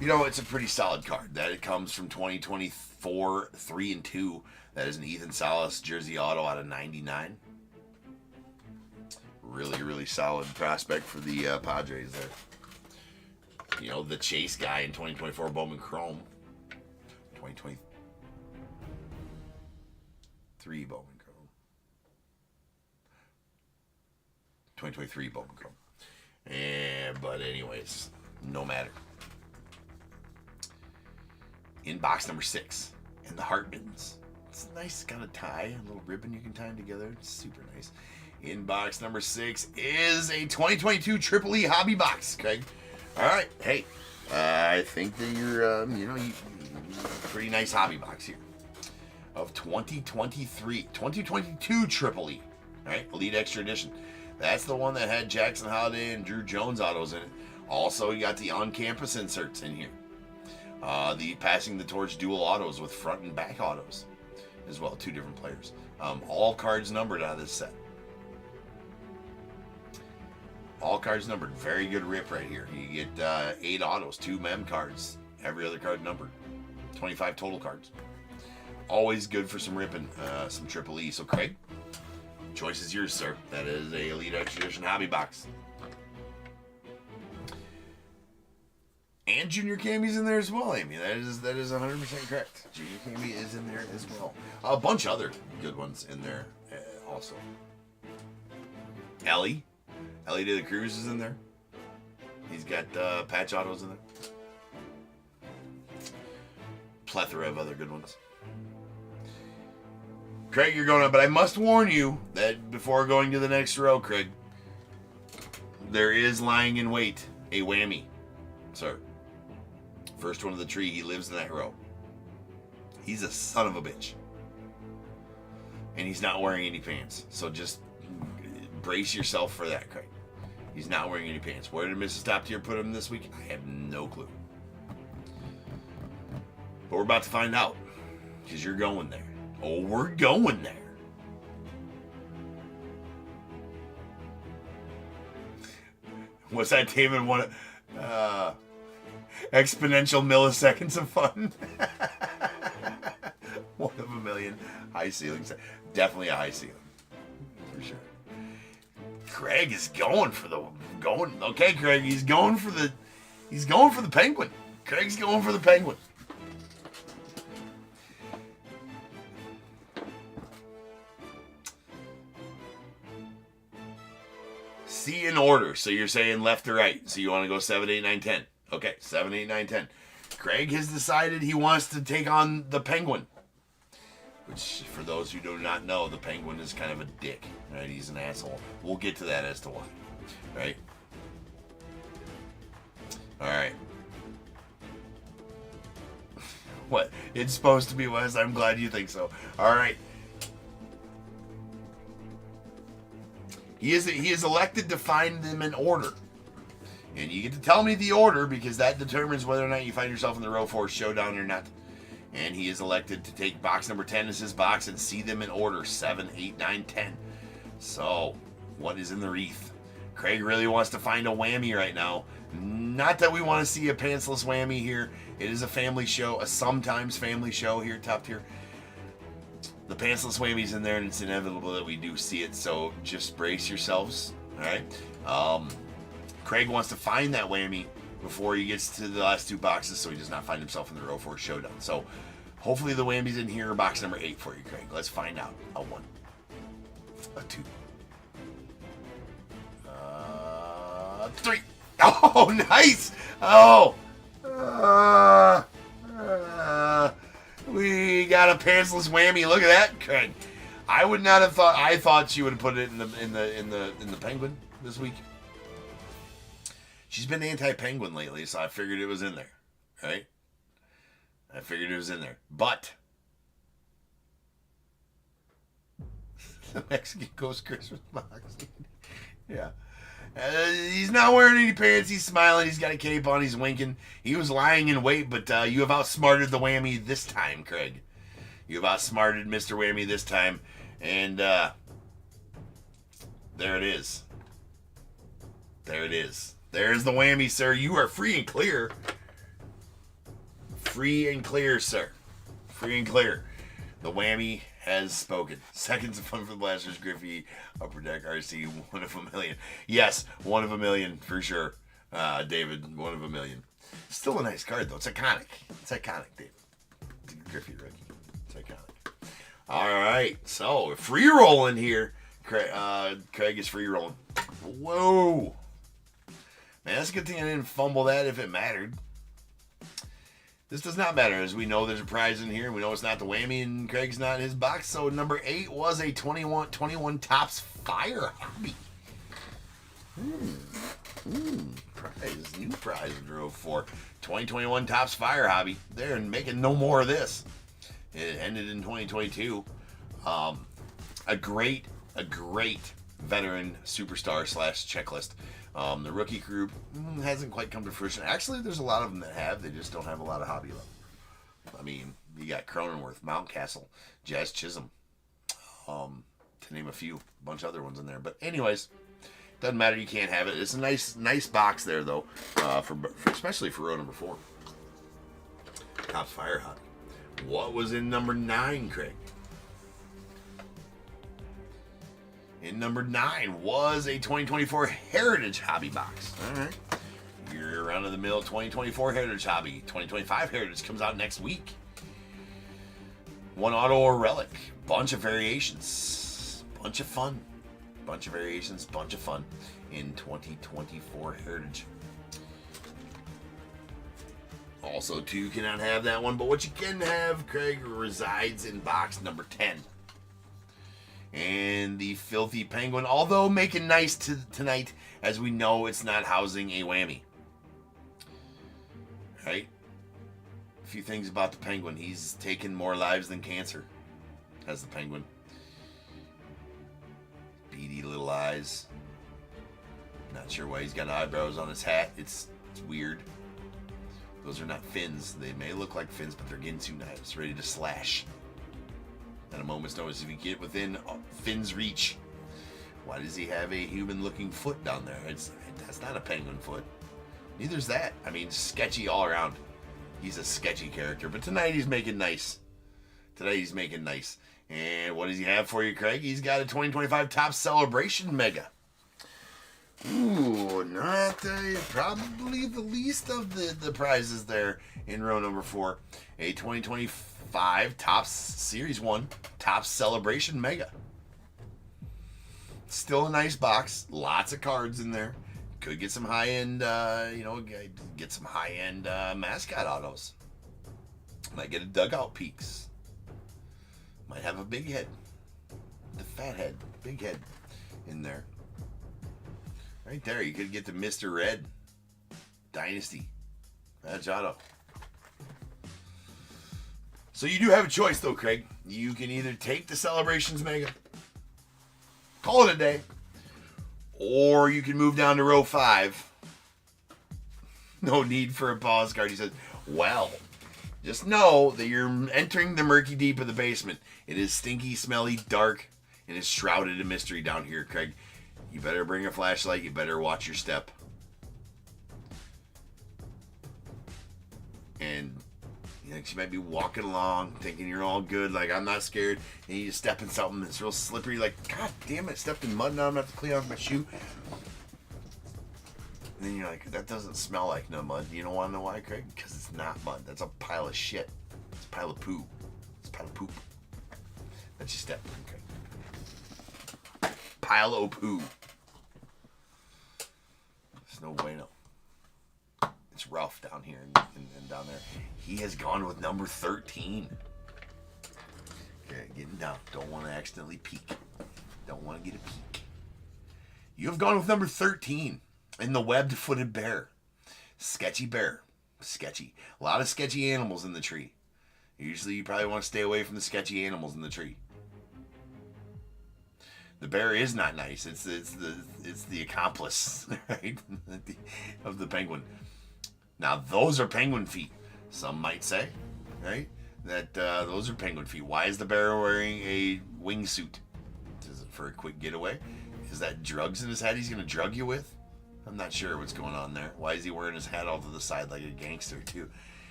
You know, it's a pretty solid card. That it comes from 2024, 3 and 2. That is an Ethan Salas jersey auto out of 99. Really, really solid prospect for the Padres there. You know, the chase guy in 2024 Bowman Chrome. 2023 Bowman Chrome. 2023 Bowman Chrome. But anyways, no matter. In box number 6, in the Hartmans. It's a nice kind of tie, a little ribbon you can tie them together. It's super nice. In box number 6 is a 2022 Triple E hobby box, Craig. All right, hey, I think that you're, pretty nice hobby box here of 2022 Triple E. All right, Elite Extra Edition. That's the one that had Jackson Holiday and Drew Jones autos in it. Also, you got the on-campus inserts in here. The passing the torch dual autos with front and back autos as well, 2 different players. All cards numbered out of this set. All cards numbered. Very good rip right here. You get 8 autos, 2 mem cards, every other card numbered. 25 total cards. Always good for some ripping, some Triple E. So, Craig, choice is yours, sir. That is a Elite Extra Edition hobby box. And Junior Cammy's in there as well, Amy. That is 100% correct. Junior Cammy is in there as well. A bunch of other good ones in there also. Ellie De La Cruz is in there. He's got patch autos in there. Plethora of other good ones. Craig, you're going on, but I must warn you that before going to the next row, Craig, there is lying in wait a whammy, sir. First one of the tree, he lives in that row. He's a son of a bitch. And he's not wearing any pants. So just brace yourself for that, Craig. He's not wearing any pants. Where did Mrs. Top Tier put him this week? I have no clue. But we're about to find out. Because you're going there. Oh, we're going there. What's that, David? Exponential milliseconds of fun. 1 of a million. High ceilings. Definitely a high ceiling. For sure. Craig is going. Okay, Craig, he's going for the penguin. Craig's going for the penguin. See in order. So you're saying left to right. So you want to go 7, 8, 9, 10. Okay, 7, 8, 9, 10. Craig has decided he wants to take on the penguin. Which, for those who do not know, the penguin is kind of a dick. Right? He's an asshole. We'll get to that as to why. Right? Alright. What? It's supposed to be Wes. I'm glad you think so. Alright. He is elected to find them in order. And you get to tell me the order because that determines whether or not you find yourself in the row 4 showdown or not. And he is elected to take box number 10 as his box and see them in order. 7, 8, 9, 10. So, what is in the wreath? Craig really wants to find a whammy right now. Not that we want to see a pantsless whammy here. It is a family show, a sometimes family show here, Top Tier. The pantsless whammy's in there, and it's inevitable that we do see it. So, just brace yourselves. All right? Craig wants to find that whammy before he gets to the last 2 boxes so he does not find himself in the row 4 showdown. So hopefully the whammy's in here, box number 8 for you, Craig. Let's find out. A 1. A 2. 3. Oh, nice! Oh! We got a pantsless whammy. Look at that, Craig. I would not have thought. I thought she would have put it in the Penguin this week. She's been anti-Penguin lately, so I figured it was in there, right? I figured it was in there, but the Mexican Ghost Christmas box. Yeah. He's not wearing any pants. He's smiling. He's got a cape on. He's winking. He was lying in wait, but you have outsmarted the whammy this time, Craig. You have outsmarted Mr. Whammy this time. And there it is. There it is. There's the whammy, sir. You are free and clear. Free and clear, sir. Free and clear. The whammy has spoken. Seconds of fun for the Blasters. Griffey, Upper Deck, RC, 1 of a million. Yes, 1 of a million for sure. David, 1 of a million. Still a nice card, though. It's iconic. It's iconic, David. Griffey rookie. It's iconic. All right, so free rolling here. Craig is free rolling. Whoa. Man, that's a good thing I didn't fumble that if it mattered. This does not matter, as we know there's a prize in here. We know it's not the whammy, and Craig's not in his box. So number 8 was a 21 Topps Fire Hobby. Prize, new prize in row 4. 2021 Topps Fire Hobby. They're making no more of this. It ended in 2022. A great veteran superstar / checklist. The rookie group hasn't quite come to fruition. Actually, there's a lot of them that have. They just don't have a lot of hobby love. I mean, you got Cronenworth, Mountcastle, Jazz Chisholm, to name a few. A bunch of other ones in there. But anyways, doesn't matter. You can't have it. It's a nice box there, though, for especially for row number 4. Topps Fire Hobby. What was in number 9, Craig? In number 9 was a 2024 Heritage Hobby box. All right. Your run-of-the-mill 2024 Heritage Hobby. 2025 Heritage comes out next week. 1 auto or relic. Bunch of variations. Bunch of fun. Bunch of variations. Bunch of fun in 2024 Heritage. Also, too, cannot have that one. But what you can have, Craig, resides in box number 10. And the Filthy Penguin, although making nice tonight, as we know it's not housing a whammy. Right? A few things about the Penguin. He's taken more lives than cancer, has the Penguin. Beady little eyes. Not sure why he's got eyebrows on his hat. It's weird. Those are not fins. They may look like fins, but they're Ginsu knives, ready to slash. At a moment's notice, if you get within Finn's reach. Why does he have a human-looking foot down there? That's not a penguin foot. Neither's that. I mean, sketchy all around. He's a sketchy character. But tonight he's making nice. And what does he have for you, Craig? He's got a 2025 Topps Celebration Mega. Ooh, not probably the least of the prizes there in row number 4. A 2025 Topps Series 1 Topps Celebration Mega. Still a nice box. Lots of cards in there. Could get some high-end, get some high-end mascot autos. Might get a dugout peaks. Might have a big head. The fat head. Big head in there. Right there, you could get the Mr. Red Dynasty. That's auto. So you do have a choice, though, Craig. You can either take the Celebrations Mega, call it a day, or you can move down to row 5. No need for a pause card. He says, well, just know that you're entering the murky deep of the basement. It is stinky, smelly, dark, and is shrouded in mystery down here, Craig. You better bring a flashlight. You better watch your step. And you know, you might be walking along thinking you're all good, like I'm not scared, and you just step in something that's real slippery, like, God damn it, I stepped in mud, now I'm going to have to clean off my shoe. And then you're like, that doesn't smell like no mud. You don't want to know why, Craig? Because it's not mud. That's a pile of shit. It's a pile of poo. It's a pile of poop. That's your step, Craig. Pile of poo. There's no way, no. It's rough down here and down there. He has gone with number 13. Okay, getting down. Don't want to accidentally peek. Don't want to get a peek. You have gone with number 13 in the webbed-footed bear. Sketchy bear. Sketchy. A lot of sketchy animals in the tree. Usually you probably want to stay away from the sketchy animals in the tree. The bear is not nice. It's the accomplice, right, of the penguin. Now those are penguin feet. Some might say, right, that those are penguin feet. Why is the bear wearing a wingsuit? Is it for a quick getaway? Is that drugs in his hat he's going to drug you with? I'm not sure what's going on there. Why is he wearing his hat all to the side like a gangster, too?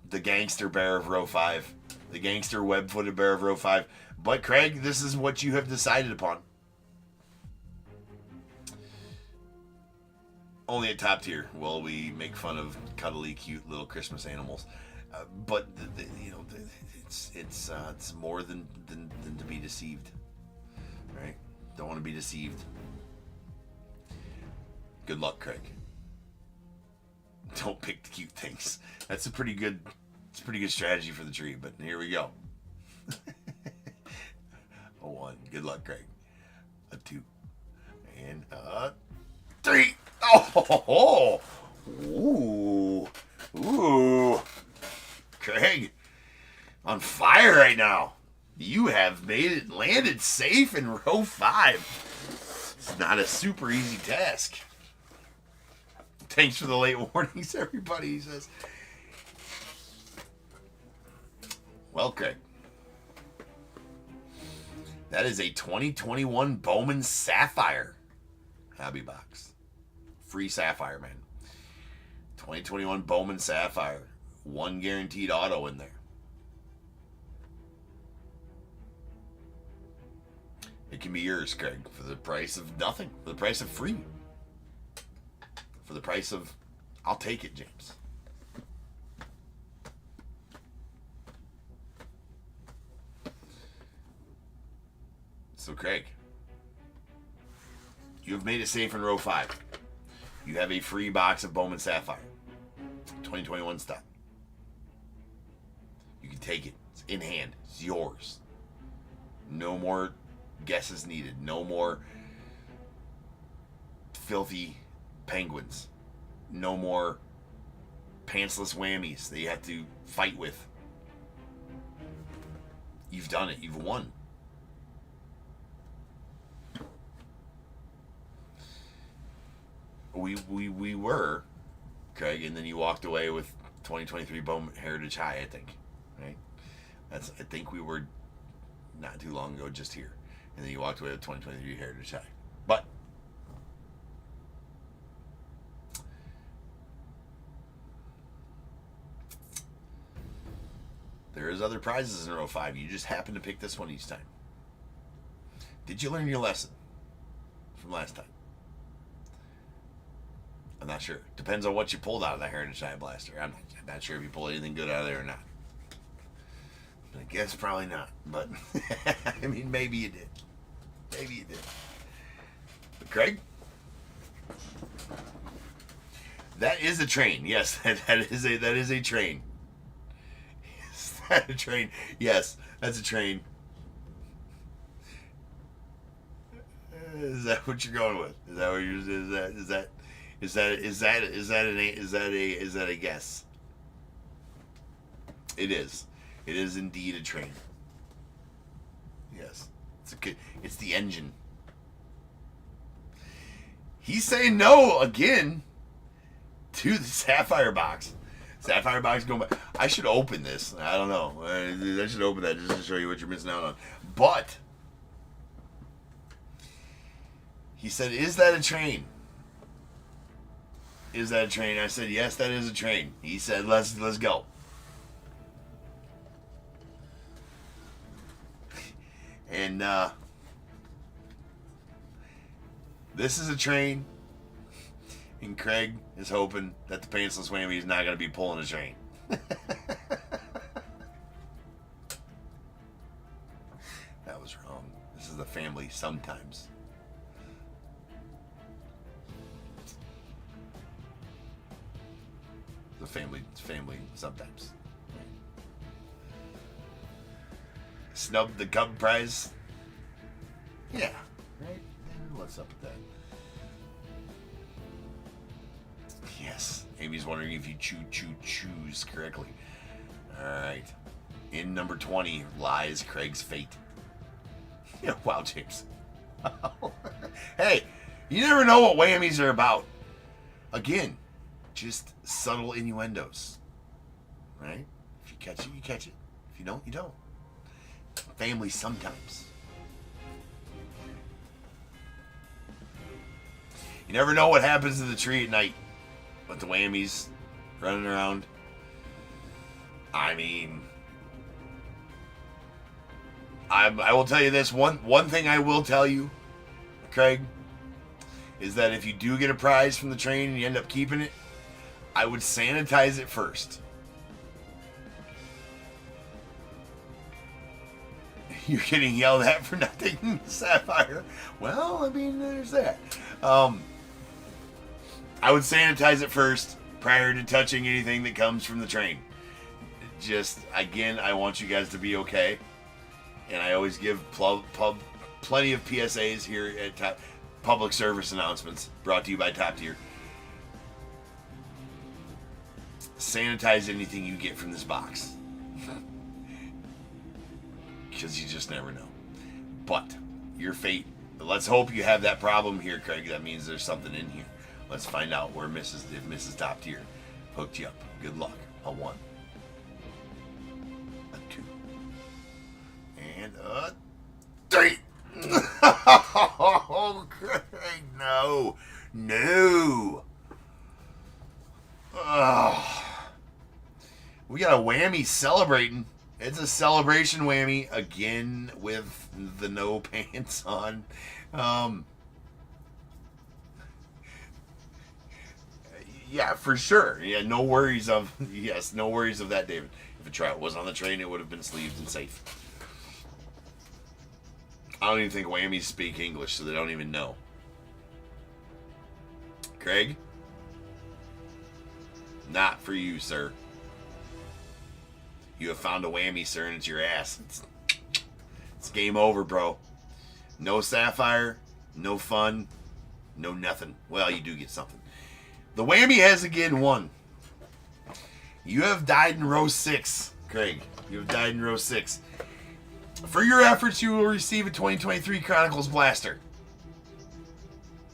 The gangster bear of row 5. The gangster web-footed bear of row 5. But, Craig, this is what you have decided upon. Only at top tier will we make fun of cuddly, cute little Christmas animals. But, it's more than to be deceived. Right? Don't want to be deceived. Good luck, Craig. Don't pick the cute things. That's a pretty good strategy for the tree, but here we go. A 1. Good luck, Craig. A 2. And a 3. Oh! Ooh. Ooh. Craig, on fire right now. You have landed safe in row 5. It's not a super easy task. Thanks for the late warnings, everybody, he says. Well, Craig, that is a 2021 Bowman Sapphire hobby box. Free Sapphire, man. 2021 Bowman Sapphire. 1 guaranteed auto in there. It can be yours, Craig, for the price of nothing. For the price of free. For the price of, I'll take it, James. So, Craig, you have made it safe in row 5. You have a free box of Bowman Sapphire. 2021 stock. You can take it. It's in hand. It's yours. No more guesses needed. No more filthy penguins. No more pantsless whammies that you have to fight with. You've done it. You've won. We were, Craig, and then you walked away with 2023 Bowman Heritage High, I think. Right? I think we were not too long ago just here. And then you walked away with 2023 Heritage High. But there is other prizes in row 5. You just happen to pick this one each time. Did you learn your lesson from last time? I'm not sure. Depends on what you pulled out of that Heritage High Blaster. I'm not sure if you pulled anything good out of there or not. I guess probably not. But, I mean, maybe you did. Maybe you did. But Craig? That is a train. Yes, that is a train. Is that a train? Yes, that's a train. Is that what you're going with? Is that what you're? Is that a guess? It is. It is indeed a train. Yes, it's the engine. He's saying no again to the Sapphire box. Sapphire box going back. I should open this. I don't know. I should open that just to show you what you're missing out on. But he said, "Is that a train? Is that a train?" I said, "Yes, that is a train." He said, "Let's go." And this is a train, and Craig is hoping that the pantsless whammy is not going to be pulling a train. That was wrong. This is the family sometimes. It's family sometimes. Snubbed the Cub prize. Yeah. Right? What's up with that? Yes. Amy's wondering if you choose correctly. Alright. In number 20 lies Craig's fate. Yeah, wow, James. Hey, you never know what whammies are about. Again, just subtle innuendos. Right? If you catch it, you catch it. If you don't, you don't. Family sometimes. You never know what happens to the tree at night. With the whammies running around. I mean, I will tell you this. One thing I will tell you, Craig, is that if you do get a prize from the train and you end up keeping it, I would sanitize it first. You're getting yelled at for not taking the sapphire. Well, I mean, there's that. I would sanitize it first prior to touching anything that comes from the train. Just, again, I want you guys to be okay. And I always give plenty of PSAs here at Top Public Service Announcements brought to you by Top Tier. Sanitize anything you get from this box. Because you just never know. But your fate, let's hope you have that problem here, Craig. That means there's something in here. Let's find out where if Mrs. Top Tier hooked you up. Good luck. A 1. A 2. And a 3. Oh, Craig, no. No. Oh. We got a whammy celebrating. It's a celebration whammy again with the no pants on. Yeah, for sure. Yeah, no worries of that, David. If a trout was on the train, it would have been sleeved and safe. I don't even think whammies speak English, so they don't even know. Craig? Not for you, sir. You have found a whammy, sir, and it's your ass. It's game over, bro. No sapphire, no fun, no nothing. Well, you do get something. The whammy has again won. You have died in row 6, Craig. You have died in row 6. For your efforts, you will receive a 2023 Chronicles Blaster.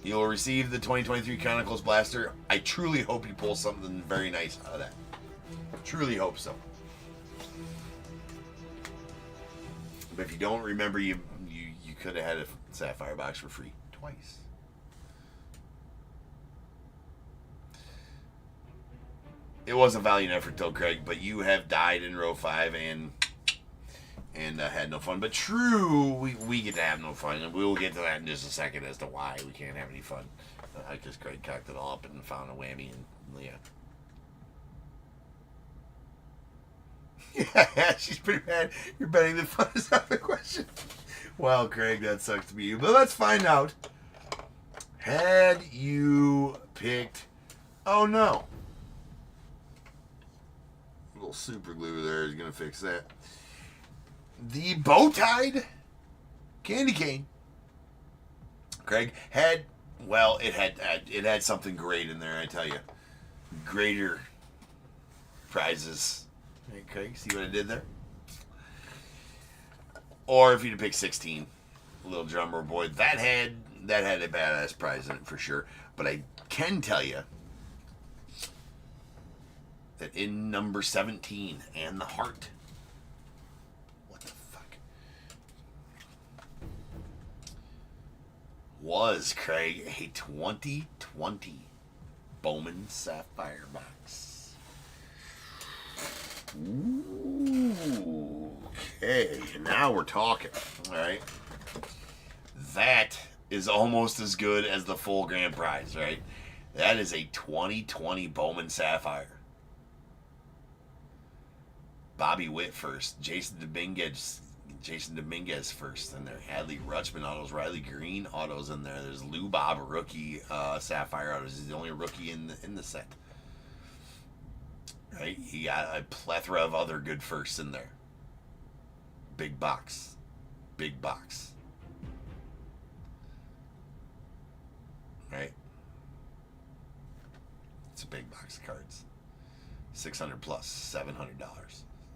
You will receive the 2023 Chronicles Blaster. I truly hope you pull something very nice out of that. Truly hope so. But if you don't remember, you could have had a sapphire box for free twice. It was a valiant effort, though, Craig. But you have died in row 5 and had no fun. But true, we get to have no fun, and we will get to that in just a second as to why we can't have any fun. Because Craig cocked it all up and found a whammy, and yeah. Yeah, she's pretty mad. You're betting the fun is out of the question. Well, Craig, that sucks to be you. But let's find out. Had you picked... Oh, no. A little super glue there is going to fix that. The bow-tied candy cane. Craig had... Well, it had something great in there, I tell you. Greater prizes. Hey, Craig, see what I did there? Or if you'd pick 16, Little Drummer Boy, that had a badass prize in it for sure. But I can tell you that in number 17 and the heart, what the fuck, was, Craig, a 2020 Bowman Sapphire box. Ooh, okay, now we're talking. All right, that is almost as good as the full grand prize, right? That is a 2020 Bowman Sapphire. Bobby Witt first, Jason Dominguez first in there. Hadley Rutschman autos, Riley Green autos in there. There's Lou Bob rookie Sapphire autos. He's the only rookie in the set. Right, he got a plethora of other good firsts in there. Big box. Big box. Right? It's a big box of cards. 600 plus, $700.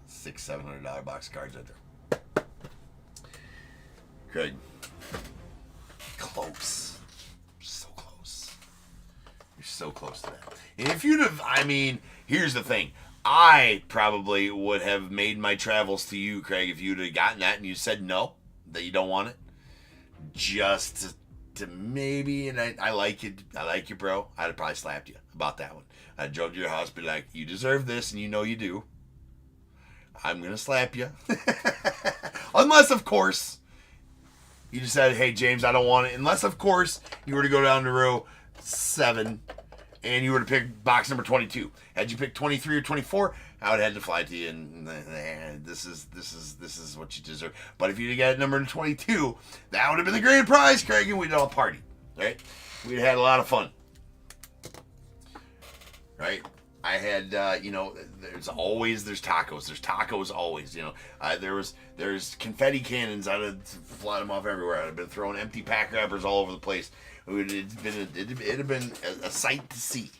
$700 box of cards right there. Craig. Close. So close. You're so close to that. And if you'd have, I mean, here's the thing. I probably would have made my travels to you, Craig, if you'd have gotten that and you said no, that you don't want it. Just to maybe, and I like you, bro. I'd have probably slapped you about that one. I'd drove to your house, be like, you deserve this, and you know you do. I'm gonna slap you. Unless, of course, you just said, hey, James, I don't want it. Unless, of course, you were to go down to row 7 and you were to pick box number 22. Had you picked 23 or 24, I would have had to fly to you, and this is what you deserve. But if you'd got number 22, that would have been the grand prize, Craig, and we'd all party, right? We'd have had a lot of fun, right? I had, there's tacos. There's tacos always, there's confetti cannons. I'd have fly them off everywhere. I'd have been throwing empty pack wrappers all over the place. It'd have been a sight to see,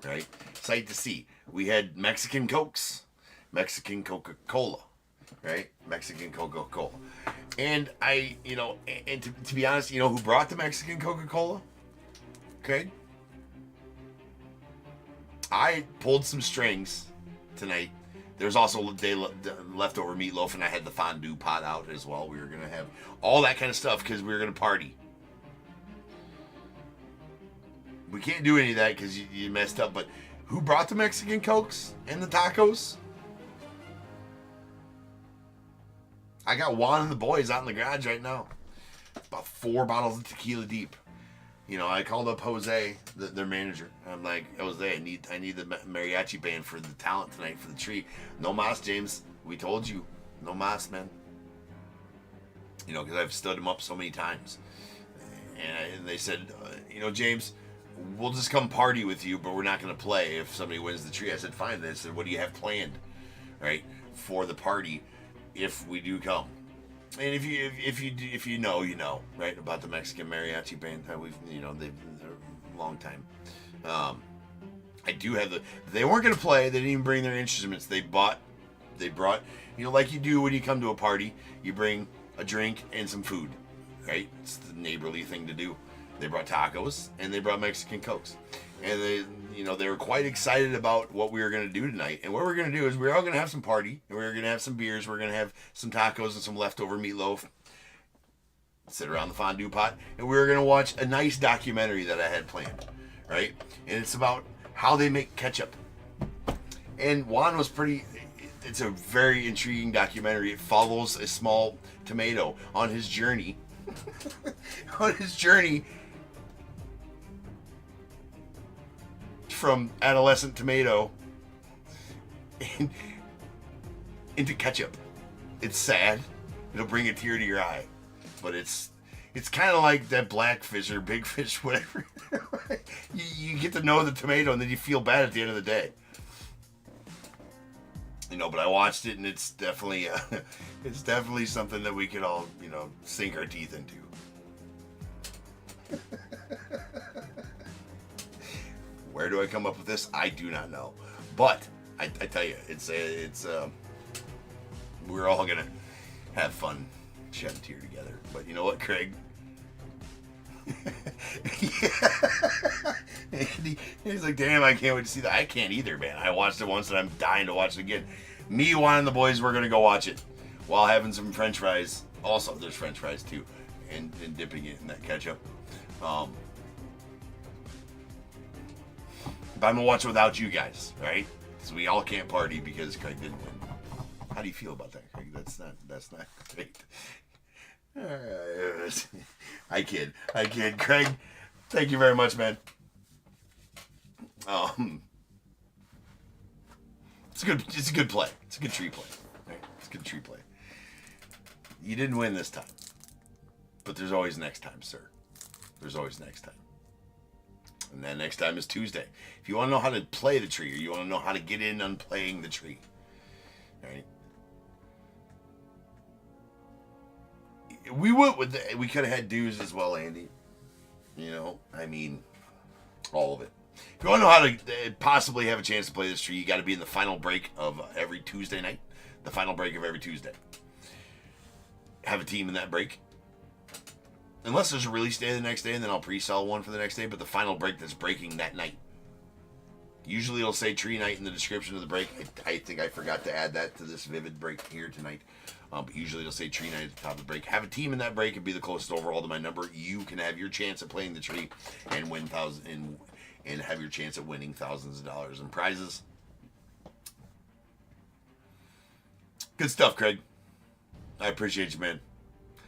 right? Sight to see. We had Mexican Cokes, Mexican Coca-Cola, right? Mexican Coca-Cola. And to be honest, who brought the Mexican Coca-Cola? Okay. I pulled some strings tonight. There's also leftover meatloaf, and I had the fondue pot out as well. We were going to have all that kind of stuff because we were going to party. We can't do any of that because you messed up, but who brought the Mexican Cokes and the tacos? I got Juan and the boys out in the garage right now. About 4 bottles of tequila deep. I called up Jose, their manager. I'm like, Jose, I need the mariachi band for the talent tonight for the tree. No mas, James. We told you. No mas, man. Because I've stood him up so many times. And they said, James, we'll just come party with you, but we're not going to play if somebody wins the tree. I said, fine. They said, what do you have planned, right, for the party if we do come? And if you know, right, about the Mexican mariachi band, they're a long time. I do have they weren't going to play. They didn't even bring their instruments. They brought, like you do when you come to a party, you bring a drink and some food, right? It's the neighborly thing to do. They brought tacos and they brought Mexican Cokes, and they were quite excited about what we were going to do tonight. And what we're going to do is we're all going to have some party, and we're going to have some beers. We're going to have some tacos and some leftover meatloaf. Sit around the fondue pot, and we were going to watch a nice documentary that I had planned, right? And it's about how they make ketchup. And Juan was it's a very intriguing documentary. It follows a small tomato on his journey. From adolescent tomato into ketchup. It's sad. It'll bring a tear to your eye. But it's kind of like that black fish or big fish, whatever. you get to know the tomato, and then you feel bad at the end of the day. But I watched it, and it's definitely something that we could all, sink our teeth into. Where do I come up with this? I do not know. But I tell you, we're all gonna have fun, shed a tear together. But you know what, Craig? He's like, damn, I can't wait to see that. I can't either, man. I watched it once and I'm dying to watch it again. Me, Juan, and the boys, we're gonna go watch it while having some French fries. Also, there's French fries too, and dipping it in that ketchup. But I'm gonna watch it without you guys, right? So we all can't party because Craig didn't win. How do you feel about that, Craig? That's not great. I kid. Craig, thank you very much, man. It's a good play. It's a good tree play. Right? It's a good tree play. You didn't win this time, but there's always next time, sir. There's always next time. And that next time is Tuesday. If you want to know how to play the tree, or you want to know how to get in on playing the tree, right? we could have had dues as well, Andy. You know, I mean, all of it. If you want to know how to possibly have a chance to play this tree, you got to be in the final break of every Tuesday night. The final break of every Tuesday. Have a team in that break. Unless there's a release day the next day, and then I'll pre-sell one for the next day. But the final break that's breaking that night. Usually it'll say tree night in the description of the break. I think I forgot to add that to this vivid break here tonight. But usually it'll say tree night at the top of the break. Have a team in that break and be the closest overall to my number. You can have your chance at playing the tree and win and have your chance at winning thousands of dollars in prizes. Good stuff, Craig. I appreciate you, man.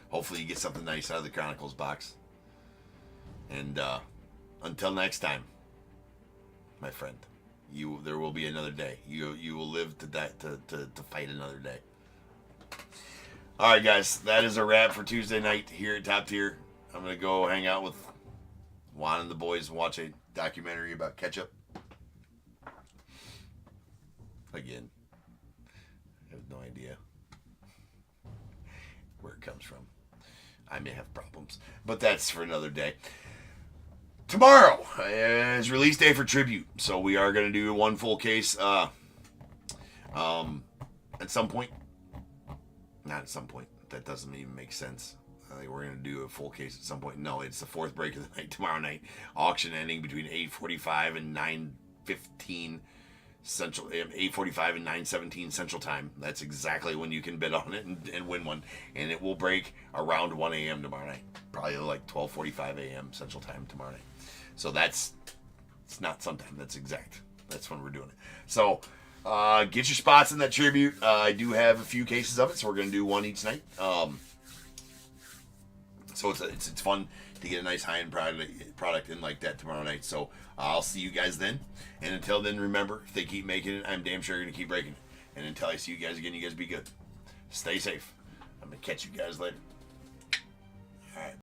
Hopefully you get something nice out of the Chronicles box. And until next time, my friend, there will be another day. You will live to die, to fight another day. All right, guys, that is a wrap for Tuesday night here at Top Tier. I'm gonna go hang out with Juan and the boys and watch a documentary about ketchup. Again, I have no idea where it comes from. I may have problems, but that's for another day. Tomorrow is release day for Tribute, so we are going to do one full case at some point. Not at some point. That doesn't even make sense. I think we're going to do a full case at some point. No, it's the fourth break of the night tomorrow night. Auction ending between 8:45 and 9:15 Central, 8:45 and 9:17 Central Time. That's exactly when you can bid on it and win one. And it will break around 1 a.m. tomorrow night. Probably like 12:45 a.m. Central Time tomorrow night. So it's not sometime. That's exact. That's when we're doing it. So get your spots in that Tribute. I do have a few cases of it, so we're going to do one each night. So it's fun to get a nice high-end product in like that tomorrow night. So I'll see you guys then. And until then, remember, if they keep making it, I'm damn sure going to keep breaking it. And until I see you guys again, you guys be good. Stay safe. I'm going to catch you guys later. All right.